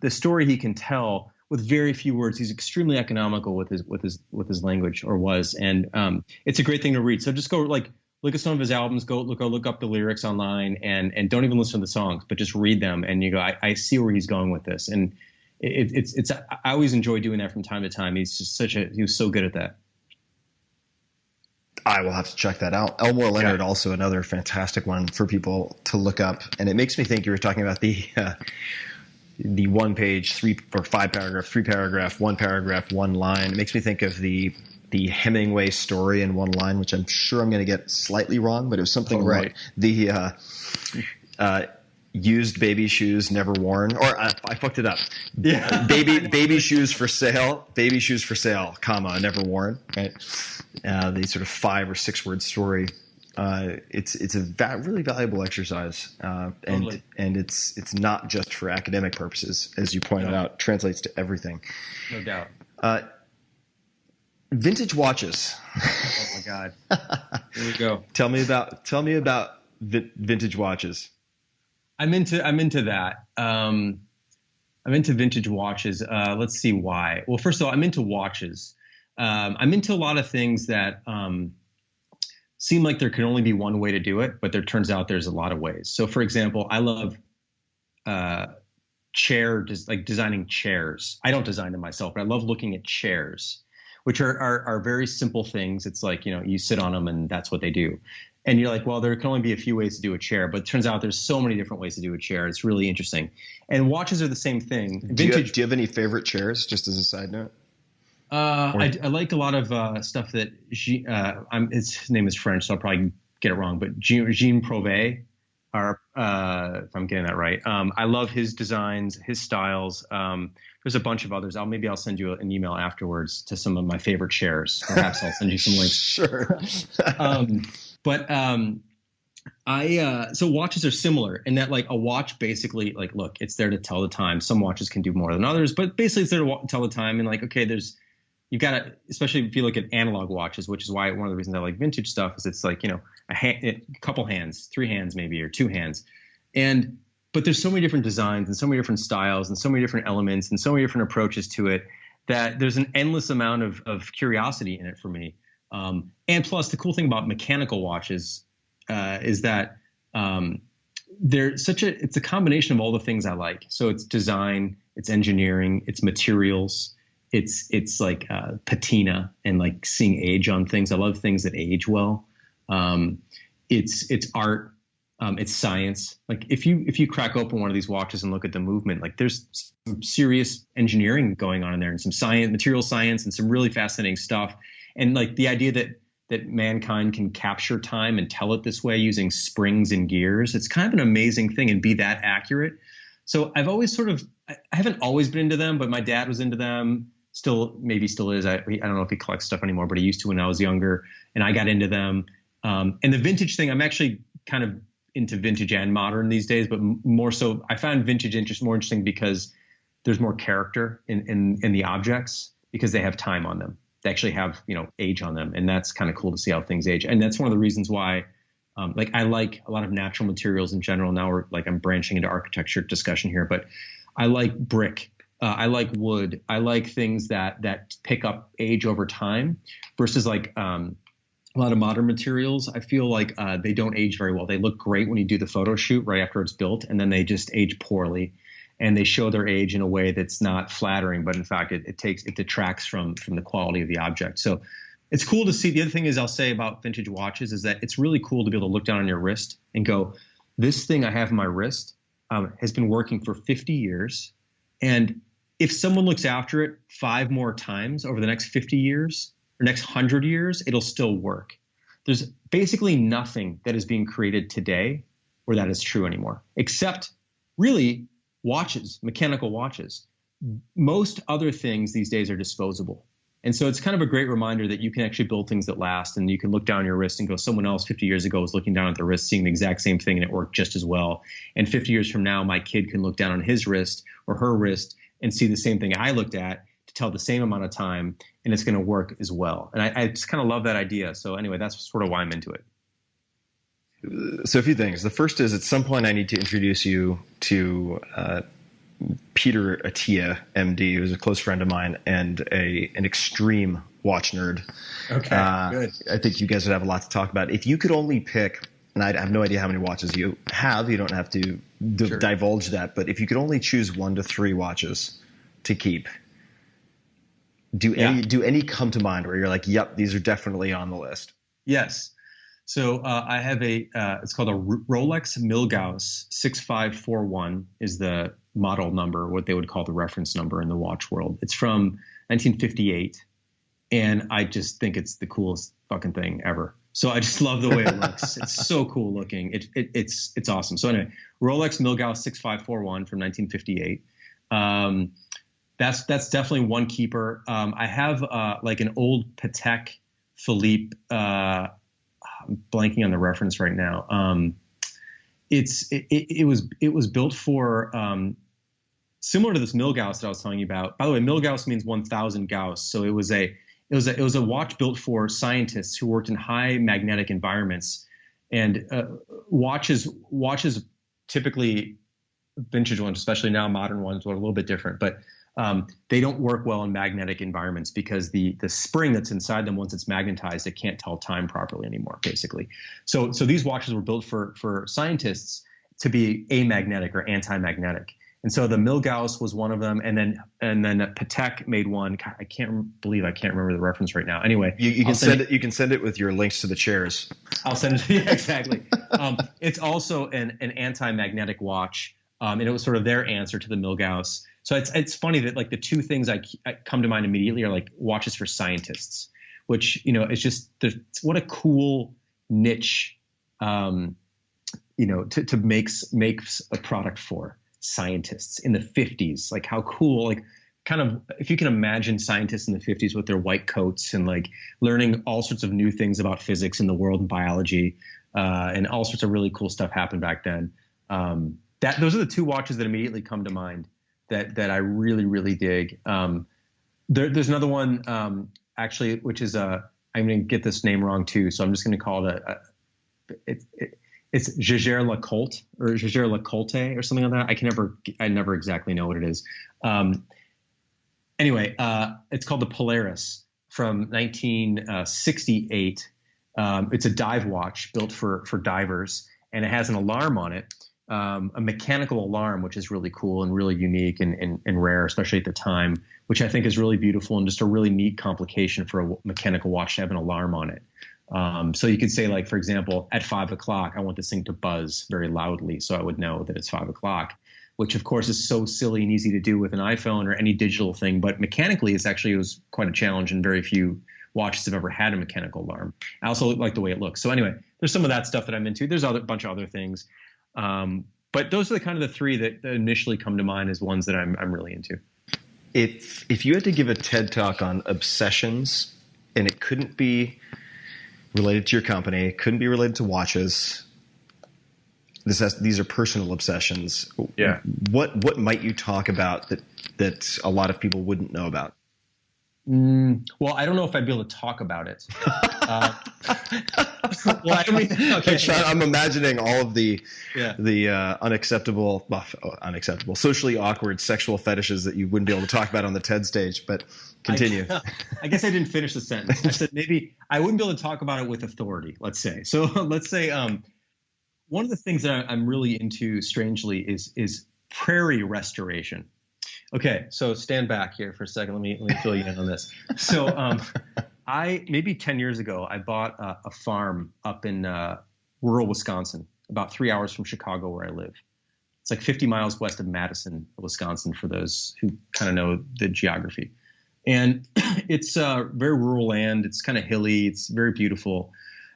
story he can tell with very few words. He's extremely economical with his language, or was, and it's a great thing to read. So just go look at some of his albums, go look up the lyrics online, and don't even listen to the songs, but just read them, and you go, I see where he's going with this. And it's I always enjoy doing that from time to time. He was so good at that. I will have to check that out. Elmore Leonard, also another fantastic one for people to look up. And it makes me think you were talking about the 1 page, 3 or 5 paragraph, 3 paragraph, 1 paragraph, 1 line. It makes me think of the Hemingway story in 1 line, which I'm sure I'm going to get slightly wrong, but it was something right. The used baby shoes never worn, or I fucked it up. Yeah, baby shoes for sale, comma, never worn. Right, the sort of 5 or 6 word story. It's a really valuable exercise, and it's not just for academic purposes, as you pointed out. It translates to everything. No doubt. Vintage watches. Oh my God! Here we go. Tell me about vintage watches. I'm into that. I'm into vintage watches. Let's see why. Well, first of all, I'm into watches. I'm into a lot of things that seem like there can only be one way to do it, but there turns out there's a lot of ways. So, for example, I love designing chairs. I don't design them myself, but I love looking at chairs, which are very simple things. It's like, you sit on them and that's what they do. And you're like, well, there can only be a few ways to do a chair, but it turns out there's so many different ways to do a chair. It's really interesting. And watches are the same thing. Do you have any favorite chairs, just as a side note? I like a lot of stuff that his name is French, so I'll probably get it wrong, but Jean Prouvé, if I'm getting that right. I love his designs, his styles. There's a bunch of others. Maybe I'll send you an email afterwards to some of my favorite chairs. Perhaps I'll send you some links. Sure. So watches are similar in that, like, a watch basically, like, look, it's there to tell the time. Some watches can do more than others, but basically it's there to tell the time. And like, okay, you got to, especially if you look at analog watches, which is why one of the reasons I like vintage stuff is it's like, a couple hands, 3 hands maybe, or 2 hands. But there's so many different designs and so many different styles and so many different elements and so many different approaches to it that there's an endless amount of curiosity in it for me. And plus, the cool thing about mechanical watches is that it's a combination of all the things I like. So it's design, it's engineering, it's materials, it's like patina and like seeing age on things. I love things that age well. It's art. It's science. Like if you crack open one of these watches and look at the movement, like there's some serious engineering going on in there and some science, material science, and some really fascinating stuff. And like the idea that mankind can capture time and tell it this way using springs and gears, it's kind of an amazing thing and be that accurate. So I've always I haven't always been into them, but my dad was into them. Maybe still is. I don't know if he collects stuff anymore, but he used to when I was younger, and I got into them. And the vintage thing, I'm actually kind of into vintage and modern these days, but more so I find vintage more interesting because there's more character in the objects because they have time on them. They actually have, age on them. And that's kind of cool to see how things age. And that's one of the reasons why, I like a lot of natural materials in general. Now I'm branching into architecture discussion here, but I like brick. I like wood. I like things that pick up age over time versus like, a lot of modern materials. I feel like they don't age very well. They look great when you do the photo shoot right after it's built, and then they just age poorly. And they show their age in a way that's not flattering, but in fact, it detracts from the quality of the object. So it's cool to see. The other thing is I'll say about vintage watches is that it's really cool to be able to look down on your wrist and go, this thing I have in my wrist has been working for 50 years. And if someone looks after it 5 more times over the next 50 years or next 100 years, it'll still work. There's basically nothing that is being created today where that is true anymore, except really watches, mechanical watches. Most other things these days are disposable. And so it's kind of a great reminder that you can actually build things that last, and you can look down your wrist and go, someone else 50 years ago was looking down at their wrist, seeing the exact same thing, and it worked just as well. And 50 years from now, my kid can look down on his wrist or her wrist and see the same thing I looked at to tell the same amount of time, and it's going to work as well. And I just kind of love that idea. So anyway, that's sort of why I'm into it. So a few things. The first is at some point I need to introduce you to Peter Attia, MD, who's a close friend of mine and an extreme watch nerd. Okay, good. I think you guys would have a lot to talk about. If you could only pick, and I have no idea how many watches you have, you don't have to Sure. divulge that, but if you could only choose 1 to 3 watches to keep, do any come to mind where you're like, yep, these are definitely on the list? Yes. So I have it's called a Rolex Milgauss 6541 is the model number, what they would call the reference number in the watch world. It's from 1958. And I just think it's the coolest fucking thing ever. So I just love the way it looks. It's so cool looking. It's awesome. So anyway, Rolex Milgauss 6541 from 1958. That's definitely one keeper. I have like an old Patek Philippe. I'm blanking on the reference right now. It was built for similar to this Milgauss that I was telling you about. By the way, Milgauss means 1,000 Gauss. So it was a watch built for scientists who worked in high magnetic environments, and watches typically, vintage ones, especially now modern ones, are a little bit different, but they don't work well in magnetic environments because the spring that's inside them, once it's magnetized, it can't tell time properly anymore, basically. So these watches were built for scientists to be amagnetic or anti-magnetic. And so the Milgauss was one of them, and then Patek made one. I can't remember the reference right now. Anyway, you can send it. You can send it with your links to the chairs. I'll send it. Yeah, exactly. It's also an anti-magnetic watch, and it was sort of their answer to the Milgauss. So it's funny that like the two things I come to mind immediately are like watches for scientists, which it's just what a cool niche, to makes a product for scientists in the 50s. Like how cool, like kind of if you can imagine scientists in the 50s with their white coats and like learning all sorts of new things about physics in the world and biology, and all sorts of really cool stuff happened back then. Those are the two watches that immediately come to mind that I really, really dig. There's another one actually, which is I'm going to get this name wrong too, so I'm just going to call it it's Jaeger LeCoultre or Jaeger LeCoultre or something like that. I never exactly know what it is. Anyway, it's called the Polaris from 1968. It's a dive watch built for divers, and it has an alarm on it, a mechanical alarm, which is really cool and really unique and rare, especially at the time, which I think is really beautiful and just a really neat complication for a mechanical watch to have an alarm on it. So you could say, like, for example, at 5 o'clock, I want this thing to buzz very loudly so I would know that it's 5 o'clock, which of course is so silly and easy to do with an iPhone or any digital thing. But mechanically, it was quite a challenge, and very few watches have ever had a mechanical alarm. I also like the way it looks. So anyway, there's some of that stuff that I'm into. There's a bunch of other things. But those are the three that initially come to mind as ones that I'm really into. If you had to give a TED talk on obsessions, and it couldn't be related to your company, couldn't be related to watches, these are personal obsessions. Yeah. What might you talk about that a lot of people wouldn't know about? Well, I don't know if I'd be able to talk about it. Well, I mean, okay. I'm imagining all of the unacceptable, socially awkward sexual fetishes that you wouldn't be able to talk about on the TED stage. But continue. I guess I didn't finish the sentence. I said maybe I wouldn't be able to talk about it with authority. Let's say. So let's say one of the things that I'm really into, strangely, is prairie restoration. Okay, so stand back here for a second. Let me fill you in on this. So maybe 10 years ago, I bought a farm up in rural Wisconsin, about 3 hours from Chicago where I live. It's like 50 miles west of Madison, Wisconsin, for those who kind of know the geography. And it's very rural land. It's kind of hilly. It's very beautiful.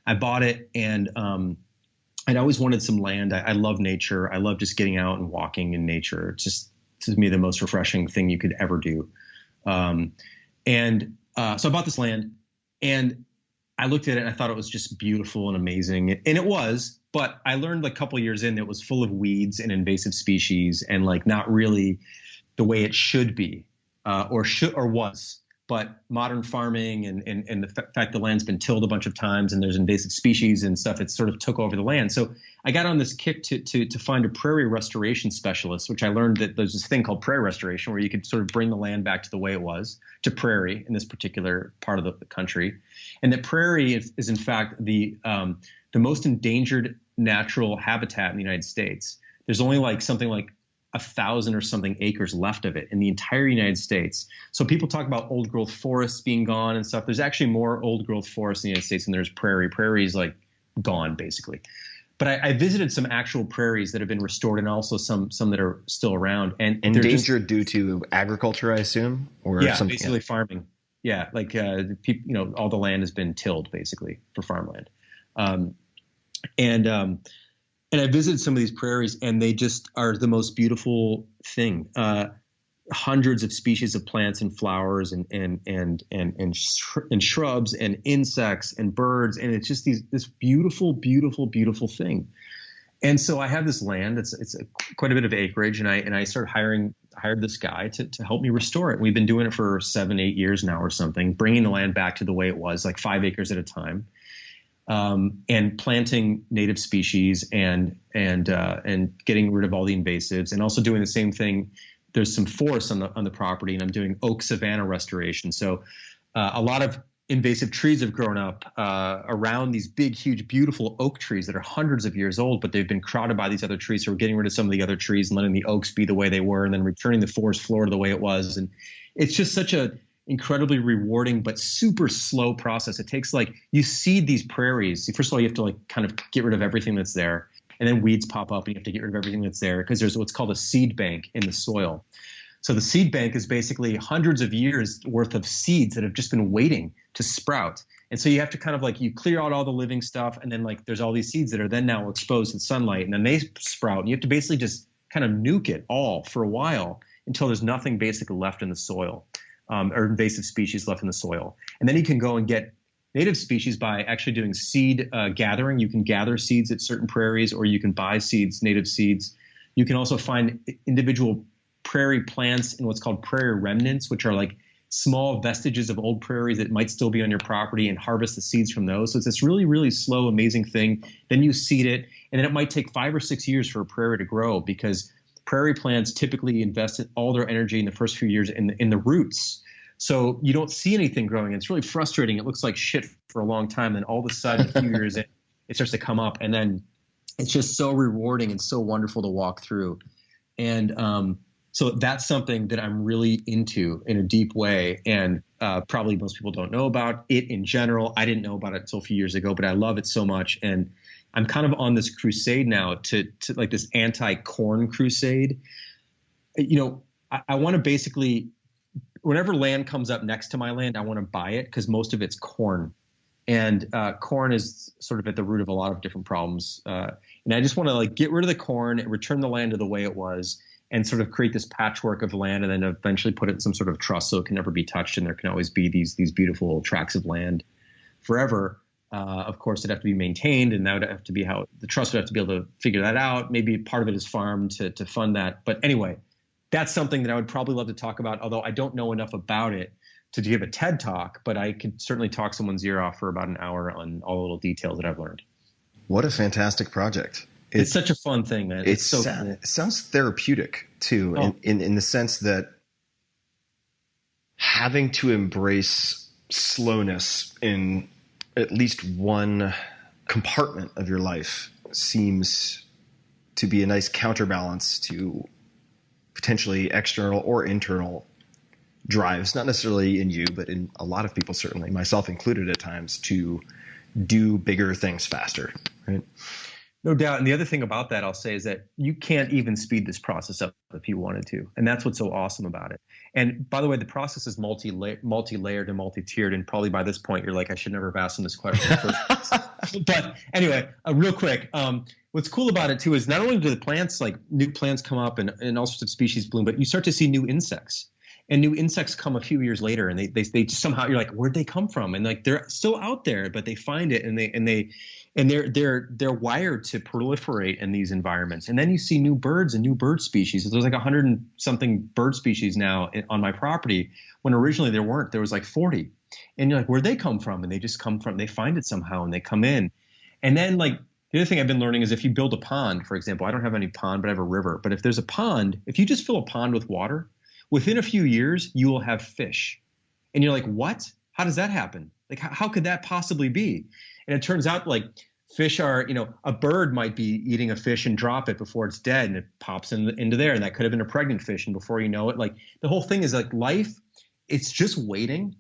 I bought it, and I'd always wanted some land. I love nature. I love just getting out and walking in nature. It's just, to me, the most refreshing thing you could ever do. So I bought this land, and I looked at it and I thought it was just beautiful and amazing. And it was, but I learned a couple years in that it was full of weeds and invasive species, and like not really the way it should be, or was. But modern farming and the fact the land's been tilled a bunch of times and there's invasive species and stuff, it sort of took over the land. So I got on this kick to find a prairie restoration specialist, which I learned that there's this thing called prairie restoration where you could sort of bring the land back to the way it was, to prairie in this particular part of the country. And that prairie is in fact the most endangered natural habitat in the United States. There's only like something like 1,000 or something acres left of it in the entire United States. So people talk about old growth forests being gone and stuff. There's actually more old growth forests in the United States than there's prairie. Prairie is like gone basically. But I visited some actual prairies that have been restored, and also some that are still around. And endangered due to agriculture, I assume, or something. Basically farming. Yeah, like people, all the land has been tilled basically for farmland. And I visited some of these prairies, and they just are the most beautiful thing. Hundreds of species of plants and flowers and shrubs and insects and birds, and it's just this beautiful, beautiful, beautiful thing. And so I have this land. It's quite a bit of acreage, and I hired this guy to help me restore it. We've been doing it for 7-8 years now or something, bringing the land back to the way it was, like 5 acres at a time. And planting native species and getting rid of all the invasives, and also doing the same thing. There's some forests on the property, and I'm doing oak savanna restoration. So a lot of invasive trees have grown up around these big, huge, beautiful oak trees that are hundreds of years old, but they've been crowded by these other trees. So we're getting rid of some of the other trees and letting the oaks be the way they were, and then returning the forest floor to the way it was. And it's just such a incredibly rewarding but super slow process. It takes you seed these prairies. First of all, you have to kind of get rid of everything that's there, and then weeds pop up and you have to get rid of everything that's there, because there's what's called a seed bank in the soil. So the seed bank is basically hundreds of years worth of seeds that have just been waiting to sprout. And so you have to kind of you clear out all the living stuff, and then there's all these seeds that are then now exposed to sunlight, and then they sprout, and you have to basically just kind of nuke it all for a while until there's nothing basically left in the soil. Or invasive species left in the soil. And then you can go and get native species by actually doing seed gathering. You can gather seeds at certain prairies, or you can buy seeds, native seeds. You can also find individual prairie plants in what's called prairie remnants, which are small vestiges of old prairies that might still be on your property, and harvest the seeds from those. So it's this really, really slow, amazing thing. Then you seed it, and then it might take 5 or 6 years for a prairie to grow, because prairie plants typically invest all their energy in the first few years in the roots. So you don't see anything growing. It's really frustrating. It looks like shit for a long time. Then all of a sudden, a few years in, it starts to come up. And then it's just so rewarding and so wonderful to walk through. And so that's something that I'm really into in a deep way. And probably most people don't know about it in general. I didn't know about it until a few years ago, but I love it so much. And I'm kind of on this crusade now to this anti-corn crusade. I want to basically, whenever land comes up next to my land, I want to buy it, because most of it's corn. And corn is sort of at the root of a lot of different problems. And I just want to get rid of the corn and return the land to the way it was, and sort of create this patchwork of land, and then eventually put it in some sort of trust so it can never be touched, and there can always be these beautiful tracts of land forever. Of course, it'd have to be maintained, and that would have to be how the trust would have to be able to figure that out. Maybe part of it is farmed to fund that. But anyway, that's something that I would probably love to talk about, although I don't know enough about it to give a TED talk, but I could certainly talk someone's ear off for about an hour on all the little details that I've learned. What a fantastic project. It's such a fun thing, man. It's so cool. It sounds therapeutic too, in the sense that having to embrace slowness in at least one compartment of your life seems to be a nice counterbalance to potentially external or internal drives, not necessarily in you, but in a lot of people, certainly myself included at times, to do bigger things faster, right? No doubt. And the other thing about that, I'll say, is that you can't even speed this process up if you wanted to. And that's what's so awesome about it. And by the way, the process is multi-layered and multi-tiered. And probably by this point, you're like, I should never have asked him this question first. But anyway, real quick, what's cool about it too is not only do the plants, new plants come up and all sorts of species bloom, but you start to see new insects. And new insects come a few years later, and they just somehow, you're like, where'd they come from? And they're still out there, but they find it, and they're wired to proliferate in these environments. And then you see new birds and new bird species. There's 100 and something bird species now on my property, when originally there weren't. There was 40. And you're like, where'd they come from? And they just come from, they find it somehow and they come in. And then the other thing I've been learning is if you build a pond, for example, I don't have any pond, but I have a river. But if there's a pond, if you just fill a pond with water, within a few years, you will have fish. And you're like, what? How does that happen? How could that possibly be? And it turns out fish are, a bird might be eating a fish and drop it before it's dead, and it pops into there, and that could have been a pregnant fish, and before you know it, like the whole thing is like life, it's just waiting.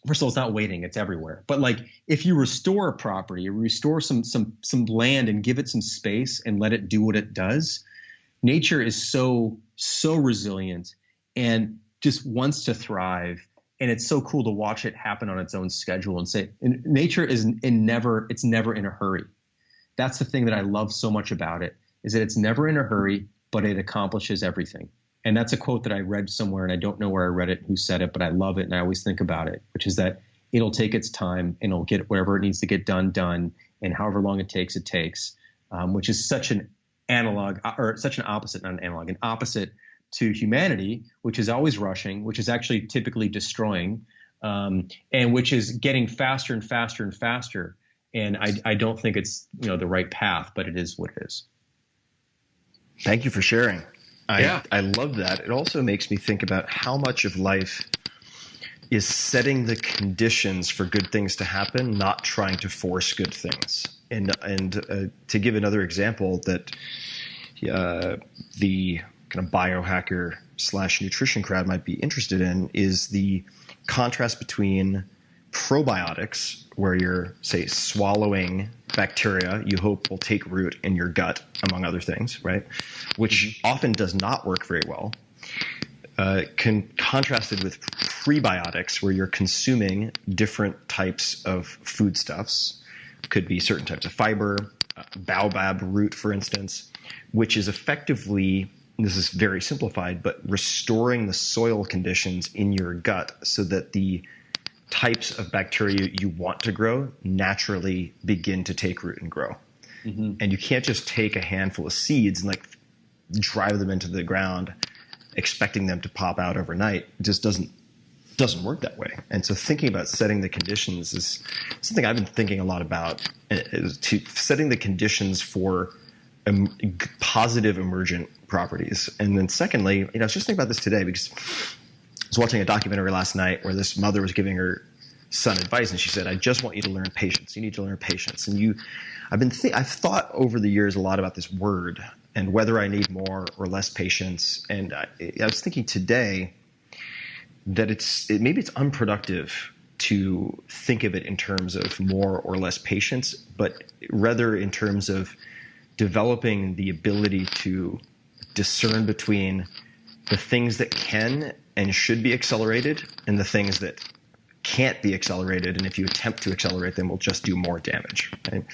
First of all, it's not waiting, it's everywhere. But like if you restore a property or restore some land and give it some space and let it do what it does, nature is so resilient and just wants to thrive. And it's so cool to watch it happen on its own schedule and nature is it's never in a hurry. That's the thing that I love so much about it, is that it's never in a hurry, but it accomplishes everything. And that's a quote that I read somewhere, and I don't know where I read it, who said it, but I love it, and I always think about it, which is that it'll take its time, and it'll get wherever it needs to get done, and however long it takes, which is such an analog, or such an opposite, not an analog, an opposite to humanity, which is always rushing, which is actually typically destroying, and which is getting faster and faster and faster. And I don't think it's the right path, but it is what it is. Thank you for sharing. I love that. It also makes me think about how much of life is setting the conditions for good things to happen, not trying to force good things. And to give another example that the kind of biohacker / nutrition crowd might be interested in is the contrast between probiotics, where you're, say, swallowing bacteria you hope will take root in your gut, among other things, right? Which often does not work very well. Contrasted with prebiotics, where you're consuming different types of foodstuffs, could be certain types of fiber, baobab root, for instance, which is effectively, this is very simplified, but restoring the soil conditions in your gut so that the types of bacteria you want to grow naturally begin to take root and grow. Mm-hmm. And you can't just take a handful of seeds and like drive them into the ground expecting them to pop out overnight. It just doesn't work that way. And so thinking about setting the conditions is something I've been thinking a lot about, to setting the conditions for positive emergent properties. And then secondly, I was just thinking about this today because I was watching a documentary last night where this mother was giving her son advice, and she said, "I just want you to learn patience. You need to learn patience." And I've thought over the years a lot about this word and whether I need more or less patience. And I was thinking today that maybe it's unproductive to think of it in terms of more or less patience, but rather in terms of developing the ability to discern between the things that can and should be accelerated and the things that can't be accelerated. And if you attempt to accelerate them, will just do more damage. Right?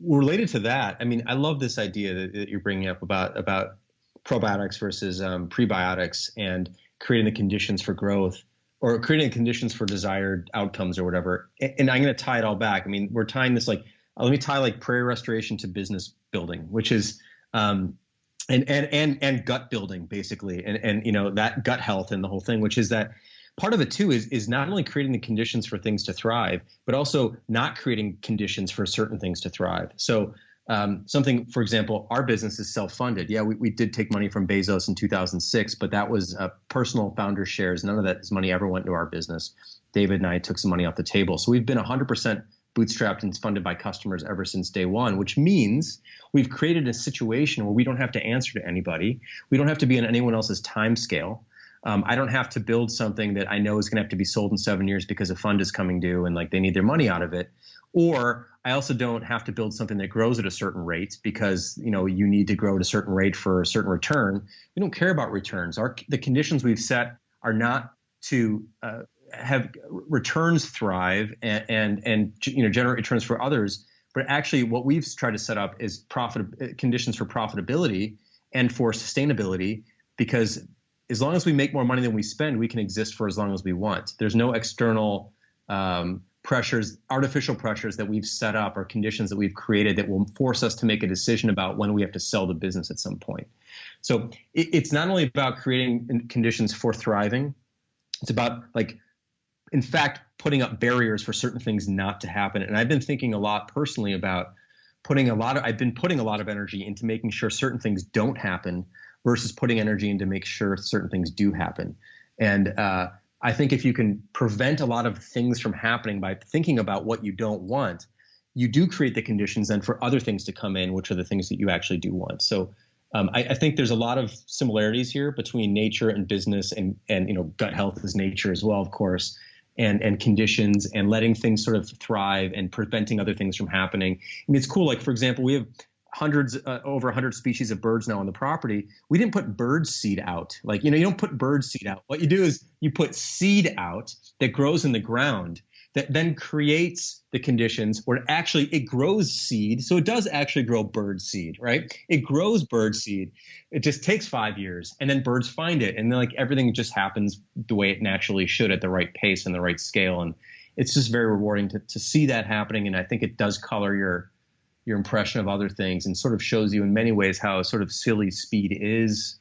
Related to that, I mean, I love this idea that you're bringing up about probiotics versus prebiotics and creating the conditions for growth, or creating the conditions for desired outcomes or whatever. And I'm going to tie it all back. I mean, we're tying this let me tie prairie restoration to business building, which is and gut building, basically, and that gut health and the whole thing, which is that part of it too is not only creating the conditions for things to thrive, but also not creating conditions for certain things to thrive. So something, for example, our business is self-funded. Yeah, we did take money from Bezos in 2006, but that was personal founder shares. None of that money ever went to our business. David and I took some money off the table. So we've been 100% bootstrapped and funded by customers ever since day one, which means we've created a situation where we don't have to answer to anybody. We don't have to be on anyone else's time scale. I don't have to build something that I know is going to have to be sold in 7 years because a fund is coming due and they need their money out of it. Or I also don't have to build something that grows at a certain rate because, you need to grow at a certain rate for a certain return. We don't care about returns. The conditions we've set are not to have returns thrive and generate returns for others, but actually what we've tried to set up is conditions for profitability and for sustainability, because as long as we make more money than we spend, we can exist for as long as we want. There's no external pressures, artificial pressures that we've set up or conditions that we've created that will force us to make a decision about when we have to sell the business at some point. So it's not only about creating conditions for thriving, it's about in fact, putting up barriers for certain things not to happen. And I've been thinking a lot personally about I've been putting a lot of energy into making sure certain things don't happen versus putting energy into make sure certain things do happen. And I think if you can prevent a lot of things from happening by thinking about what you don't want, you do create the conditions then for other things to come in, which are the things that you actually do want. So I think there's a lot of similarities here between nature and business, and gut health is nature as well, of course, and conditions, and letting things sort of thrive and preventing other things from happening. I mean, it's cool. Like, for example, we have over 100 species of birds now on the property. We didn't put bird seed out. Like, you don't put bird seed out. What you do is you put seed out that grows in the ground, that then creates the conditions where it grows seed. So it does actually grow bird seed, right? It grows bird seed. It just takes 5 years, and then birds find it. And then everything just happens the way it naturally should, at the right pace and the right scale. And it's just very rewarding to see that happening. And I think it does color your impression of other things, and sort of shows you in many ways how sort of silly speed is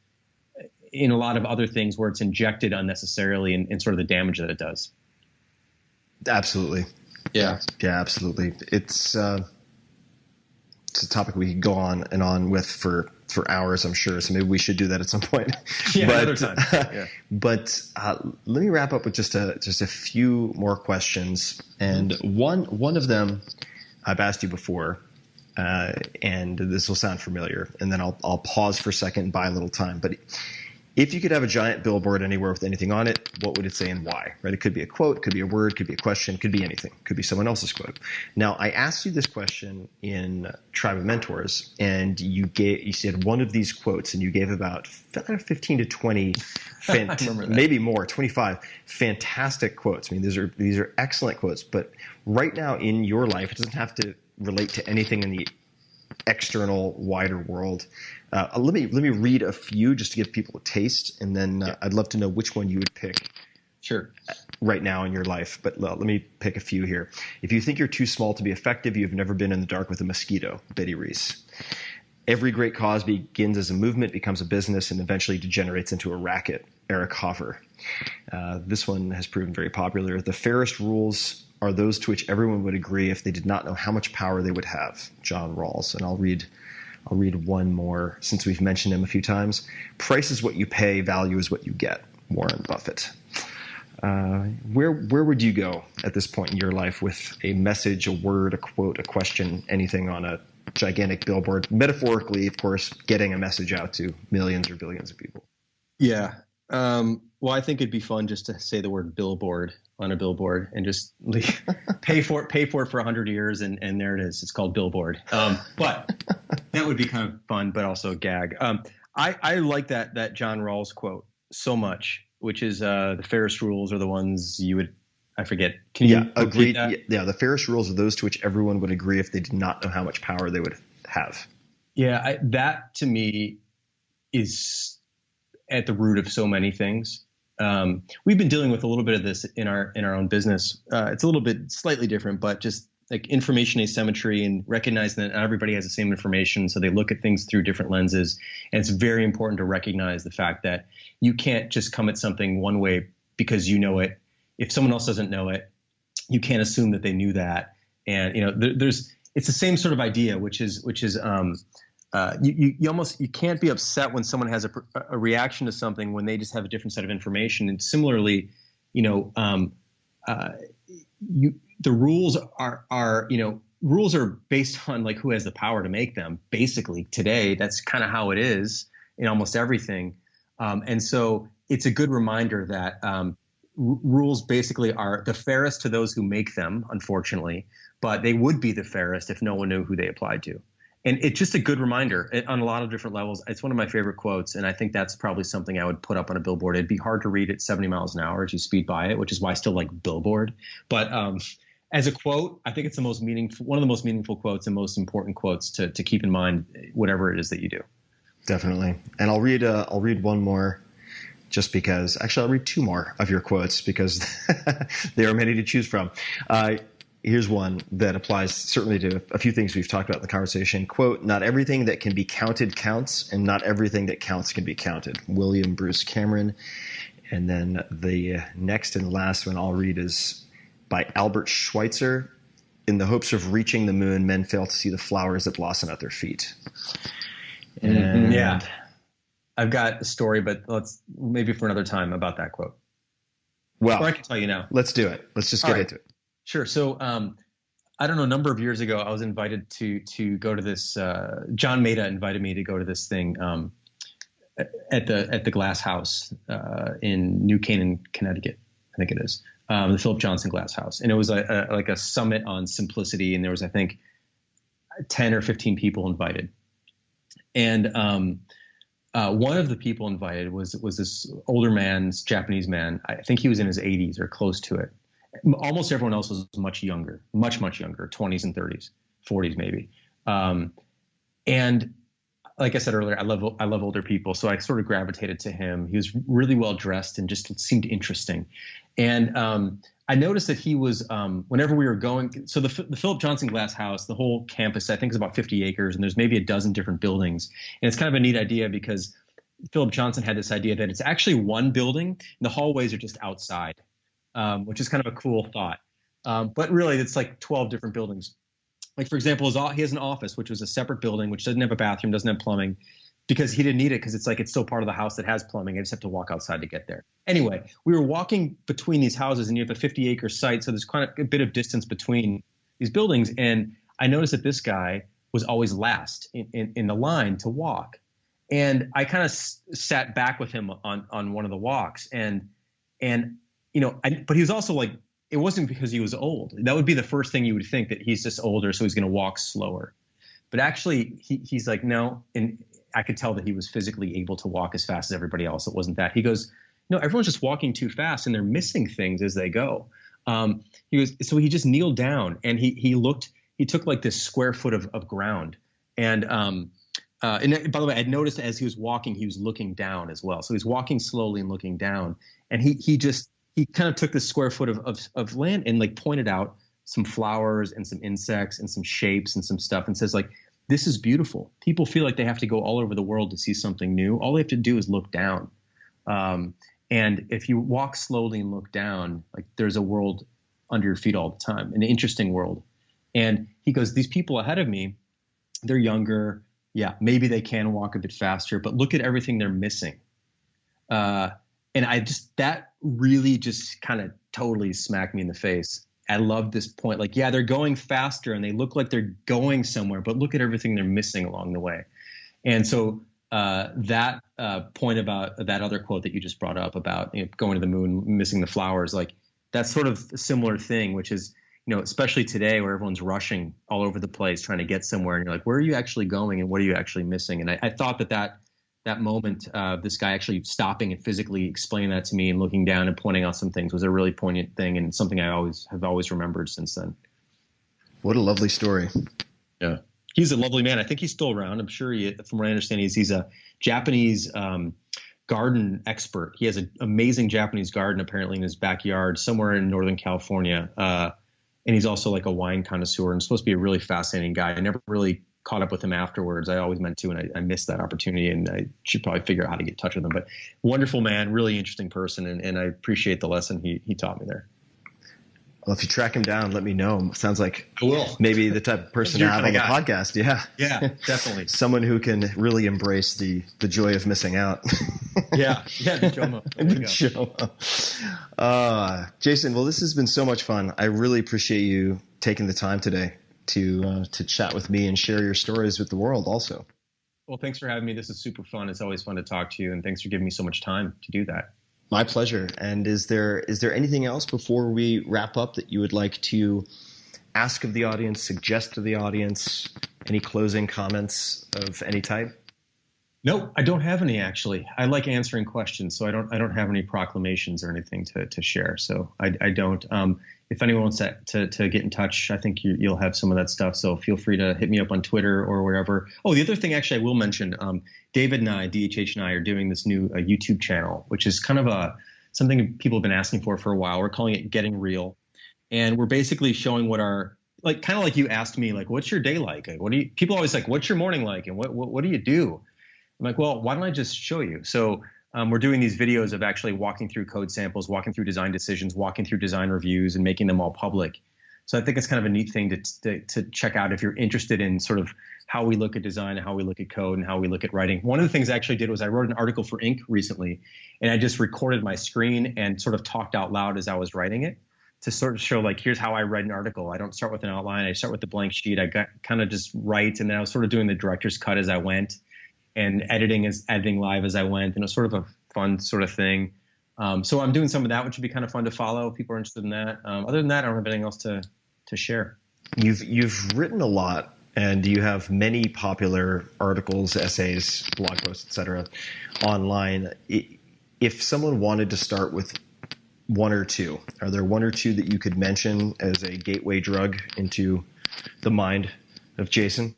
in a lot of other things where it's injected unnecessarily, and sort of the damage that it does. Absolutely. Yeah, absolutely. It's a topic we could go on and on with for hours, I'm sure. So maybe we should do that at some point. Yeah, another time. Yeah. But let me wrap up with just a few more questions. And one of them I've asked you before, and this will sound familiar. And then I'll pause for a second and buy a little time. But if you could have a giant billboard anywhere with anything on it, what would it say and why? Right? It could be a quote, could be a word, could be a question, could be anything, could be someone else's quote. Now, I asked you this question in Tribe of Mentors, and you said one of these quotes, and you gave about 15 to 20, maybe more, 25 fantastic quotes. I mean, these are excellent quotes. But right now in your life, it doesn't have to relate to anything in the external, wider world. Let me read a few just to give people a taste, and then I'd love to know which one you would pick. Sure. Right now in your life, but let me pick a few here. If you think you're too small to be effective, you've never been in the dark with a mosquito. Betty Reese. Every great cause begins as a movement, becomes a business, and eventually degenerates into a racket. Eric Hoffer. This one has proven very popular. The fairest rules are those to which everyone would agree if they did not know how much power they would have. John Rawls. And I'll read one more since we've mentioned him a few times. Price is what you pay, value is what you get. Warren Buffett. Where would you go at this point in your life with a message, a word, a quote, a question, anything on a gigantic billboard? Metaphorically, of course, getting a message out to millions or billions of people. Yeah. Well, I think it'd be fun just to say the word billboard on a billboard and just pay for it for 100 years. And there it is. It's called Billboard. But that would be kind of fun, but also a gag. I like that John Rawls quote so much, which is the fairest rules are the ones you would, I forget. Can you agreed? Yeah, the fairest rules are those to which everyone would agree if they did not know how much power they would have. Yeah, that to me is at the root of so many things. We've been dealing with a little bit of this in our own business. It's a little bit slightly different, but just like information asymmetry and recognizing that not everybody has the same information. So they look at things through different lenses. And it's very important to recognize the fact that you can't just come at something one way because you know it. If someone else doesn't know it, you can't assume that they knew that. And, it's the same sort of idea, which is you can't be upset when someone has a reaction to something when they just have a different set of information. And similarly, the rules rules are based on like who has the power to make them. Basically, today, that's kind of how it is in almost everything. And so it's a good reminder that rules basically are the fairest to those who make them, unfortunately, but they would be the fairest if no one knew who they applied to. And it's just a good reminder on a lot of different levels. It's one of my favorite quotes, and I think that's probably something I would put up on a billboard. It'd be hard to read at 70 miles an hour as you speed by it, which is why I still like Billboard. But as a quote, I think it's one of the most meaningful quotes and most important quotes to keep in mind, whatever it is that you do. Definitely. And I'll read one more just because. Actually, I'll read two more of your quotes because there are many to choose from. Here's one that applies certainly to a few things we've talked about in the conversation. Quote, not everything that can be counted counts, and not everything that counts can be counted. William Bruce Cameron. And then the next and last one I'll read is by Albert Schweitzer. In the hopes of reaching the moon, men fail to see the flowers that blossom at their feet. And yeah. I've got a story, but maybe for another time about that quote. Well, or I can tell you now. Let's do it. Let's just get into it. Sure. So I don't know, a number of years ago, I was invited to go to this. John Maeda invited me to go to this thing at the Glass House in New Canaan, Connecticut. I think it is the Philip Johnson Glass House, and it was like a summit on simplicity, and there was, I think, 10 or 15 people invited, and one of the people invited was this older man, Japanese man. I think he was in his 80s or close to it. Almost everyone else was much younger, much younger, 20s and 30s, 40s maybe. And like I said earlier, I love older people, so I sort of gravitated to him. He was really well dressed and just seemed interesting. And I noticed that he was, whenever we were going, so the Philip Johnson Glass House, the whole campus, I think is about 50 acres, and there's maybe a dozen different buildings. And it's kind of a neat idea because Philip Johnson had this idea that it's actually one building, and the hallways are just outside. Which is kind of a cool thought. But really, it's like 12 different buildings. Like, for example, he has an office, which was a separate building, which doesn't have a bathroom, doesn't have plumbing, because he didn't need it because it's still part of the house that has plumbing. I just have to walk outside to get there. Anyway, we were walking between these houses, and you have a 50-acre site, so there's quite a bit of distance between these buildings. And I noticed that this guy was always last in the line to walk. And I kind of sat back with him on one of the walks, and but he was also like, it wasn't because he was old. That would be the first thing you would think, that he's just older, so he's going to walk slower. But actually, he's like, no. And I could tell that he was physically able to walk as fast as everybody else. It wasn't that. He goes, no, everyone's just walking too fast, and they're missing things as they go. So he just kneeled down, and he took like this square foot of ground. And by the way, I'd noticed as he was walking, he was looking down as well. So he was walking slowly and looking down, and he kind of took this square foot of land and like pointed out some flowers and some insects and some shapes and some stuff, and says, like, this is beautiful. People feel like they have to go all over the world to see something new. All they have to do is look down. And if you walk slowly and look down, like, there's a world under your feet all the time, an interesting world. And he goes, these people ahead of me, they're younger. Yeah, maybe they can walk a bit faster, but look at everything they're missing. And that really just kind of totally smacked me in the face. I love this point. Like, yeah, they're going faster and they look like they're going somewhere, but look at everything they're missing along the way. And so that point about that other quote that you just brought up about going to the moon, missing the flowers, like, that's sort of a similar thing, which is, especially today where everyone's rushing all over the place trying to get somewhere. And you're like, where are you actually going and what are you actually missing? And I thought that moment, this guy actually stopping and physically explaining that to me and looking down and pointing out some things was a really poignant thing, and something I have always remembered since then. What a lovely story. Yeah. He's a lovely man. I think he's still around. I'm sure from what I understand, he's a Japanese garden expert. He has an amazing Japanese garden apparently in his backyard somewhere in Northern California. And he's also like a wine connoisseur and supposed to be a really fascinating guy. I never really caught up with him afterwards. I always meant to, and I missed that opportunity, and I should probably figure out how to get in touch with him. But wonderful man, really interesting person, and I appreciate the lesson he taught me there. Well, if you track him down, let me know. Sounds like I will. Maybe the type of person to have on the podcast. Yeah. Yeah, definitely. Someone who can really embrace the joy of missing out. Yeah, the JOMO. The JOMO. Jason, well, this has been so much fun. I really appreciate you taking the time today to chat with me and share your stories with the world also. Well, thanks for having me. This is super fun. It's always fun to talk to you, and thanks for giving me so much time to do that. My pleasure. And is there anything else before we wrap up that you would like to ask of the audience, suggest to the audience? Any closing comments of any type? No, I don't have any, actually. I like answering questions, so I don't have any proclamations or anything to share. So I don't. If anyone wants to get in touch, I think you'll have some of that stuff. So feel free to hit me up on Twitter or wherever. Oh, the other thing, actually, I will mention, David and I, DHH and I, are doing this new YouTube channel, which is kind of something people have been asking for a while. We're calling it Getting Real. And we're basically showing what our, like, kind of like you asked me, like, what's your day like? Like, people always like, what's your morning like? And what do you do? I'm like, well, why don't I just show you? So we're doing these videos of actually walking through code samples, walking through design decisions, walking through design reviews, and making them all public. So I think it's kind of a neat thing to check out if you're interested in sort of how we look at design and how we look at code and how we look at writing. One of the things I actually did was I wrote an article for Inc. recently, and I just recorded my screen and sort of talked out loud as I was writing it. to sort of show like, here's how I write an article. I don't start with an outline. I start with the blank sheet. I got kind of just write, and then I was sort of doing the director's cut as I went, and editing live as I went, and it was sort of a fun sort of thing. So I'm doing some of that, which would be kind of fun to follow if people are interested in that. Other than that, I don't have anything else to share. You've written a lot, and you have many popular articles, essays, blog posts, etc. online. If someone wanted to start with one or two, are there one or two that you could mention as a gateway drug into the mind of Jason?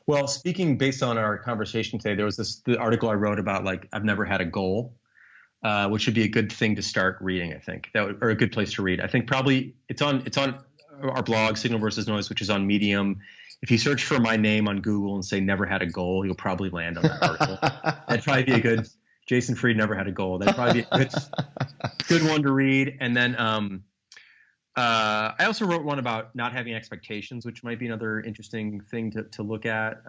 Well, speaking based on our conversation today, there was the article I wrote about like I've never had a goal, which would be a good thing to start reading. I think or a good place to read. I think probably it's on our blog, Signal versus Noise, which is on Medium. If you search for my name on Google and say "never had a goal," you'll probably land on that article. That'd probably be a good. Jason Fried never had a goal. That'd probably be a good one to read. And then I also wrote one about not having expectations, which might be another interesting thing to look at.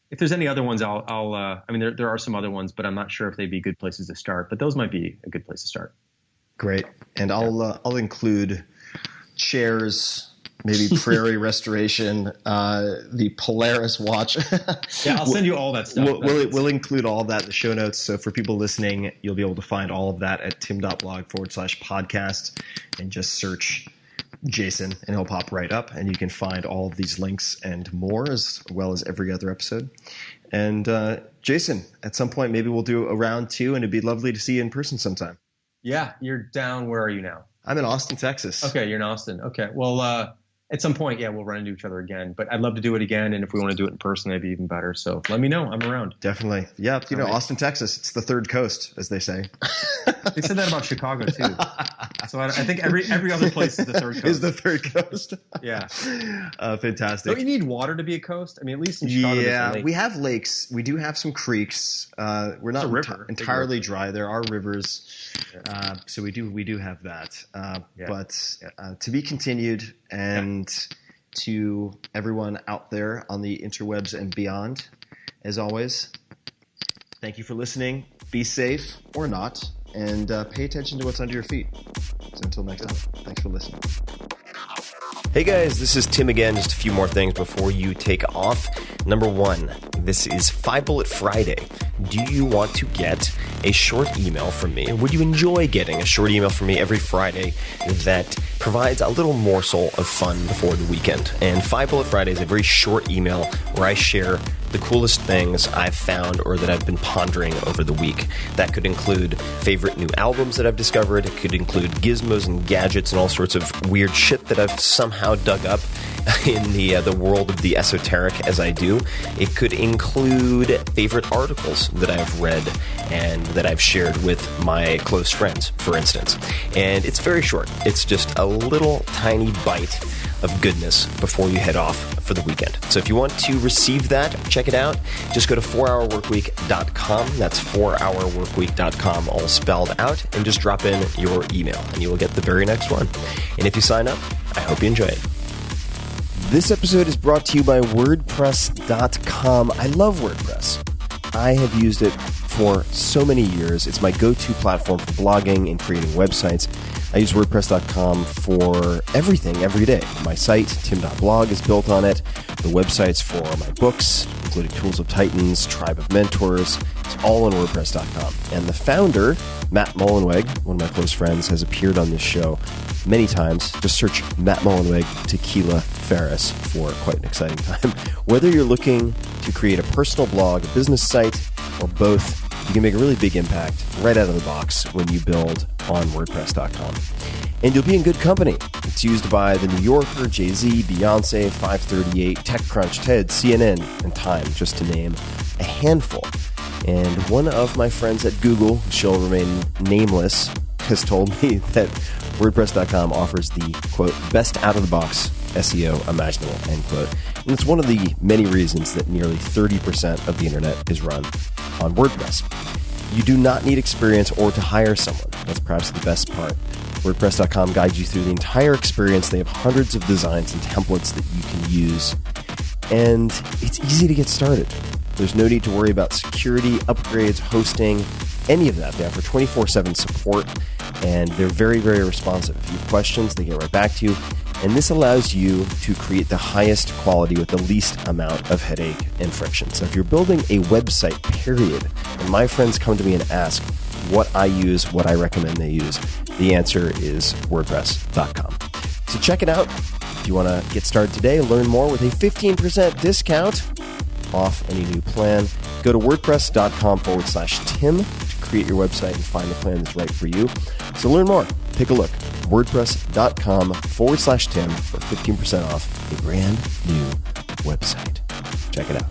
If there's any other ones, I mean, there are some other ones, but I'm not sure if they'd be good places to start. But those might be a good place to start. Great. And I'll include chairs, maybe Prairie restoration, the Polaris watch. Yeah, I'll send you all that stuff. We'll include all of that in the show notes. So for people listening, you'll be able to find all of that at tim.blog/podcast and just search Jason and he'll pop right up, and you can find all of these links and more, as well as every other episode. And Jason, at some point, maybe we'll do a round two, and it'd be lovely to see you in person sometime. Yeah, you're down. Where are you now? I'm in Austin, Texas. Okay, you're in Austin. Okay, well, at some point, yeah, we'll run into each other again. But I'd love to do it again, and if we want to do it in person, that'd be even better. So let me know. I'm around. Definitely. Yeah, right. Austin, Texas, it's the third coast, as they say. They said that about Chicago, too. So I think every other place is the third coast. Is the third coast. Yeah. Fantastic. Don't you need water to be a coast? I mean, at least in Chicago, there's a lake. We have lakes. We do have some creeks. We're not entirely dry. There are rivers. Yeah. So we do have that. But to be continued, and to everyone out there on the interwebs and beyond, as always, thank you for listening. Be safe or not, and pay attention to what's under your feet. So until next time, thanks for listening. Hey guys, this is Tim again. Just a few more things before you take off. Number one, this is 5 Bullet Friday. Do you want to get a short email from me? Would you enjoy getting a short email from me every Friday that provides a little morsel of fun before the weekend? And 5 Bullet Friday is a very short email where I share the coolest things I've found or that I've been pondering over the week. That could include favorite new albums that I've discovered. It could include gizmos and gadgets and all sorts of weird shit that I've somehow dug up in the world of the esoteric as I do. It could include favorite articles that I've read and that I've shared with my close friends, for instance. And it's very short. It's just a little tiny bite of goodness before you head off for the weekend. So if you want to receive that, check it out. Just go to 4hourworkweek.com. That's 4hourworkweek.com, all spelled out, and just drop in your email, and you will get the very next one. And if you sign up, I hope you enjoy it. This episode is brought to you by WordPress.com. I love WordPress. I have used it for so many years. It's my go-to platform for blogging and creating websites. I use WordPress.com for everything every day. My site, tim.blog, is built on it. The websites for my books, including Tools of Titans, Tribe of Mentors, it's all on WordPress.com. And the founder, Matt Mullenweg, one of my close friends, has appeared on this show many times. Just search Matt Mullenweg, Tequila, Ferriss for quite an exciting time. Whether you're looking to create a personal blog, a business site, or both, you can make a really big impact right out of the box when you build on WordPress.com. And you'll be in good company. It's used by The New Yorker, Jay-Z, Beyonce, 538, TechCrunch, TED, CNN, and Time, just to name a handful. And one of my friends at Google, who shall remain nameless, has told me that WordPress.com offers the, quote, best out-of-the-box SEO imaginable, end quote. And it's one of the many reasons that nearly 30% of the internet is run on WordPress. You do not need experience or to hire someone. That's perhaps the best part. WordPress.com guides you through the entire experience. They have hundreds of designs and templates that you can use. And it's easy to get started. There's no need to worry about security, upgrades, hosting, any of that. They offer 24/7 support, and they're very, very responsive. If you have questions, they get right back to you. And this allows you to create the highest quality with the least amount of headache and friction. So if you're building a website, period, and my friends come to me and ask what I use, what I recommend they use, the answer is WordPress.com. So check it out. If you want to get started today and learn more with a 15% discount off any new plan, go to WordPress.com/Tim to create your website and find the plan that's right for you. So learn more. Take a look. WordPress.com/Tim for 15% off a brand new website. Check it out.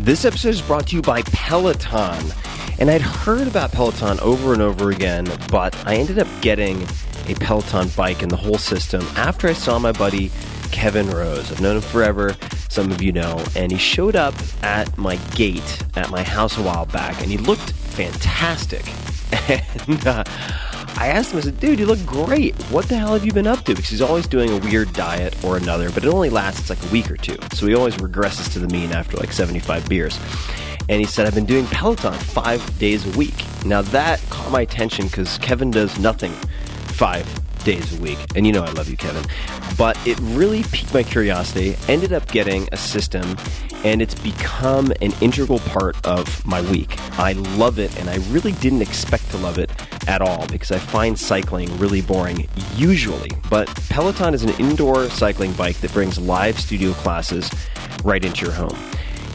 This episode is brought to you by Peloton. And I'd heard about Peloton over and over again, but I ended up getting a Peloton bike and the whole system after I saw my buddy Kevin Rose. I've known him forever, some of you know, and he showed up at my gate at my house a while back, and he looked fantastic. And I asked him, I said, dude, you look great. What the hell have you been up to? Because he's always doing a weird diet or another, but it only lasts like a week or two. So he always regresses to the mean after like 75 beers. And he said, I've been doing Peloton 5 days a week. Now that caught my attention because Kevin does nothing 5 days a week. And you know I love you, Kevin. But it really piqued my curiosity. Ended up getting a system, and it's become an integral part of my week. I love it, and I really didn't expect to love it at all because I find cycling really boring usually. But Peloton is an indoor cycling bike that brings live studio classes right into your home.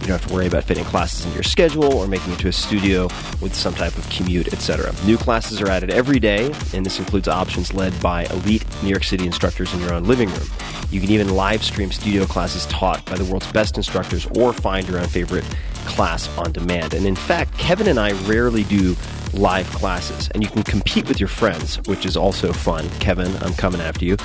You don't have to worry about fitting classes into your schedule or making it to a studio with some type of commute, etc. New classes are added every day, and this includes options led by elite New York City instructors in your own living room. You can even live stream studio classes taught by the world's best instructors or find your own favorite class on demand. And in fact, Kevin and I rarely do live classes, and you can compete with your friends, which is also fun. Kevin, I'm coming after you.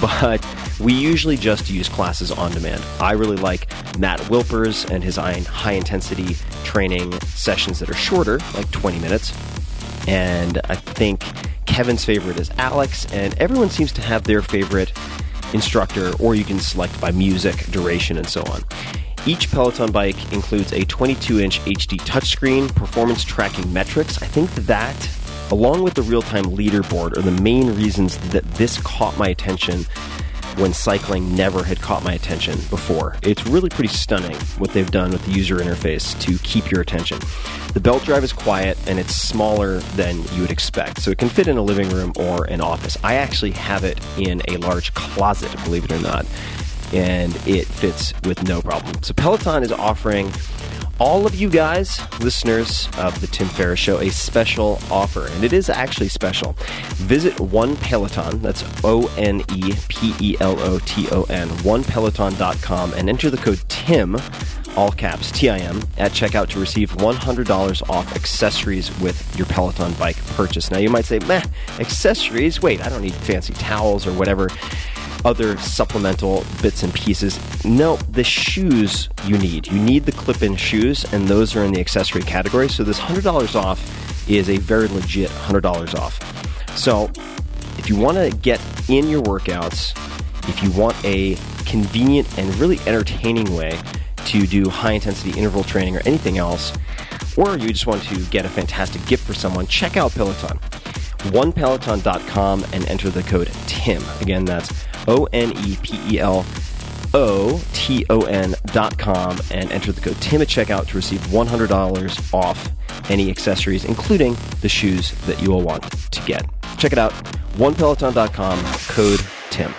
But we usually just use classes on demand. I really like Matt Wilpers and his high-intensity training sessions that are shorter, like 20 minutes. And I think Kevin's favorite is Alex, and everyone seems to have their favorite instructor, or you can select by music, duration, and so on. Each Peloton bike includes a 22-inch HD touchscreen, performance tracking metrics. I think that, along with the real-time leaderboard, are the main reasons that this caught my attention when cycling never had caught my attention before. It's really pretty stunning what they've done with the user interface to keep your attention. The belt drive is quiet, and it's smaller than you would expect, so it can fit in a living room or an office. I actually have it in a large closet, believe it or not, and it fits with no problem. So Peloton is offering all of you guys, listeners of the Tim Ferriss Show, a special offer, and it is actually special. Visit One Peloton, that's OnePeloton, onepeloton.com, and enter the code TIM, all caps, TIM, at checkout to receive $100 off accessories with your Peloton bike purchase. Now you might say, meh, accessories? Wait, I don't need fancy towels or whatever other supplemental bits and pieces. No, the shoes you need. You need the clip-in shoes, and those are in the accessory category. So this $100 off is a very legit $100 off. So if you want to get in your workouts, if you want a convenient and really entertaining way to do high-intensity interval training or anything else, or you just want to get a fantastic gift for someone, check out Peloton. OnePeloton.com and enter the code TIM. Again, that's OnePeloton.com and enter the code TIM at checkout to receive $100 off any accessories, including the shoes that you will want to get. Check it out, OnePeloton.com, code TIM.